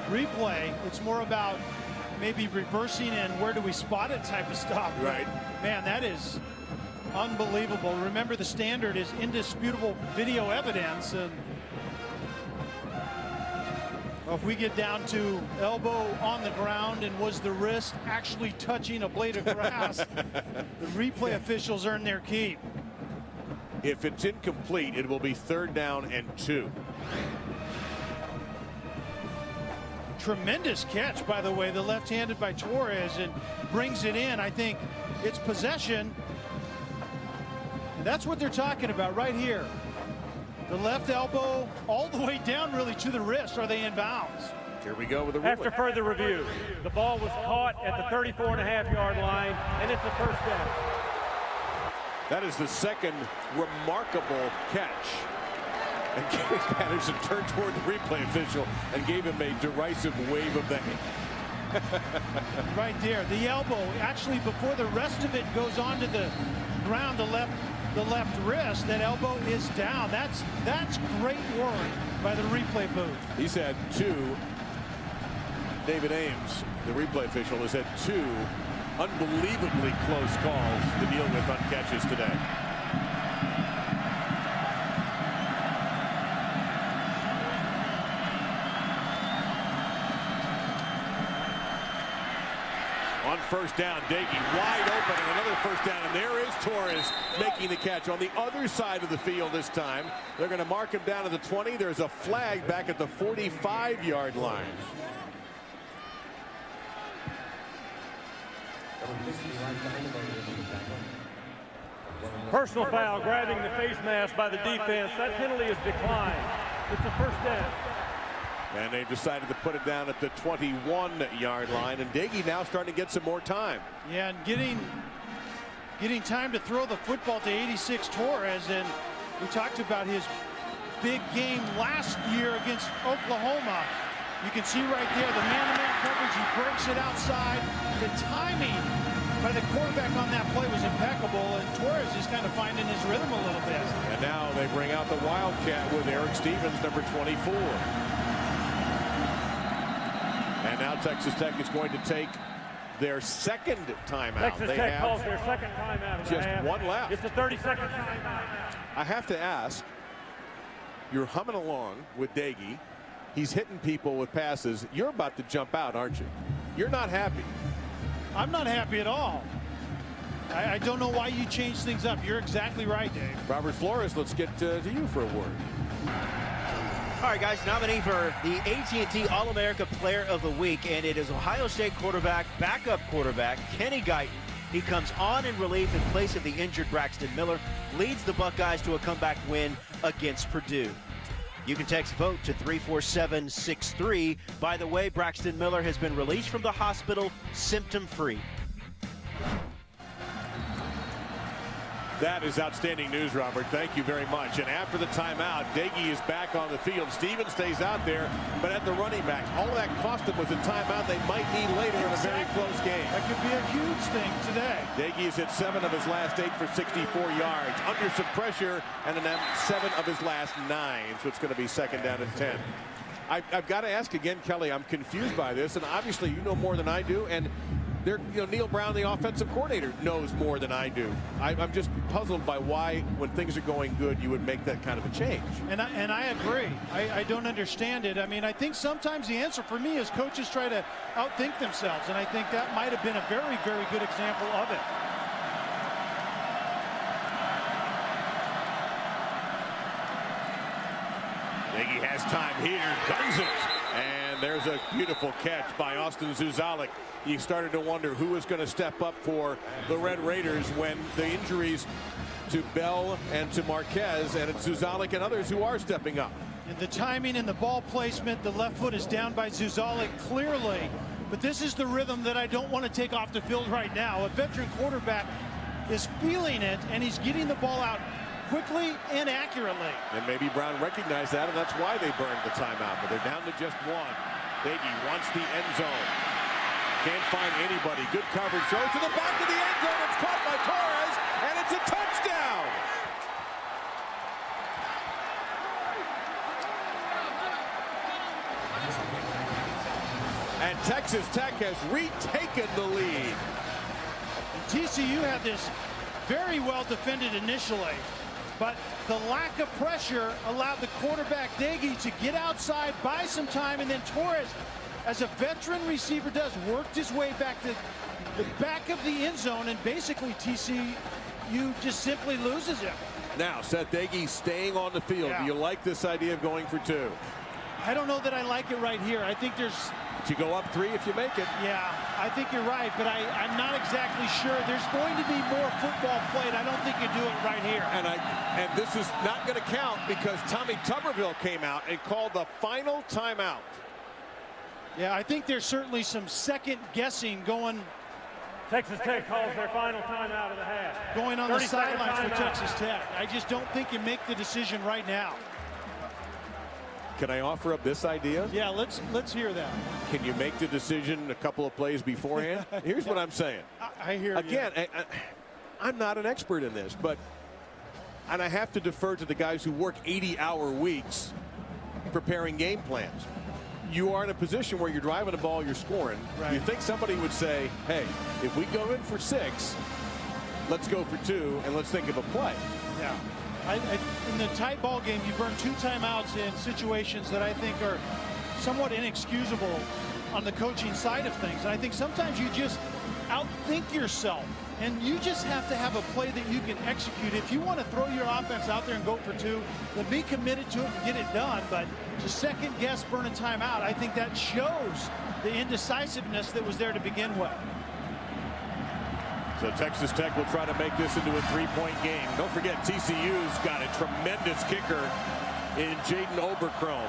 replay, it's more about maybe reversing and where do we spot it type of stuff. Right. Man, that is unbelievable. Remember, the standard is indisputable video evidence, and if we get down to elbow on the ground and was the wrist actually touching a blade of grass, the replay officials earn their keep. If it's incomplete, it will be 3rd down and 2. Tremendous catch, by the way, the left-handed by Torres, and brings it in. I think it's possession. And that's what they're talking about right here. The left elbow all the way down really to the wrist. Are they in bounds? Here we go with the ruling. After further review, the ball was caught at the 34.5-yard line, and it's a first down. That is the second remarkable catch. And Gary Patterson turned toward the replay official and gave him a derisive wave of the hand. Right there, the elbow, actually before the rest of it goes onto the ground, the left wrist, that elbow is down. That's great work by the replay booth. He's had 2. David Ames, the replay official, has had 2 unbelievably close calls to deal with on catches today. On first down, Dagey wide open, and another first down, and there is Torres making the catch on the other side of the field this time. They're going to mark him down at the 20. There's a flag back at the 45-yard line. Personal foul, grabbing the face mask by the defense. That penalty is declined. It's a first down. And they've decided to put it down at the 21-yard line. And Dagey now starting to get some more time. Yeah, and getting time to throw the football to 86 Torres. And we talked about his big game last year against Oklahoma. You can see right there the man-to-man coverage. He breaks it outside. The timing by the quarterback on that play was impeccable, and Torres is kind of finding his rhythm a little bit. And now they bring out the Wildcat with Eric Stevens, number 24. And now Texas Tech is going to take their second timeout. Texas Tech calls their second timeout of the half. Just one left. It's a 30-second timeout. I have to ask, you're humming along with Dagey. He's hitting people with passes. You're about to jump out, aren't you? You're not happy. I'm not happy at all. I don't know why you change things up. You're exactly right, Dave. Robert Flores, let's get to you for a word. All right, guys, nominee for the AT&T All-America Player of the Week, and it is Ohio State quarterback, backup quarterback, Kenny Guyton. He comes on in relief in place of the injured Braxton Miller, leads the Buckeyes to a comeback win against Purdue. You can text vote to 34763. By the way, Braxton Miller has been released from the hospital symptom-free. That is outstanding news, Robert. Thank you very much. And after the timeout, Dagey is back on the field. Stevens stays out there, but at the running back, all that cost them was a timeout they might need later in a very close game. That could be a huge thing today. Dagey has hit 7 of his last 8 for 64 yards. Under some pressure, and then 7 of his last 9. So it's going to be second down and 10. I've got to ask again, Kelly, I'm confused by this, and obviously you know more than I do, and Neil Brown, the offensive coordinator, knows more than I do. I'm just puzzled by why, when things are going good, you would make that kind of a change. And I agree. I don't understand it. I mean, I think sometimes the answer for me is coaches try to outthink themselves, and I think that might have been a very, very good example of it. Dagey has time here, guns it, and there's a beautiful catch by Austin Zuzalik. You started to wonder who was going to step up for the Red Raiders when the injuries to Bell and to Marquez, and it's Zuzalik and others who are stepping up. And the timing and the ball placement, the left foot is down by Zuzalik clearly, but this is the rhythm that I don't want to take off the field right now. A veteran quarterback is feeling it, and he's getting the ball out quickly and accurately. And maybe Brown recognized that, and that's why they burned the timeout, but they're down to just 1. Dagey wants the end zone. Can't find anybody. Good coverage. Throw to the back of the end zone. It's caught by Torres, and it's a touchdown. And Texas Tech has retaken the lead. TCU had this very well defended initially, but the lack of pressure allowed the quarterback Dagey to get outside, buy some time, and then Torres, as a veteran receiver does, worked his way back to the back of the end zone, and basically TCU just simply loses him. Now, Seth Dagey staying on the field. Yeah. Do you like this idea of going for 2? I don't know that I like it right here. I think there's... You go up 3 if you make it. Yeah, I think you're right, but I'm not exactly sure. There's going to be more football played. I don't think you do it right here. And this is not going to count because Tommy Tuberville came out and called the final timeout. Yeah, I think there's certainly some second guessing going. Texas Tech calls their final timeout of the half. Going on the sidelines for Texas Tech. I just don't think you make the decision right now. Can I offer up this idea? Yeah, let's hear that. Can you make the decision a couple of plays beforehand? Here's what I'm saying. I hear again, I'm not an expert in this, and I have to defer to the guys who work 80-hour weeks preparing game plans. You are in a position where you're driving the ball, you're scoring. Right. You think somebody would say, hey, if we go in for 6, let's go for 2, and let's think of a play. Yeah. In the tight ball game, you burn 2 timeouts in situations that I think are somewhat inexcusable on the coaching side of things. And I think sometimes you just outthink yourself. And you just have to have a play that you can execute. If you want to throw your offense out there and go for two, then be committed to it and get it done. But to second guess burning time out, I think that shows the indecisiveness that was there to begin with. So Texas Tech will try to make this into a three-point game. Don't forget, TCU's got a tremendous kicker in Jaden Oberchrome.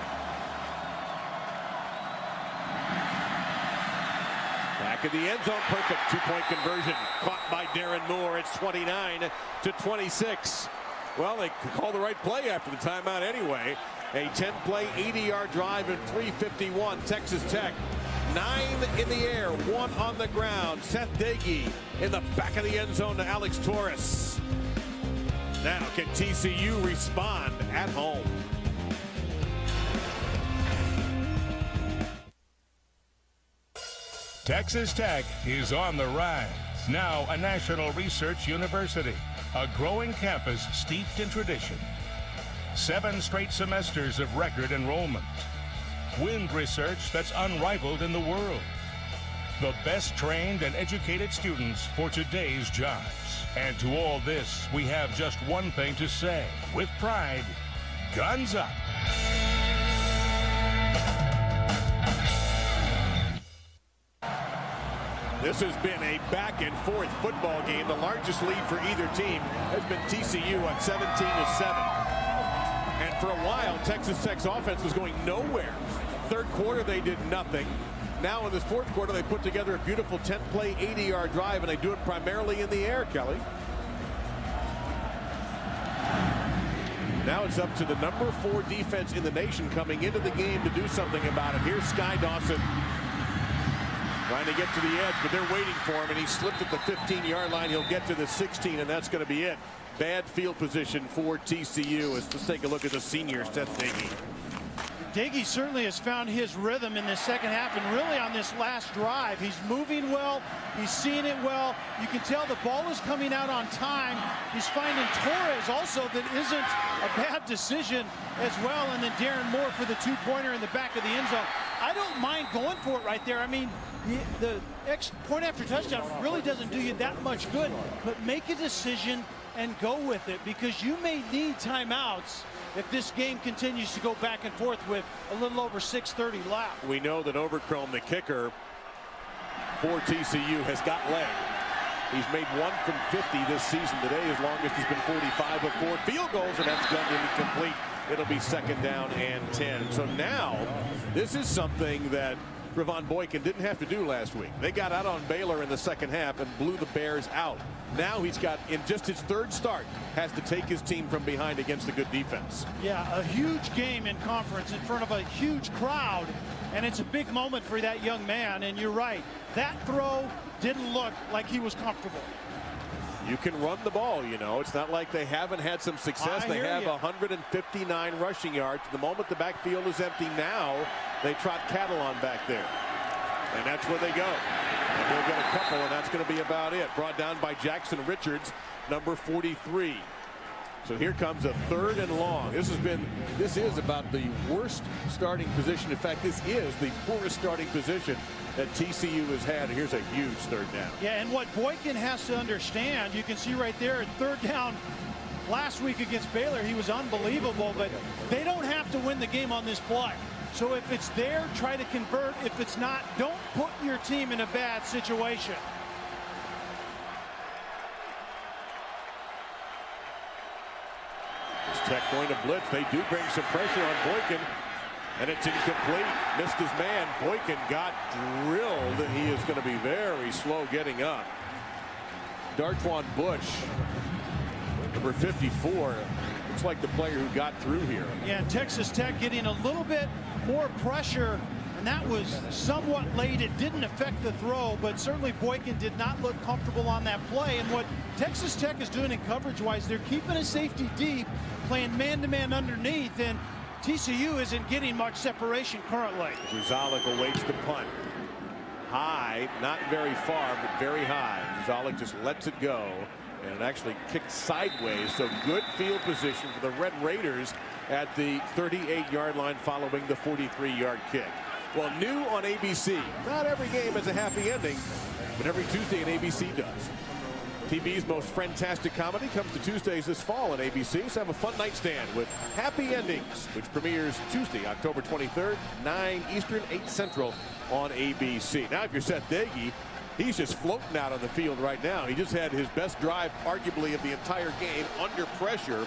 Back in the end zone, perfect two-point conversion. Caught by Darren Moore. It's 29-26. Well, they called the right play after the timeout anyway. A 10-play, 80-yard drive in 3:51. Texas Tech, 9 in the air, 1 on the ground. Seth Dagey in the back of the end zone to Alex Torres. Now, can TCU respond at home? Texas Tech is on the rise. Now a national research university, a growing campus steeped in tradition. 7 straight semesters of record enrollment. Wind research that's unrivaled in the world. The best trained and educated students for today's jobs. And to all this, we have just one thing to say. With pride, guns up. This has been a back-and-forth football game. The largest lead for either team has been TCU on 17-7. And for a while, Texas Tech's offense was going nowhere. Third quarter, they did nothing. Now in this fourth quarter, they put together a beautiful 10-play, 80-yard drive, and they do it primarily in the air, Kelly. Now it's up to the number 4 defense in the nation coming into the game to do something about it. Here's Sky Dawson trying to get to the edge, but they're waiting for him, and he slipped at the 15-yard line. He'll get to the 16, and that's going to be it. Bad field position for TCU. Let's take a look at the senior, Seth Dagey. Dagey certainly has found his rhythm in the second half, and really on this last drive. He's moving well. He's seeing it well. You can tell the ball is coming out on time. He's finding Torres also that isn't a bad decision as well. And then Darren Moore for the two-pointer in the back of the end zone. I don't mind going for it right there. I mean, the point after touchdown really doesn't do you that much good, but make a decision and go with it, because you may need timeouts if this game continues to go back and forth with a little over 6:30 left. We know that Oberchrome, the kicker for TCU, has got leg. He's made 1 from 50 this season. Today his longest has been 45 of 4 field goals, and that's gunned incomplete. It'll be 2nd down and 10. So now this is something that Ravon Boykin didn't have to do last week. They got out on Baylor in the second half and blew the Bears out. Now he's got, in just his 3rd start, has to take his team from behind against a good defense. Yeah, a huge game in conference in front of a huge crowd, and it's a big moment for that young man. And you're right, that throw didn't look like he was comfortable. You can run the ball, you know. It's not like they haven't had some success. They have 159 rushing yards. The moment the backfield is empty now, they trot cattle on back there. And that's where they go. And they'll get a couple, and that's going to be about it. Brought down by Jackson Richards, number 43. So here comes a 3rd and long. This is about the worst starting position. In fact, this is the poorest starting position that TCU has had. Here's a huge 3rd down. Yeah, and what Boykin has to understand, you can see right there at 3rd down last week against Baylor, he was unbelievable, but they don't have to win the game on this play. So if it's there, try to convert. If it's not, don't put your team in a bad situation. Tech going to blitz. They do bring some pressure on Boykin, and it's incomplete. Missed his man. Boykin got drilled, and he is going to be very slow getting up. Dartwan Bush, number 54, looks like the player who got through here. Yeah, Texas Tech getting a little bit more pressure, and that was somewhat late. It didn't affect the throw, but certainly Boykin did not look comfortable on that play. And what Texas Tech is doing in coverage-wise, they're keeping a safety deep, playing man-to-man underneath, and TCU isn't getting much separation currently. Zuzalik awaits the punt. High, not very far, but very high. Zuzalik just lets it go, and it actually kicked sideways. So good field position for the Red Raiders at the 38-yard line following the 43-yard kick. Well, new on ABC, not every game has a happy ending. but every Tuesday on ABC does. TV's most fantastic comedy comes to Tuesdays this fall on ABC. So have a fun nightstand with Happy Endings, which premieres Tuesday, October 23rd, 9 Eastern, 8 Central on ABC. Now, if you're Seth Dagey, he's just floating out on the field right now. He just had his best drive, arguably, of the entire game under pressure.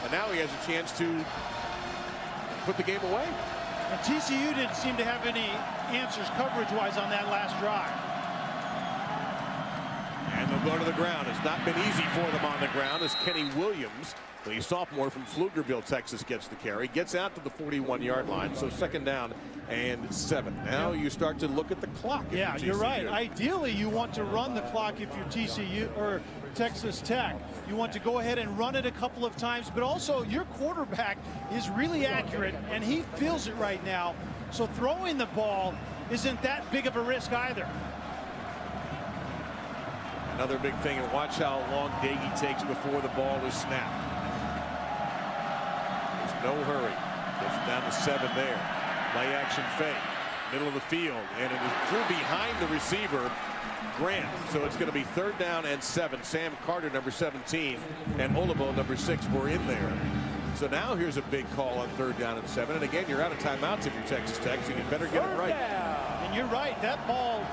And now he has a chance to put the game away. And TCU didn't seem to have any answers coverage-wise on that last drive. And they'll go to the ground. It's not been easy for them on the ground as Kenny Williams, the sophomore from Pflugerville, Texas, gets the carry. Gets out to the 41-yard line. So 2nd down and 7. Now you start to look at the clock. Yeah, you're right. Ideally, you want to run the clock if you're TCU or Texas Tech. You want to go ahead and run it a couple of times, but also your quarterback is really accurate, and he feels it right now. So throwing the ball isn't that big of a risk either. Another big thing, and watch how long Dagey takes before the ball is snapped. There's no hurry. Gets it down to 7 there. Play action fake. Middle of the field, and it is through behind the receiver, Grant. So it's going to be 3rd down and 7. Sam Carter, number 17, and Olabo, number 6, were in there. So now here's a big call on 3rd down and 7. And again, you're out of timeouts if you're Texas Tech, so you better get it right. And you're right. That ball,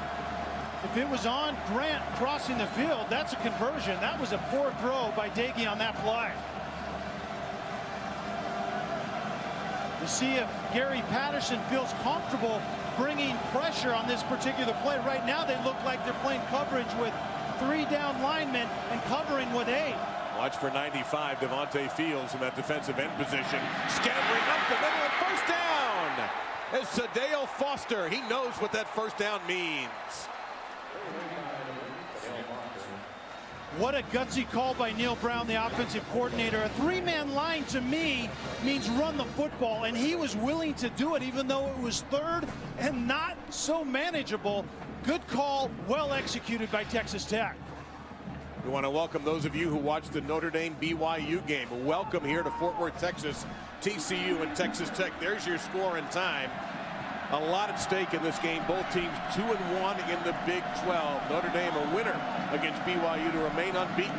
if it was on Grant crossing the field, that's a conversion. That was a poor throw by Dagey on that play. To see if Gary Patterson feels comfortable bringing pressure on this particular play. Right now, they look like they're playing coverage with 3 down linemen and covering with 8. Watch for 95, Devontae Fields in that defensive end position. Scattering up the middle and 1st down. It's Sadale Foster. He knows what that 1st down means. What a gutsy call by Neil Brown, the offensive coordinator. A 3-man line, to me, means run the football, and he was willing to do it, even though it was 3rd and not so manageable. Good call, well executed by Texas Tech. We want to welcome those of you who watched the Notre Dame BYU game. Welcome here to Fort Worth, Texas. TCU and Texas Tech. There's your score and time. A lot at stake in this game. Both teams 2-1 in the Big 12. Notre Dame a winner against BYU to remain unbeaten.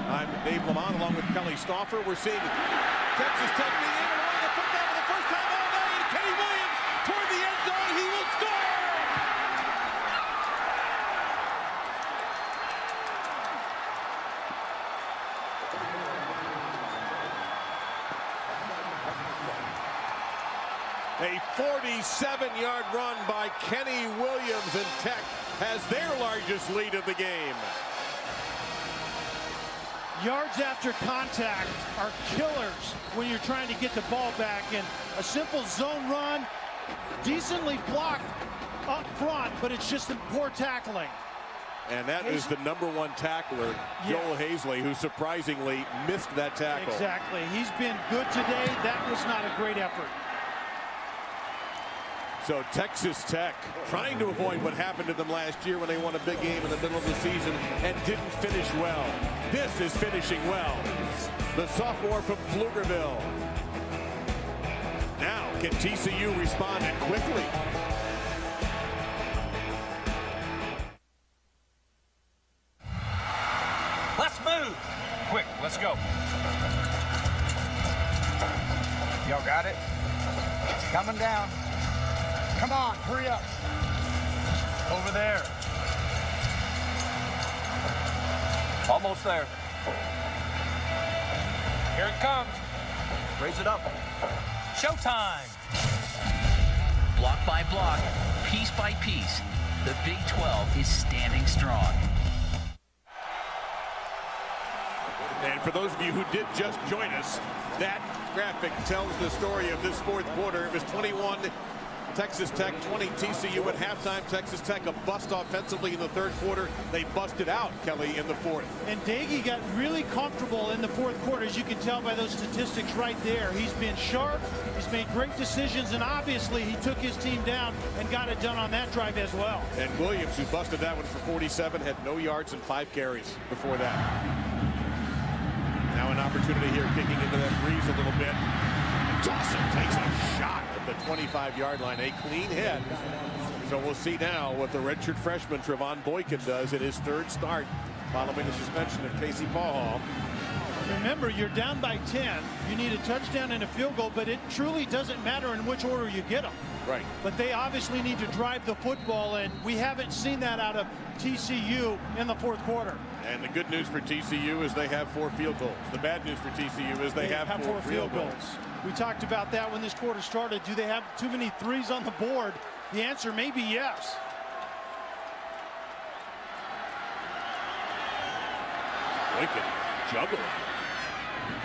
I'm Dave Lamont along with Kelly Stauffer. We're seeing Texas Tech being able to run the football for the first time all day. And Kenny Williams toward the end zone. He will score! A 47-yard run by Kenny Williams, and Tech has their largest lead of the game. Yards after contact are killers when you're trying to get the ball back, and a simple zone run, decently blocked up front, but it's just poor tackling. And that is the #1 tackler, Joel Hazley, who surprisingly missed that tackle. Exactly. He's been good today. That was not a great effort. So Texas Tech trying to avoid what happened to them last year when they won a big game in the middle of the season and didn't finish well. This is finishing well. The sophomore from Pflugerville. Now, can TCU respond and quickly? Let's move. Quick, let's go. Y'all got it? It's coming down. Come on, hurry up. Over there. Almost there. Here it comes. Raise it up. Showtime. Block by block, piece by piece, the Big 12 is standing strong. And for those of you who did just join us, that graphic tells the story of this 4th quarter. It was 21 Texas Tech, 20 TCU at halftime. Texas Tech a bust offensively in the 3rd quarter. They busted out, Kelly, in the 4th. And Dagey got really comfortable in the 4th quarter, as you can tell by those statistics right there. He's been sharp, he's made great decisions, and obviously he took his team down and got it done on that drive as well. And Williams, who busted that one for 47, had no yards and 5 carries before that. Now an opportunity here, kicking into that breeze a little bit. Dawson takes a shot at the 25-yard line. A clean hit. So we'll see now what the redshirt freshman Trevon Boykin does in his third start following the suspension of Casey Paul. Remember, you're down by 10. You need a touchdown and a field goal, but it truly doesn't matter in which order you get them. Right. But they obviously need to drive the football, and we haven't seen that out of TCU in the fourth quarter. And the good news for TCU is they have 4 field goals. The bad news for TCU is they have 4 field goals. We talked about that when this quarter started. Do they have too many threes on the board? The answer may be yes. Boykin juggling.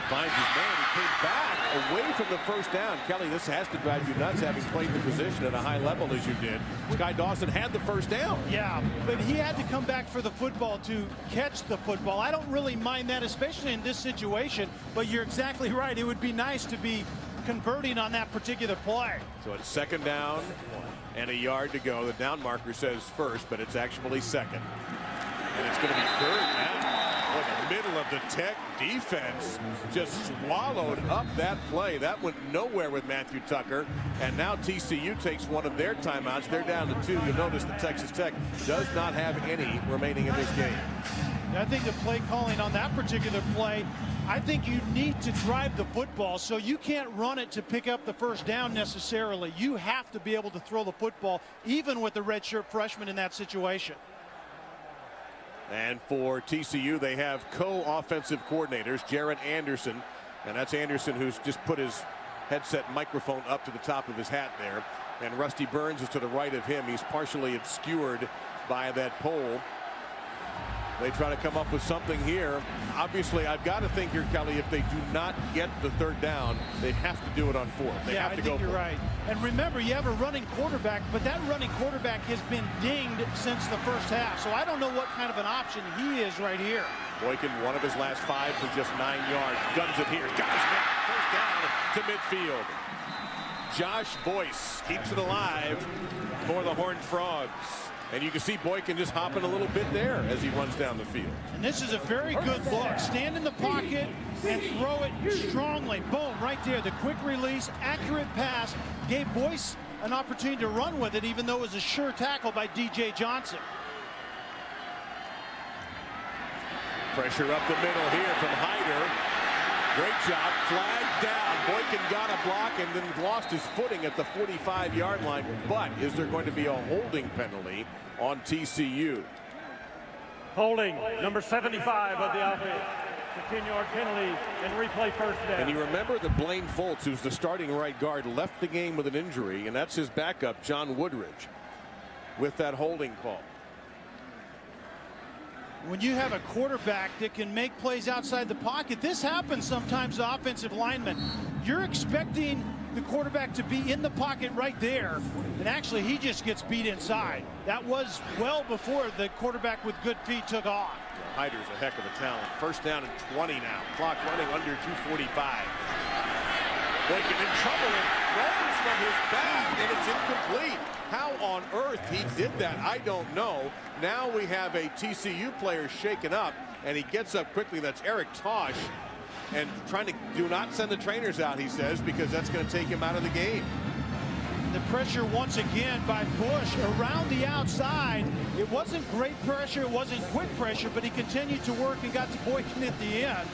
Finds his man. He came back away from the first down. Kelly, this has to drive you nuts, having played the position at a high level as you did. Sky Dawson had the first down. Yeah, but he had to come back for the football to catch the football. I don't really mind that, especially in this situation, but you're exactly right. It would be nice to be converting on that particular play. So it's second down and a yard to go. The down marker says first, but it's actually second. And it's going to be third down. Boy, the middle of the Tech defense just swallowed up that play. That went nowhere with Matthew Tucker. And now TCU takes one of their timeouts. They're down to 2. You'll notice that Texas Tech does not have any remaining in this game. I think the play calling on that particular play, I think you need to drive the football, so you can't run it to pick up the first down necessarily. You have to be able to throw the football, even with the redshirt freshman in that situation. And for TCU, they have co-offensive coordinators, Jaron Anderson, and that's Anderson who's just put his headset microphone up to the top of his hat there. And Rusty Burns is to the right of him. He's partially obscured by that pole. They try to come up with something here. Obviously, I've got to think here, Kelly, if they do not get the third down, they have to do it on 4th. They have to go for it. I think you're right. And remember, you have a running quarterback, but that running quarterback has been dinged since the first half. So I don't know what kind of an option he is right here. Boykin, one of his last 5 for just 9 yards. Guns it here. Got his man. First down to midfield. Josh Boyce keeps it alive for the Horned Frogs. And you can see Boykin just hopping a little bit there as he runs down the field. And this is a very good look. Stand in the pocket and throw it strongly. Boom, right there. The quick release, accurate pass gave Boyce an opportunity to run with it, even though it was a sure tackle by DJ Johnson. Pressure up the middle here from Hyder. Great job. Flag down. Boykin got a block and then lost his footing at the 45-yard line. But is there going to be a holding penalty on TCU? Holding, number 75 of the offense. The 10-yard penalty and replay first down. And you remember that Blaine Foltz, who's the starting right guard, left the game with an injury, and that's his backup, John Woodridge, with that holding call. When you have a quarterback that can make plays outside the pocket, this happens sometimes to offensive linemen. You're expecting the quarterback to be in the pocket right there, and actually he just gets beat inside. That was well before the quarterback with good feet took off. Hyder's a heck of a talent. First down and 20 now. Clock running under 2:45. Boykin in trouble and throws from his back, and it's incomplete. How on earth he did that, I don't know. Now we have a TCU player shaken up, and he gets up quickly. That's Eric Tosh, and trying to do not send the trainers out, he says, because that's going to take him out of the game. The pressure once again by Bush around the outside. It wasn't great pressure, it wasn't quick pressure, but he continued to work and got to Boykin at the end.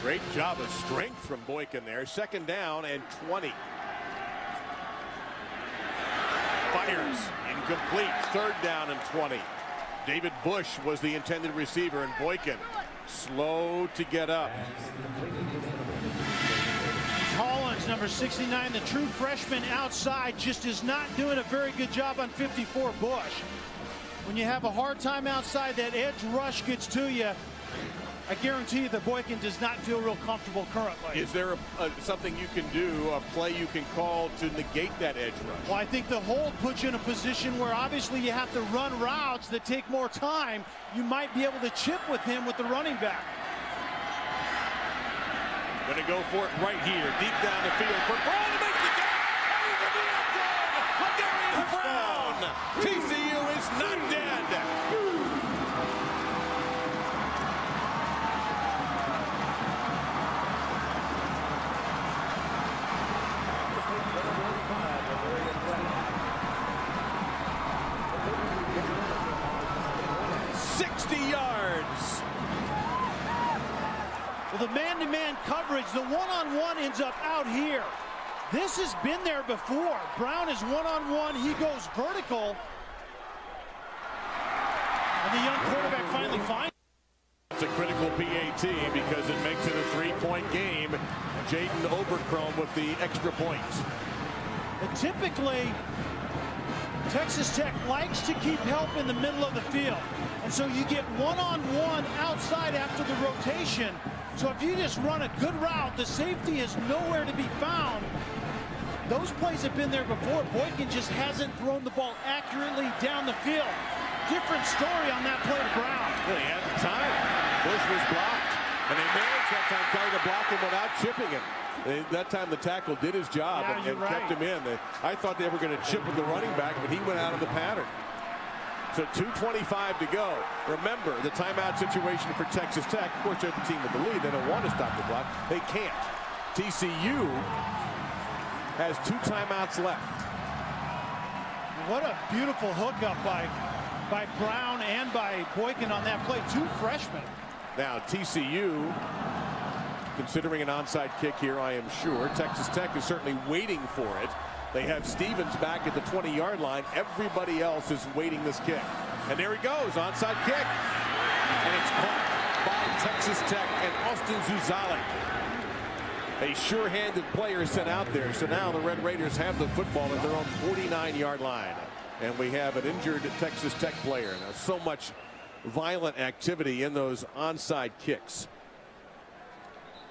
Great job of strength from Boykin there. Second down and 20. Fires, incomplete. Third down and 20. David Bush was the intended receiver, and Boykin slow to get up. Collins, number 69, the true freshman outside, just is not doing a very good job on 54 Bush. When you have a hard time outside, that edge rush gets to you. I guarantee you that Boykin does not feel real comfortable currently. Is there something you can do, a play you can call to negate that edge rush? Well, I think the hold puts you in a position where obviously you have to run routes that take more time. You might be able to chip with him with the running back. Going to go for it right here, deep down the field for Brown to make the catch. Over the end zone, Ladarius Brown. TCU is not dead. 60 yards. Well, the man-to-man coverage, the one-on-one ends up out here. This has been there before. Brown is one-on-one. He goes vertical. And the young quarterback finally finds. It's a critical PAT because it makes it a 3-point game. Jaden Oberchrome with the extra points. But typically, Texas Tech likes to keep help in the middle of the field. And so you get one-on-one outside after the rotation. So if you just run a good route, the safety is nowhere to be found. Those plays have been there before. Boykin just hasn't thrown the ball accurately down the field. Different story on that play to Brown. Well, he had the time. Bush was blocked. And they managed that time trying to block him without chipping him. That time the tackle did his job and kept him in. I thought they were going to chip with the running back, but he went out of the pattern. So 2:25 to go. Remember, the timeout situation for Texas Tech. Of course, they're the team with the lead. They don't want to stop the block. They can't. TCU has 2 timeouts left. What a beautiful hookup by Brown and by Boykin on that play. 2 freshmen. Now TCU considering an onside kick here, I am sure. Texas Tech is certainly waiting for it. They have Stevens back at the 20-yard line. Everybody else is waiting this kick. And there he goes, onside kick. And it's caught by Texas Tech and Austin Zuzalik. A sure-handed player sent out there. So now the Red Raiders have the football at their own 49-yard line. And we have an injured Texas Tech player. Now, so much violent activity in those onside kicks.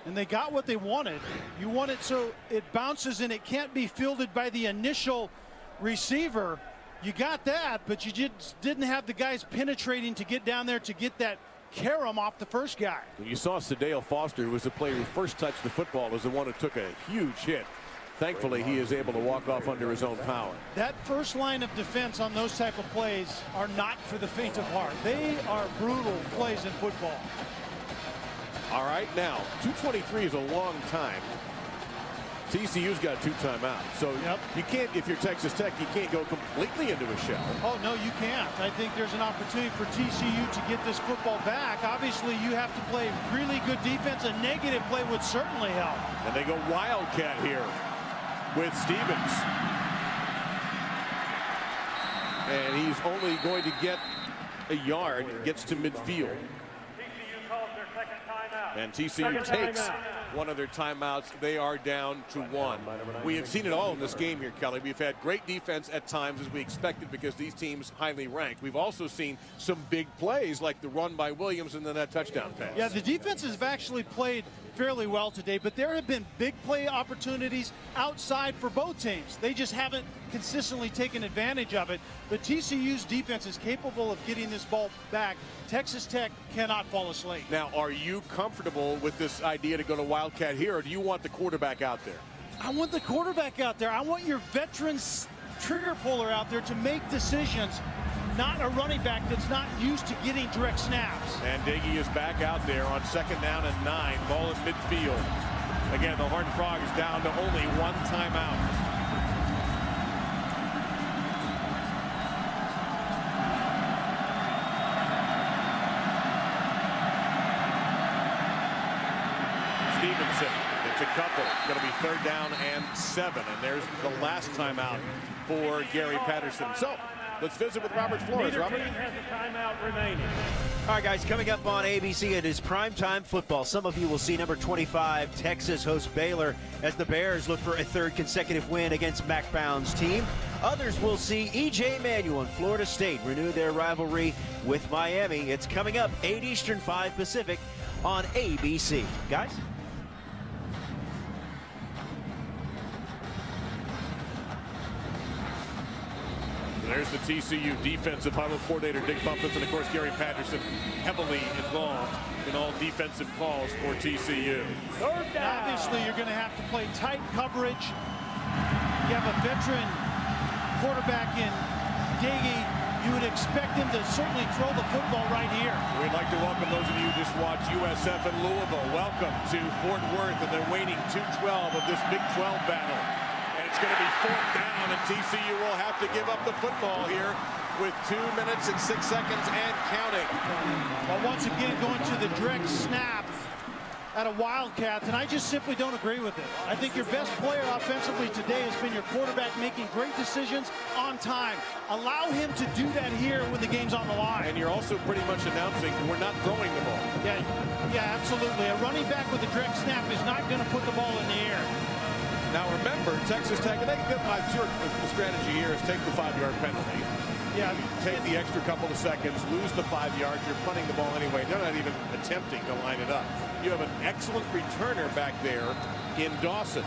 And they got what they wanted. You want it so it bounces and it can't be fielded by the initial receiver. You got that, but you just didn't have the guys penetrating to get down there to get that carom off the first guy. You saw Sadale Foster, who was the player who first touched the football, was the one who took a huge hit. Thankfully, he is able to walk off under his own power. That first line of defense on those type of plays are not for the faint of heart. They are brutal plays in football. All right, now 2:23 is a long time. TCU's got 2 timeouts, so you can't, if you're Texas Tech, you can't go completely into a shell. Oh no, you can't. I think there's an opportunity for TCU to get this football back. Obviously, you have to play really good defense. A negative play would certainly help. And they go Wildcat here with Stevens, and he's only going to get a yard. Gets to midfield. And TCU takes one of their timeouts. They are down to 1. We have seen it all in this game here, Kelly. We've had great defense at times, as we expected, because these teams highly ranked. We've also seen some big plays like the run by Williams and then that touchdown pass. Yeah, the defenses have actually played fairly well today, but there have been big play opportunities outside for both teams. They just haven't consistently taken advantage of it. But TCU's defense is capable of getting this ball back. Texas Tech cannot fall asleep. Now, are you comfortable with this idea to go to Wildcat here, or do you want the quarterback out there? I want the quarterback out there. I want your veteran trigger puller out there to make decisions, not a running back that's not used to getting direct snaps. And Diggy is back out there on 2nd down and 9. Ball in midfield. Again, the Horned Frog is down to only 1 timeout. Stevenson, it's a couple. It's going to be 3rd down and 7. And there's the last timeout for Gary Patterson. So let's visit with Robert Flores. Neither Robert team has a timeout remaining. All right, guys, coming up on ABC, it is primetime football. Some of you will see number 25, Texas host Baylor, as the Bears look for a 3rd consecutive win against Mac Brown's team. Others will see E.J. Manuel and Florida State renew their rivalry with Miami. It's coming up 8 Eastern, 5 Pacific on ABC. Guys? There's the TCU defensive huddle coordinator, Dick Bumpus, and of course Gary Patterson, heavily involved in all defensive calls for TCU. Obviously, you're going to have to play tight coverage. You have a veteran quarterback in Diggy. You would expect him to certainly throw the football right here. We'd like to welcome those of you who just watched USF in Louisville. Welcome to Fort Worth, and they're waiting 2-12 of this Big 12 battle. It's going to be 4th down, and TCU will have to give up the football here with 2 minutes and 6 seconds and counting. Well, once again, going to the direct snap at a Wildcats, and I just simply don't agree with it. I think your best player offensively today has been your quarterback, making great decisions on time. Allow him to do that here when the game's on the line. And you're also pretty much announcing we're not throwing the ball. Yeah, absolutely. A running back with a direct snap is not going to put the ball in the air. Now remember, Texas Tech, and I'm sure the strategy here is take the 5-yard penalty. Yeah, take the extra couple of seconds, lose the 5 yards, you're punting the ball anyway. They're not even attempting to line it up. You have an excellent returner back there in Dawson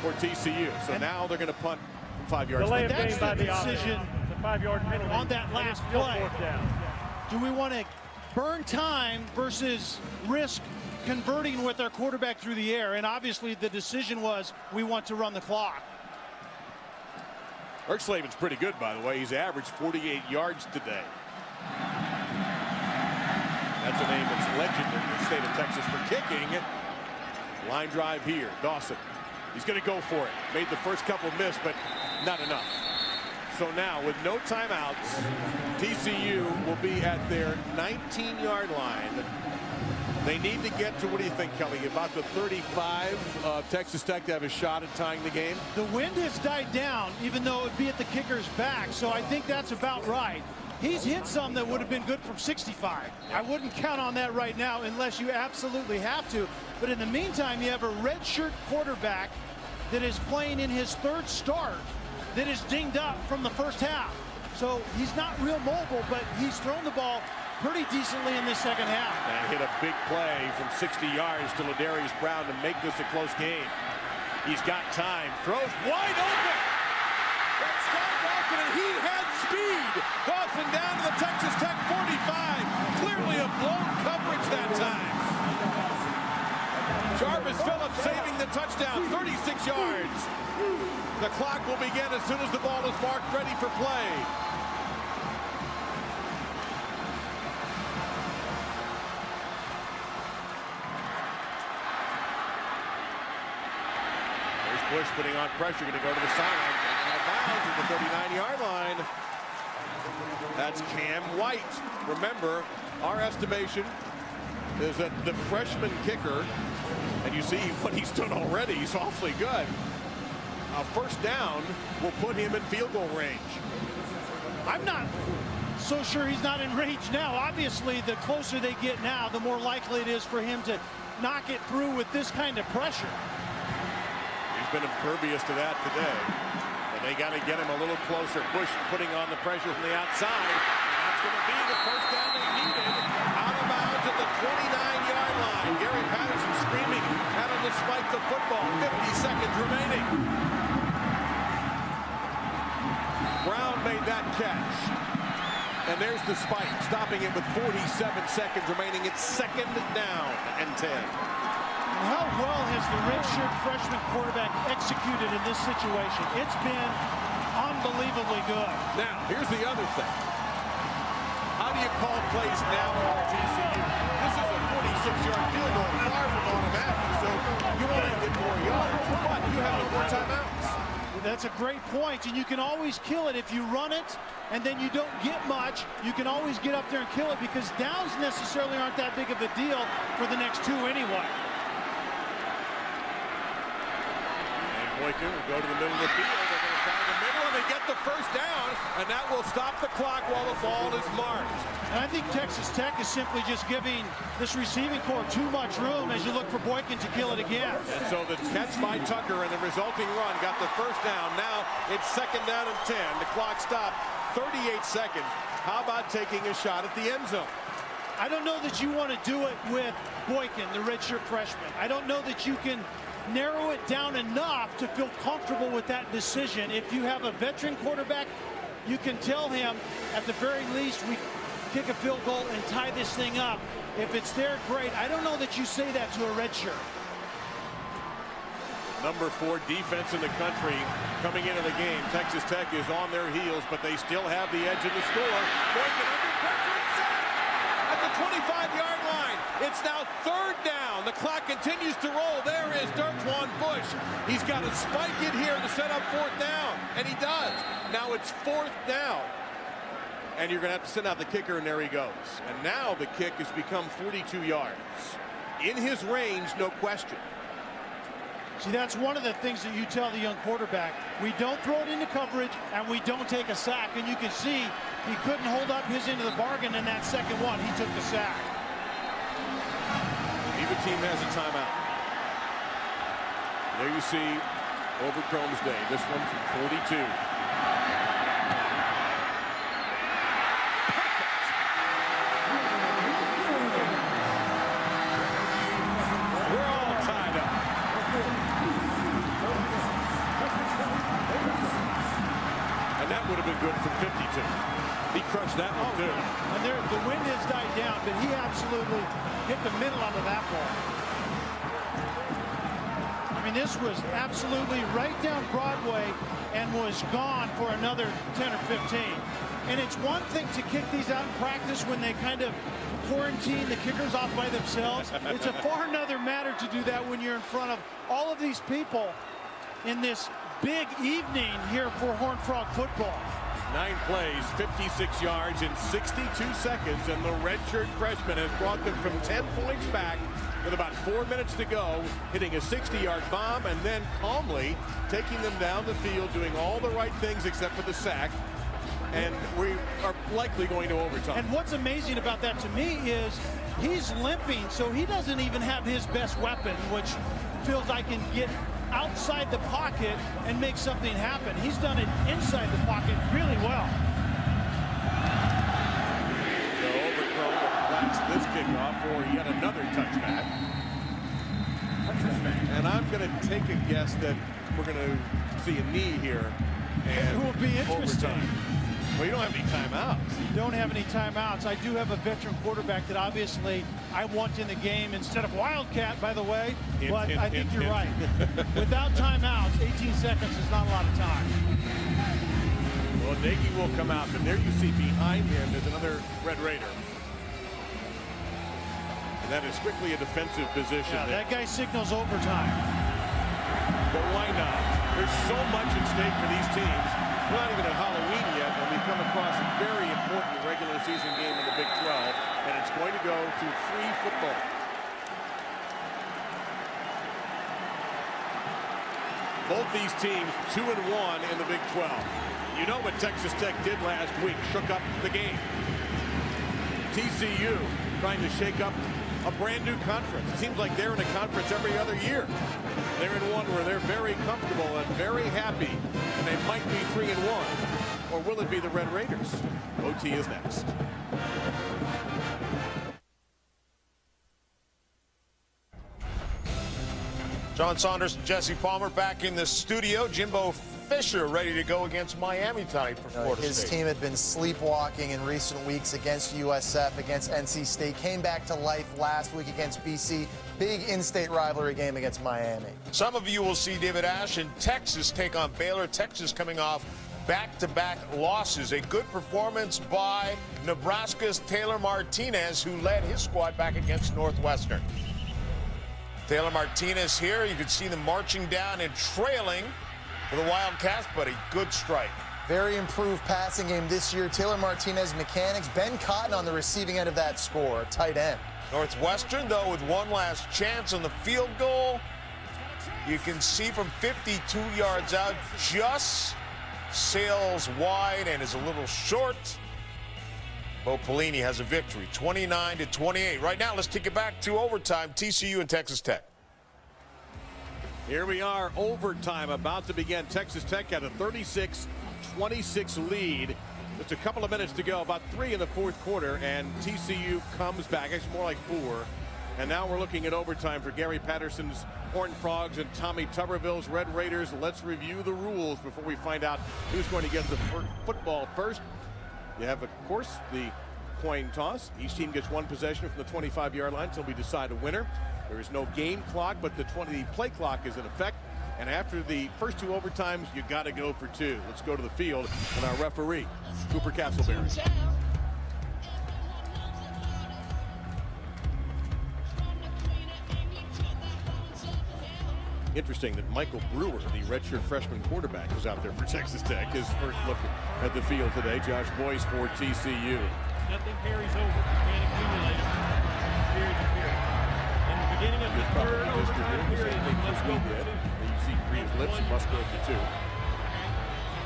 for TCU. So now they're going to punt from 5 yards. Delay of That's game by the the decision the 5-yard penalty on that last play. Do we want to burn time versus risk converting with our quarterback through the air? And obviously the decision was we want to run the clock. Erkslaven's pretty good, by the way. He's averaged 48 yards today. That's a name that's legend in the state of Texas for kicking. Line drive here. Dawson. He's going to go for it. Made the first couple miss, but not enough. So now, with no timeouts, TCU will be at their 19-yard line. They need to get to, what do you think, Kelly, about the 35 of Texas Tech to have a shot at tying the game? The wind has died down, even though it would be at the kicker's back, so I think that's about right. He's hit some that would have been good from 65. I wouldn't count on that right now unless you absolutely have to. But in the meantime, you have a redshirt quarterback that is playing in his 3rd start that is dinged up from the first half. So he's not real mobile, but he's thrown the ball pretty decently in this second half. And hit a big play from 60 yards to Ladarius Brown to make this a close game. He's got time. Throws wide open. That's Scott Dawson, and he had speed. Dawson down to the Texas Tech 45. Clearly a blown coverage that time. Jarvis Phillips saving the touchdown, 36 yards. The clock will begin as soon as the ball is marked ready for play. Bush putting on pressure, going to go to the sideline, out of bounds at the 39-yard line. That's Cam White. Remember, our estimation is that the freshman kicker, and you see what he's done already, he's awfully good. A first down will put him in field goal range. I'm not so sure he's not in range now. Obviously, the closer they get now, the more likely it is for him to knock it through with this kind of pressure. Been impervious to that today, but they got to get him a little closer. Bush putting on the pressure from the outside, and that's going to be the first down they needed. Out of bounds at the 29-yard line. Gary Patterson screaming at him to spike the football. 50 seconds remaining. Brown made that catch, and there's the spike, stopping it with 47 seconds remaining. It's 2nd down and 10. How well has the redshirt freshman quarterback executed in this situation? It's been unbelievably good. Now, here's the other thing. How do you call plays now for TCU? This is a 46-yard field goal, far from automatic, so you want to get more yards, but you have no more timeouts. That's a great point, and you can always kill it if you run it and then you don't get much. You can always get up there and kill it because downs necessarily aren't that big of a deal for the next 2 anyway. Boykin will go to the middle of the field. They're going to find the middle, and they get the first down, and that will stop the clock while the ball is marked. And I think Texas Tech is simply just giving this receiving corps too much room as you look for Boykin to kill it again. And so the catch by Tucker and the resulting run got the first down. Now it's 2nd down and 10. The clock stopped. 38 seconds. How about taking a shot at the end zone? I don't know that you want to do it with Boykin, the redshirt freshman. I don't know that you can narrow it down enough to feel comfortable with that decision. If you have a veteran quarterback, you can tell him at the very least we kick a field goal and tie this thing up. If it's there, great. I don't know that you say that to a redshirt. Number 4 defense in the country coming into the game. Texas Tech is on their heels, but they still have the edge of the score. Boykin under pressure at the 25-yard line. It's now 3rd down. The clock continues to roll. There is Dartwan Bush. He's got to spike it here to set up 4th down, and he does. Now it's 4th down. And you're going to have to send out the kicker, and there he goes. And now the kick has become 42 yards. In his range, no question. See, that's one of the things that you tell the young quarterback. We don't throw it into coverage, and we don't take a sack. And you can see he couldn't hold up his end of the bargain in that second one. He took the sack. Neither team has a timeout. There you see Overcrome's day. This one from 42. Would have been good from 52. He crushed that one too. And the wind has died down, but he absolutely hit the middle out of that ball. I mean, this was absolutely right down Broadway and was gone for another 10 or 15. And it's one thing to kick these out in practice when they kind of quarantine the kickers off by themselves. It's a far another matter to do that when you're in front of all of these people in this big evening here for Horned Frog football. 9 plays, 56 yards in 62 seconds, and the redshirt freshman has brought them from 10 points back with about 4 minutes to go, hitting a 60-yard bomb and then calmly taking them down the field, doing all the right things except for the sack. And we are likely going to overtime. And what's amazing about that to me is he's limping, so he doesn't even have his best weapon, which feels I can get outside the pocket and make something happen. He's done it inside the pocket really well. So Overcrone blocks this kickoff for yet another touchback. And I'm going to take a guess that we're going to see a knee here. And it will be interesting. Overtime. Well, you don't have any timeouts. You don't have any timeouts. I do have a veteran quarterback that obviously I want in the game instead of Wildcat, by the way. But I think you're right. Without timeouts, 18 seconds is not a lot of time. Well, Nagy will come out, but there you see behind him is another Red Raider. And that is strictly a defensive position. Yeah, that guy signals overtime. But why not? There's so much at stake for these teams. We're not even at Halloween yet, and we come across a very important regular season game in the Big 12, and it's going to go to free football. Both these teams 2-1 in the Big 12. You know what Texas Tech did last week, shook up the game. TCU trying to shake up a brand new conference. It seems like they're in a conference every other year. They're in one where they're very comfortable and very happy, and they might be 3-1. Or will it be the Red Raiders? OT is next. John Saunders and Jesse Palmer back in the studio. Jimbo Fisher ready to go against Miami tonight for Florida His State. team had been sleepwalking in recent weeks against USF, against NC State, came back to life last week against BC. Big in-state rivalry game against Miami. Some of you will see David Ash and Texas take on Baylor. Texas coming off back-to-back losses. A good performance by Nebraska's Taylor Martinez, who led his squad back against Northwestern. Taylor Martinez here. You can see them marching down and trailing for the Wildcats, but a good strike. Very improved passing game this year. Taylor Martinez mechanics. Ben Cotton on the receiving end of that score, a tight end. Northwestern, though, with one last chance on the field goal. You can see from 52 yards out, just sails wide and is a little short. Bo Pelini has a victory, 29-28. Right now, let's take it back to overtime, TCU and Texas Tech. Here we are, overtime about to begin. Texas Tech had a 36-26 lead. Just a couple of minutes to go, about 3 in the fourth quarter, and TCU comes back. It's more like 4. And now we're looking at overtime for Gary Patterson's Horned Frogs and Tommy Tuberville's Red Raiders. Let's review the rules before we find out who's going to get the football first. You have, of course, the coin toss. Each team gets one possession from the 25-yard line until we decide a winner. There is no game clock, but the play clock is in effect. And after the first 2 overtimes, you got to go for 2. Let's go to the field and our referee, Cooper Castleberry. Interesting that Michael Brewer, the redshirt freshman quarterback, was out there for Texas Tech. His first look at the field today. Josh Boyce for TCU. Nothing carries over. You can't accumulate it. Period to period. In the beginning of the third overtime period, you must go for 2. You see Reed's lips, you must go for 2.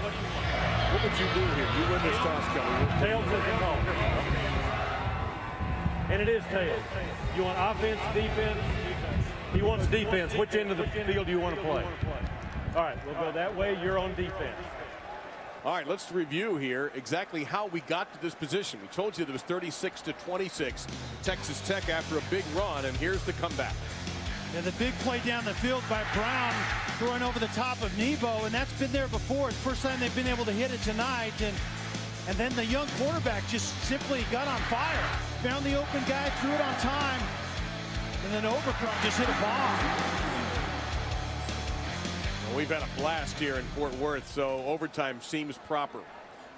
What do you want? What would you do here? You win this toss, Kelly. Tails is the call. And it is tails. You want offense, defense? He wants defense. Which end of the field do you want to play? All right, we'll go that way. You're on defense. All right, let's review here exactly how we got to this position. We told you that it was 36-26, Texas Tech after a big run, and here's the comeback. Yeah, the big play down the field by Brown, throwing over the top of Nebo, and that's been there before. It's the first time they've been able to hit it tonight, and then the young quarterback just simply got on fire. Found the open guy, threw it on time, and then Overcroft just hit a bomb. Well, we've had a blast here in Fort Worth, so overtime seems proper.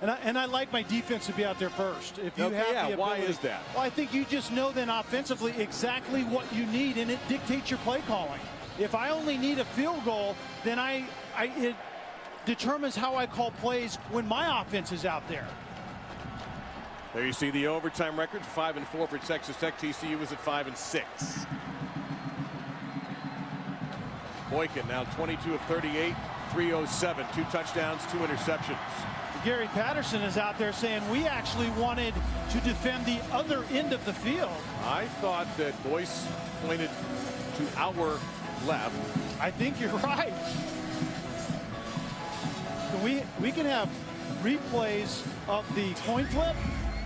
And I like my defense to be out there first. If you Okay, have yeah, the ability, why is that? Well, I think you just know then offensively exactly what you need, and it dictates your play calling. If I only need a field goal, then it determines how I call plays when my offense is out there. There you see the overtime record, 5-4 for Texas Tech. TCU was at 5-6. Boykin now 22 of 38, 307, 2 touchdowns, 2 interceptions. Gary Patterson is out there saying we actually wanted to defend the other end of the field. I thought that Boyce pointed to our left. I think you're right. We can have replays of the coin flip.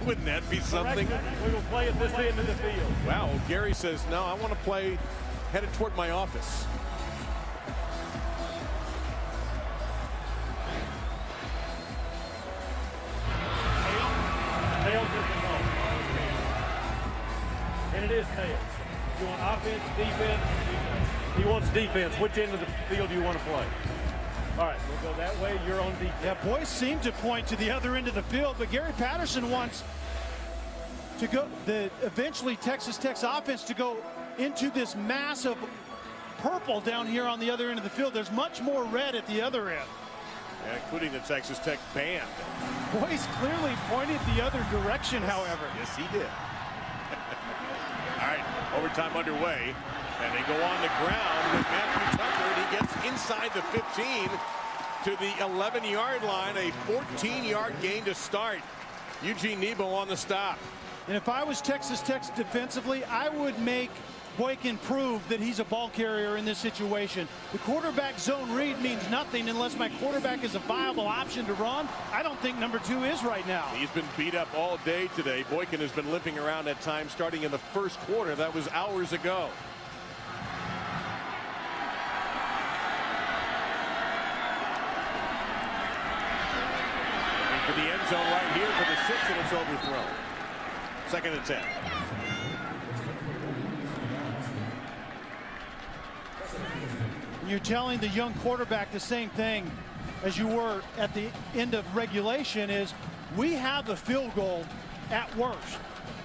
Wouldn't that be something? We will play at this end of the field. Wow, Gary says, no, I want to play headed toward my office. Tails is the call. And it is tails. You want offense, defense? He wants defense. Which end of the field do you want to play? All right, we'll go that way. You're on defense. Yeah, Boyce seemed to point to the other end of the field, but Gary Patterson wants to go, eventually Texas Tech's offense to go into this mass of purple down here on the other end of the field. There's much more red at the other end. And including the Texas Tech band. Boyce clearly pointed the other direction, however. Yes, he did. All right, overtime underway. And they go on the ground with Matthew Tucker, and he gets inside the 15 to the 11-yard line. A 14-yard gain to start. Eugene Nebo on the stop. And if I was Texas Tech defensively, I would make Boykin prove that he's a ball carrier in this situation. The quarterback zone read means nothing unless my quarterback is a viable option to run. I don't think number 2 is right now. He's been beat up all day today. Boykin has been limping around at times starting in the first quarter. That was hours ago. Looking for the end zone right here for the 6, and it's overthrown. 2nd and 10. You're telling the young quarterback the same thing as you were at the end of regulation is we have a field goal at worst.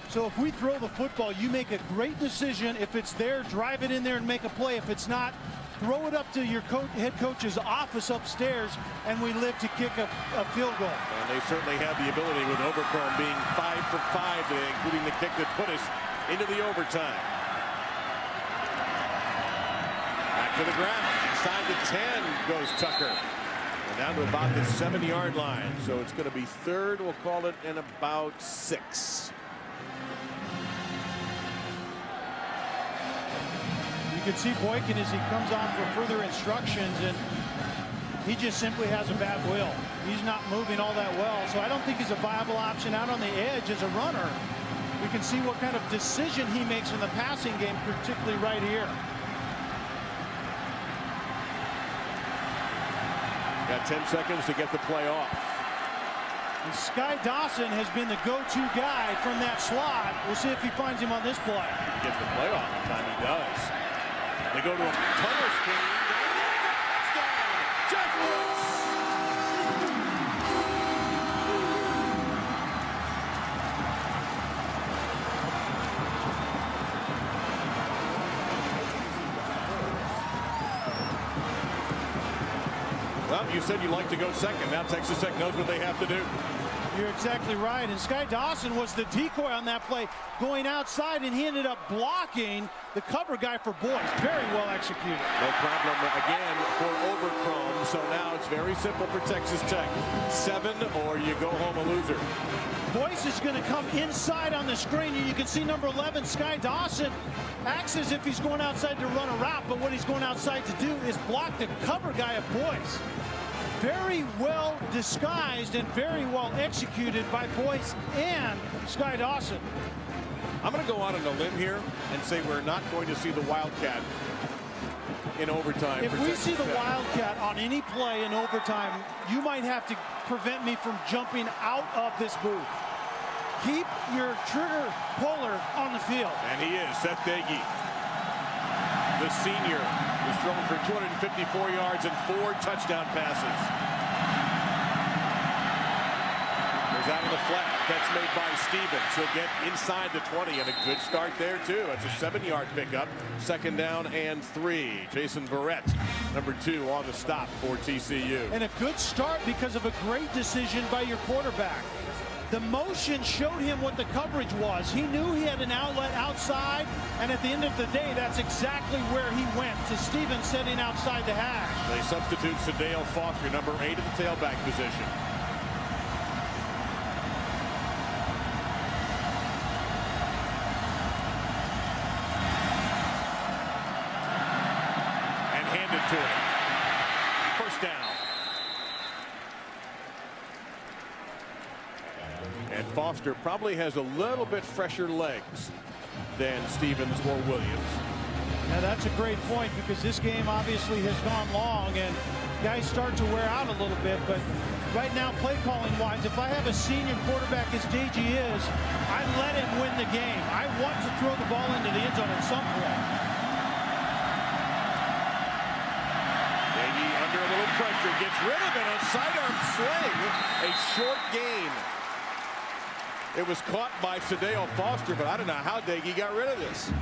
So if we throw the football, you make a great decision. If it's there, drive it in there and make a play. If it's not, throw it up to your head coach's office upstairs, and we live to kick a field goal. And they certainly have the ability with Overcroft being 5 for 5 today, including the kick that put us into the overtime. Back to the ground. Inside the 10 goes Tucker. And down to about the 7-yard line. So it's going to be 3rd. We'll call it in about 6. You can see Boykin as he comes on for further instructions, and he just simply has a bad will. He's not moving all that well, so I don't think he's a viable option out on the edge as a runner. We can see what kind of decision he makes in the passing game, particularly right here. Got 10 seconds to get the play off. And Sky Dawson has been the go-to guy from that slot. We'll see if he finds him on this play. He gets the play off the time he does. They go to a tunnel screen. Touchdown! Jaguars! you said you like to go second. Now Texas Tech knows what they have to do. You're exactly right. And Sky Dawson was the decoy on that play, going outside, and he ended up blocking the cover guy for Boyce. Very well executed. No problem again for Overchrome. So now it's very simple for Texas Tech. 7 or you go home a loser. Boyce is going to come inside on the screen, and you can see number 11, Sky Dawson, acts as if he's going outside to run a route, but what he's going outside to do is block the cover guy of Boyce. Very well disguised and very well executed by Boyce and Sky Dawson. I'm going to go out on a limb here and say we're not going to see the Wildcat in overtime. If we see the Wildcat on any play in overtime, you might have to prevent me from jumping out of this booth. Keep your trigger puller on the field. And he is, Seth Doege. The senior is thrown for 254 yards and 4 touchdown passes. There's out of the flat. Catch made by Stevens. He'll get inside the 20, and a good start there, too. That's a 7-yard pickup. 2nd down and 3. Jason Verrett, number 2, on the stop for TCU. And a good start because of a great decision by your quarterback. The motion showed him what the coverage was. He knew he had an outlet outside, and at the end of the day, that's exactly where he went, to Stevens sitting outside the hash. They substitute Sadale Foster, number 8 at the tailback position. And handed to him. First down. And Foster probably has a little bit fresher legs than Stevens or Williams. Now that's a great point, because this game obviously has gone long and guys start to wear out a little bit. But right now, play calling wise, if I have a senior quarterback as JG is, I let him win the game. I want to throw the ball into the end zone at some point. Doege under a little pressure, gets rid of it, a sidearm sling, a short gain. It was caught by Sadale Foster, but I don't know how Doege got rid of this.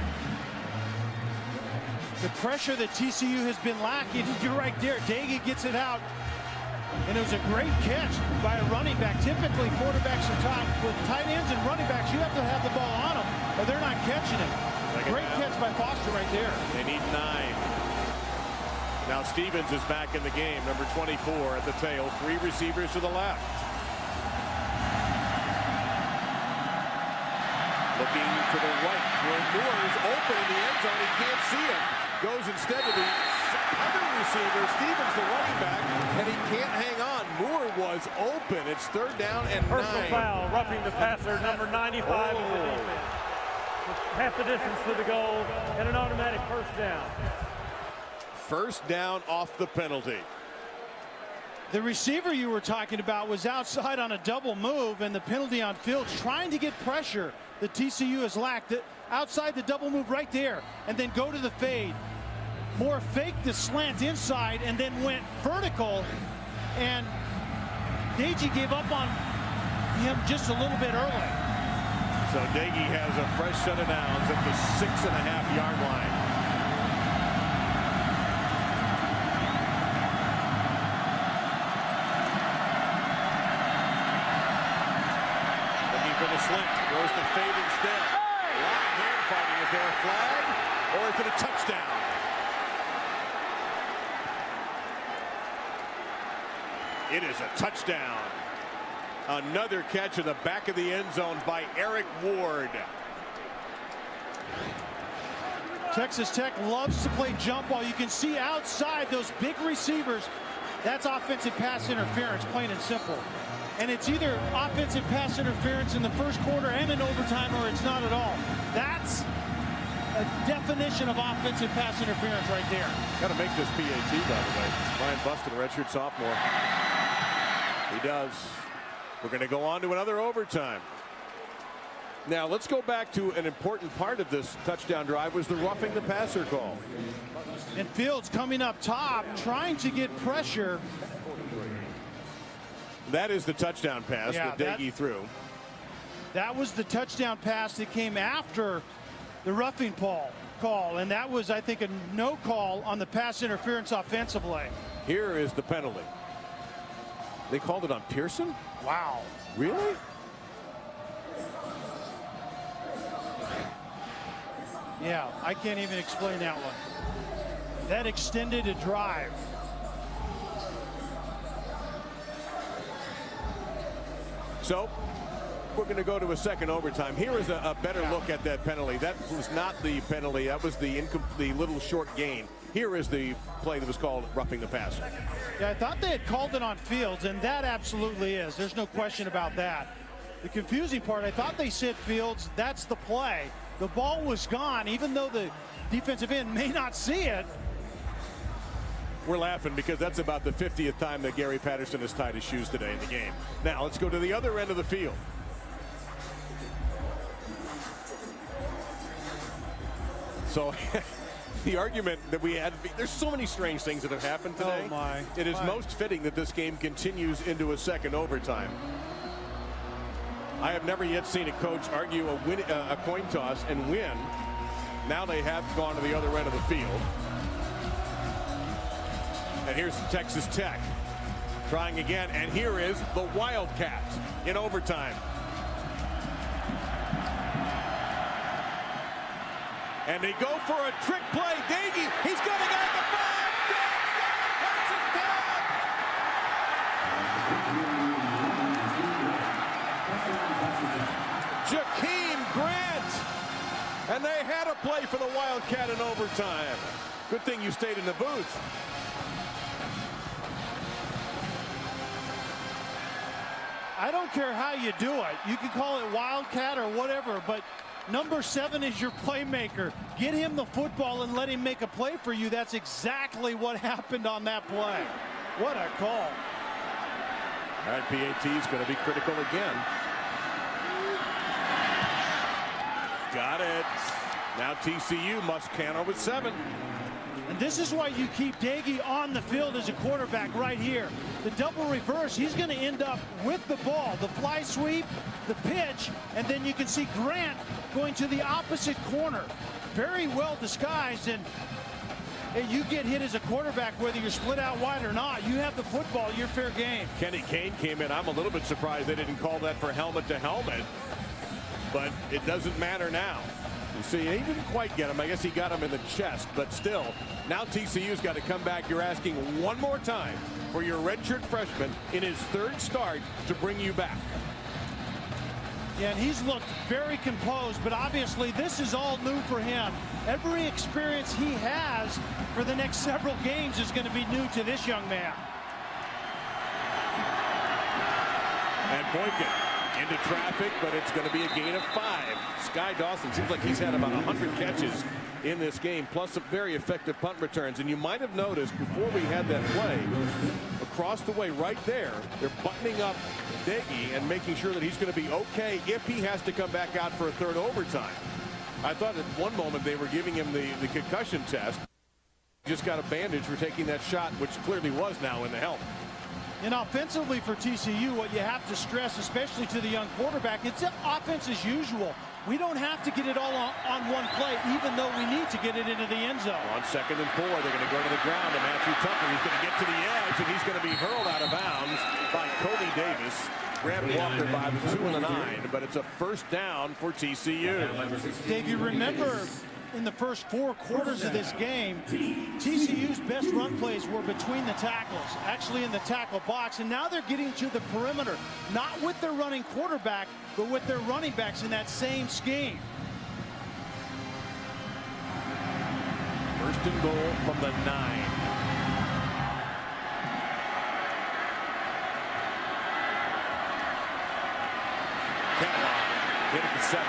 The pressure that TCU has been lacking, you're right there. Doege gets it out, and it was a great catch by a running back. Typically, quarterbacks are taught with tight ends and running backs, you have to have the ball on them, or they're not catching it. Great catch by Foster right there. They need 9. Now Stevens is back in the game, number 24 at the tail, 3 receivers to the left. Looking to the right, where Moore is open in the end zone. He can't see him. Goes instead to the other receiver, Stevens, the running back, and he can't hang on. Moore was open. It's 3rd down and 9. Personal foul, roughing the passer, number 95 of the defense. Half the distance to the goal, and an automatic first down. First down off the penalty. The receiver you were talking about was outside on a double move, and the penalty on Fields trying to get pressure that TCU has lacked. Outside the double move right there, and then go to the fade. Moore faked the slant inside and then went vertical, and Doege gave up on him just a little bit early. So Doege has a fresh set of downs at the 6.5-yard line. For the slant, throws the fade instead. Live hand fighting. Is there a flag, or is it a touchdown? It is a touchdown. Another catch in the back of the end zone by Eric Ward. Texas Tech loves to play jump ball. You can see outside those big receivers. That's offensive pass interference, plain and simple. And it's either offensive pass interference in the first quarter and in overtime, or it's not at all. That's a definition of offensive pass interference right there. Got to make this PAT, by the way. Brian Buston, redshirt sophomore. He does. We're going to go on to another overtime. Now let's go back to an important part of this touchdown drive, was the roughing the passer call. And Fields coming up top, trying to get pressure. That is the touchdown pass that Doege threw. That was the touchdown pass that came after the roughing call, and that was, I think, a no call on the pass interference offensively. Here is the penalty. They called it on Pearson? Wow. Really? Yeah, I can't even explain that one. That extended a drive. So we're going to go to a second overtime. Here is a better look at that penalty. That was not the penalty. That was the little short gain. Here is the play that was called roughing the passer. Yeah, I thought they had called it on Fields, and that absolutely is. There's no question about that. The confusing part, I thought they said Fields. That's the play. The ball was gone, even though the defensive end may not see it. We're laughing because that's about the 50th time that Gary Patterson has tied his shoes today in the game. Now let's go to the other end of the field. So the argument that we had, there's so many strange things that have happened today. Oh my. It is most fitting that this game continues into a second overtime. I have never yet seen a coach argue a coin toss and win. Now they have gone to the other end of the field. And here's Texas Tech trying again, and here is the Wildcats in overtime. And they go for a trick play. Dagey, he's going to get the 5. Jakeem Grant. And they had a play for the Wildcat in overtime. Good thing you stayed in the booth. I don't care how you do it. You can call it Wildcat or whatever, but number 7 is your playmaker. Get him the football and let him make a play for you. That's exactly what happened on that play. What a call. All right, PAT is going to be critical again. Got it. Now TCU must counter with 7. And this is why you keep Dagey on the field as a quarterback right here. The double reverse, he's going to end up with the ball, the fly sweep, the pitch, and then you can see Grant going to the opposite corner. Very well disguised, and you get hit as a quarterback whether you're split out wide or not. You have the football, you're fair game. Kenny Kane came in. I'm a little bit surprised they didn't call that for helmet to helmet, but it doesn't matter now. You see, he didn't quite get him. I guess he got him in the chest, but still, now TCU's got to come back. You're asking one more time for your redshirt freshman in his 3rd start to bring you back. Yeah, and he's looked very composed, but obviously this is all new for him. Every experience he has for the next several games is going to be new to this young man. And Boykin into traffic, but it's going to be a gain of 5. Sky Dawson seems like he's had about 100 catches in this game, plus some very effective punt returns. And you might have noticed before we had that play, across the way right there, they're buttoning up Dagey and making sure that he's going to be okay if he has to come back out for a 3rd overtime. I thought at one moment they were giving him the concussion test. Just got a bandage for taking that shot, which clearly was now in the helmet. And offensively for TCU, what you have to stress, especially to the young quarterback, it's offense as usual. We don't have to get it all on one play, even though we need to get it into the end zone. On 2nd and 4, they're going to go to the ground to Matthew Tucker. He's going to get to the edge, and he's going to be hurled out of bounds by Cody Davis. Grant Walker by the 2 and the 9, but it's a 1st down for TCU. Dave, you remember in the first 4 quarters of this game, TCU's best run plays were between the tackles, actually in the tackle box, and now they're getting to the perimeter, not with their running quarterback, but with their running backs in that same scheme. 1st and goal from the 9. Hit at the 7.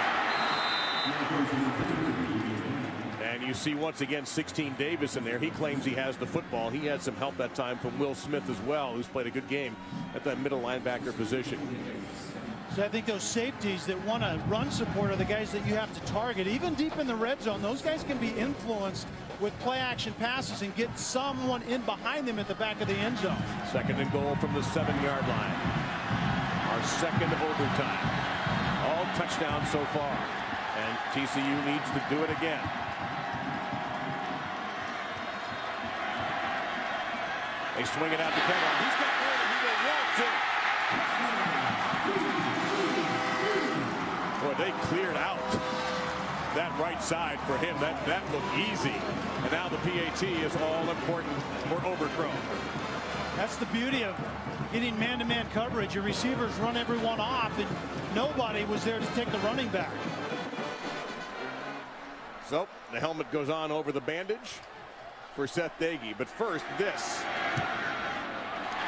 And you see once again 16 Davis in there. He claims he has the football. He had some help that time from Will Smith as well, who's played a good game at that middle linebacker position. So I think those safeties that want to run support are the guys that you have to target. Even deep in the red zone, those guys can be influenced with play action passes and get someone in behind them at the back of the end zone. 2nd and goal from the 7-yard line. Our 2nd overtime. All touchdowns so far. And TCU needs to do it again. They swing it out to Kendall. He's got more than he will want to. outside for him. That looked easy. And now the PAT is all important for Oberkrom. That's the beauty of getting man-to-man coverage. Your receivers run everyone off, and nobody was there to take the running back. So the helmet goes on over the bandage for Seth Dagey. But first, this.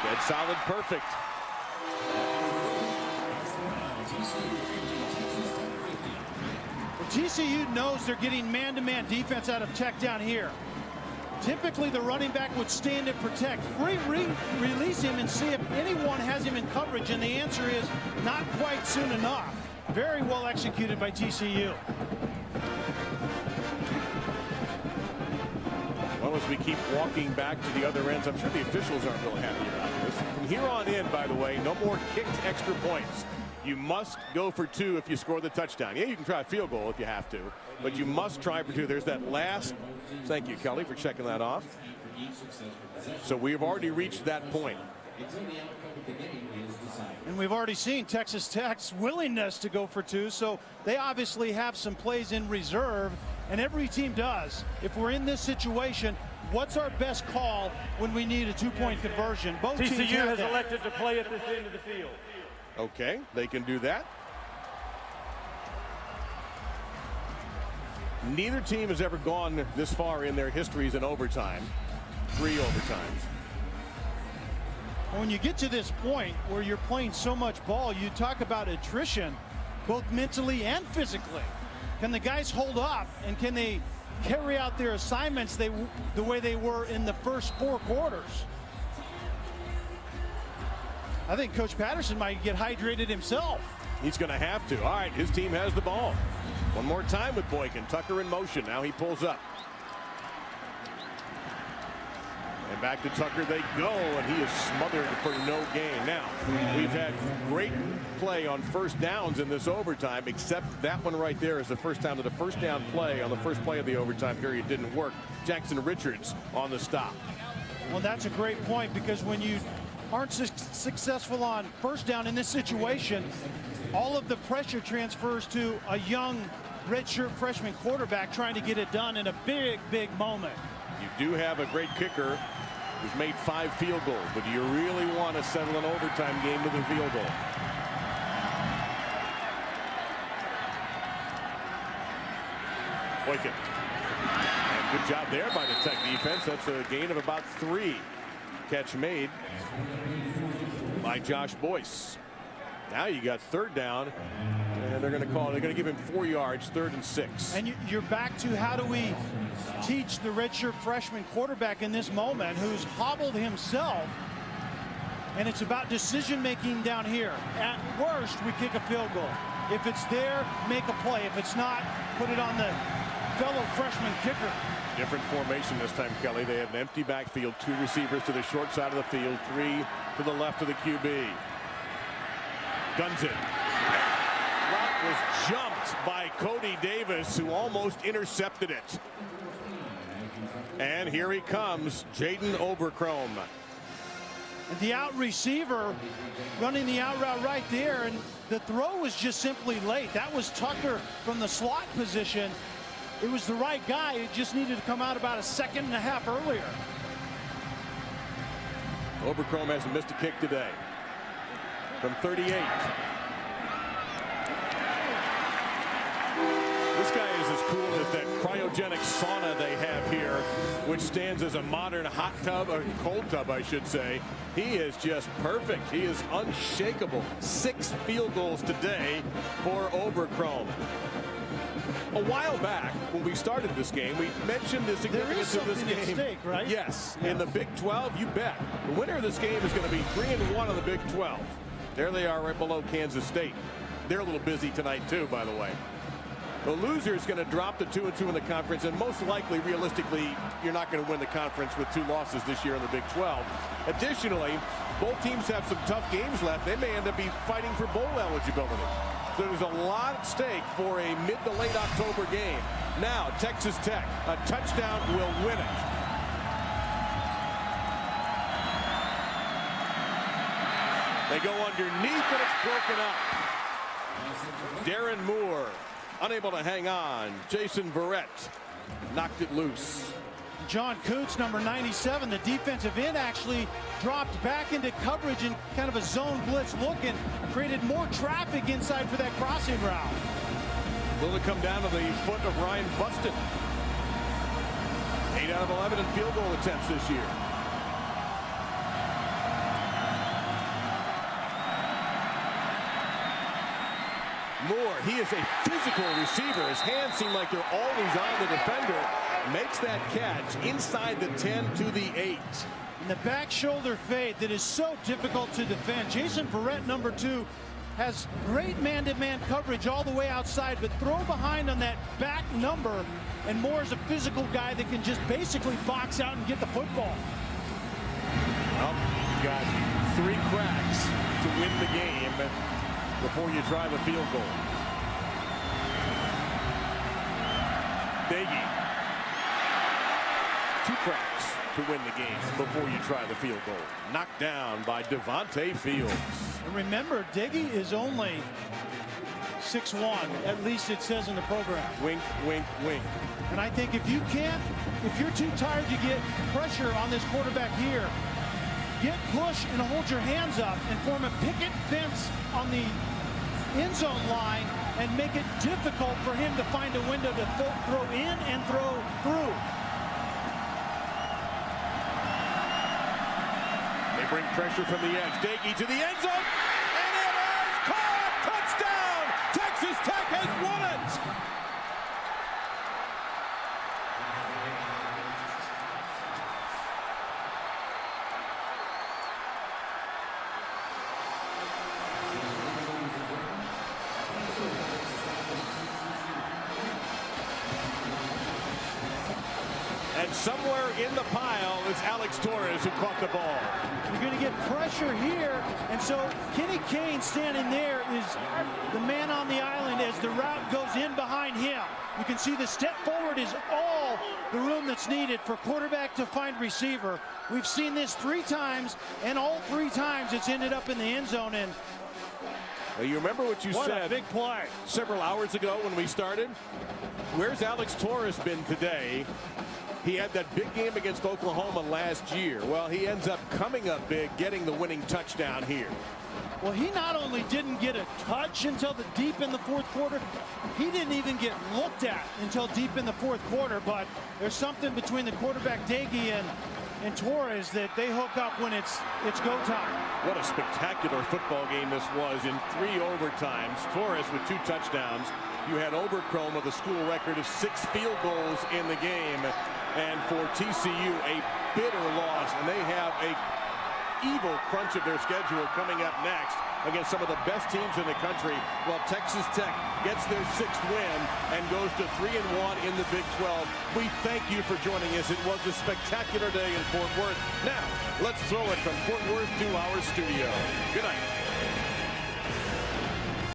Dead solid, perfect. Well, TCU knows they're getting man-to-man defense out of Tech down here. Typically, the running back would stand and protect. Release him and see if anyone has him in coverage, and the answer is not quite soon enough. Very well executed by TCU. Well, as we keep walking back to the other ends, I'm sure the officials aren't real happy about this. From here on in, by the way, no more kicked extra points. You must go for 2 if you score the touchdown. Yeah, you can try a field goal if you have to, but you must try for 2. There's that last. Thank you, Kelly, for checking that off. So we've already reached that point. And we've already seen Texas Tech's willingness to go for 2, so they obviously have some plays in reserve, and every team does. If we're in this situation, what's our best call when we need a 2-point conversion? Both teams TCU have has that. elected to play at this end of the field. Okay, they can do that. Neither team has ever gone this far in their histories in overtime. 3 overtimes. When you get to this point where you're playing so much ball, you talk about attrition, both mentally and physically. Can the guys hold up, and can they carry out their assignments the way they were in the first 4 quarters? I think Coach Patterson might get hydrated himself. He's going to have to. All right, his team has the ball. One more time with Boykin. Tucker in motion. Now he pulls up. And back to Tucker they go, and he is smothered for no gain. Now, we've had great play on first downs in this overtime, except that one right there is the first time that a first down play on the first play of the overtime period didn't work. Jackson Richards on the stop. Well, that's a great point, because when you aren't successful on first down in this situation, all of the pressure transfers to a young redshirt freshman quarterback trying to get it done in a big moment. You do have a great kicker who's made 5 field goals, but do you really want to settle an overtime game with a field goal? Boykin. And good job there by the Tech defense. That's a gain of about 3. Catch made by Josh Boyce. Now you got 3rd down, and they're going to give him 4 yards, 3rd and 6. And you're back to, how do we teach the redshirt freshman quarterback in this moment, who's hobbled himself? And it's about decision making down here. At worst, we kick a field goal. If it's there, make a play. If it's not, put it on the fellow freshman kicker. Different formation this time, Kelly. They have an empty backfield, 2 receivers to the short side of the field, 3 to the left of the QB. Guns it. Route was jumped by Cody Davis, who almost intercepted it. And here he comes, Jaden Oberkrom. And the out receiver running the out route right there, and the throw was just simply late. That was Tucker from the slot position. It was the right guy. It just needed to come out about 1.5 seconds earlier. Oberkrom hasn't missed a kick today. From 38. This guy is as cool as that cryogenic sauna they have here, which stands as a modern hot tub, or cold tub, I should say. He is just perfect. He is unshakable. 6 field goals today for Oberkrom. A while back, when we started this game, we mentioned the significance of this game. At stake, right? Yes, in the Big 12, you bet. The winner of this game is going to be 3-1 in the Big 12. There they are, right below Kansas State. They're a little busy tonight, too, by the way. The loser is going to drop to 2-2 in the conference, and most likely, realistically, you're not going to win the conference with 2 losses this year in the Big 12. Additionally, both teams have some tough games left. They may end up fighting for bowl eligibility. So there's a lot at stake for a mid to late October game. Now, Texas Tech, a touchdown will win it. They go underneath, and it's broken up. Darren Moore unable to hang on. Jason Verrett knocked it loose. John Coots, number 97, the defensive end, actually dropped back into coverage in kind of a zone blitz look and created more traffic inside for that crossing route. Will it come down to the foot of Ryan Buston? 8 out of 11 in field goal attempts this year. Moore, he is a physical receiver. His hands seem like they're always on the defender. Makes that catch inside the 10 to the 8. And the back shoulder fade that is so difficult to defend. Jason Verrett, number 2, has great man-to-man coverage all the way outside, but throw behind on that back number, and Moore is a physical guy that can just basically box out and get the football. Well, you got 3 cracks to win the game before you try the field goal. Daggy. 2 cracks to win the game before you try the field goal. Knocked down by Devontae Fields. And remember, Diggy is only 6'1", at least it says in the program. Wink, wink, wink. And I think if you're too tired to get pressure on this quarterback here, get push and hold your hands up and form a picket fence on the end zone line and make it difficult for him to find a window to throw in and throw through. They bring pressure from the edge. Daggy to the end zone, and it is caught! Touchdown! Texas Tech has won it! And somewhere in the pile is Alex Torres, who caught the ball. You're going to get pressure here, and so Kenny Kane standing there is the man on the island as the route goes in behind him. You can see the step forward is all the room that's needed for quarterback to find receiver. We've seen this 3 times, and all 3 times it's ended up in the end zone. And well, you remember what you said a big play several hours ago when we started? Where's Alex Torres been today? He had that big game against Oklahoma last year. Well, he ends up coming up big, getting the winning touchdown here. Well, he not only didn't get a touch until the deep in the 4th quarter, he didn't even get looked at until deep in the 4th quarter. But there's something between the quarterback Daggy and Torres that they hook up when it's go time. What a spectacular football game this was in 3 overtimes. Torres with 2 touchdowns. You had Oberchrome with a school record of 6 field goals in the game. And for TCU, a bitter loss, and they have a evil crunch of their schedule coming up next against some of the best teams in the country. Well, Texas Tech gets their 6th win and goes to 3-1 in the Big 12. We thank you for joining us. It was a spectacular day in Fort Worth. Now, let's throw it from Fort Worth to our studio. Good night.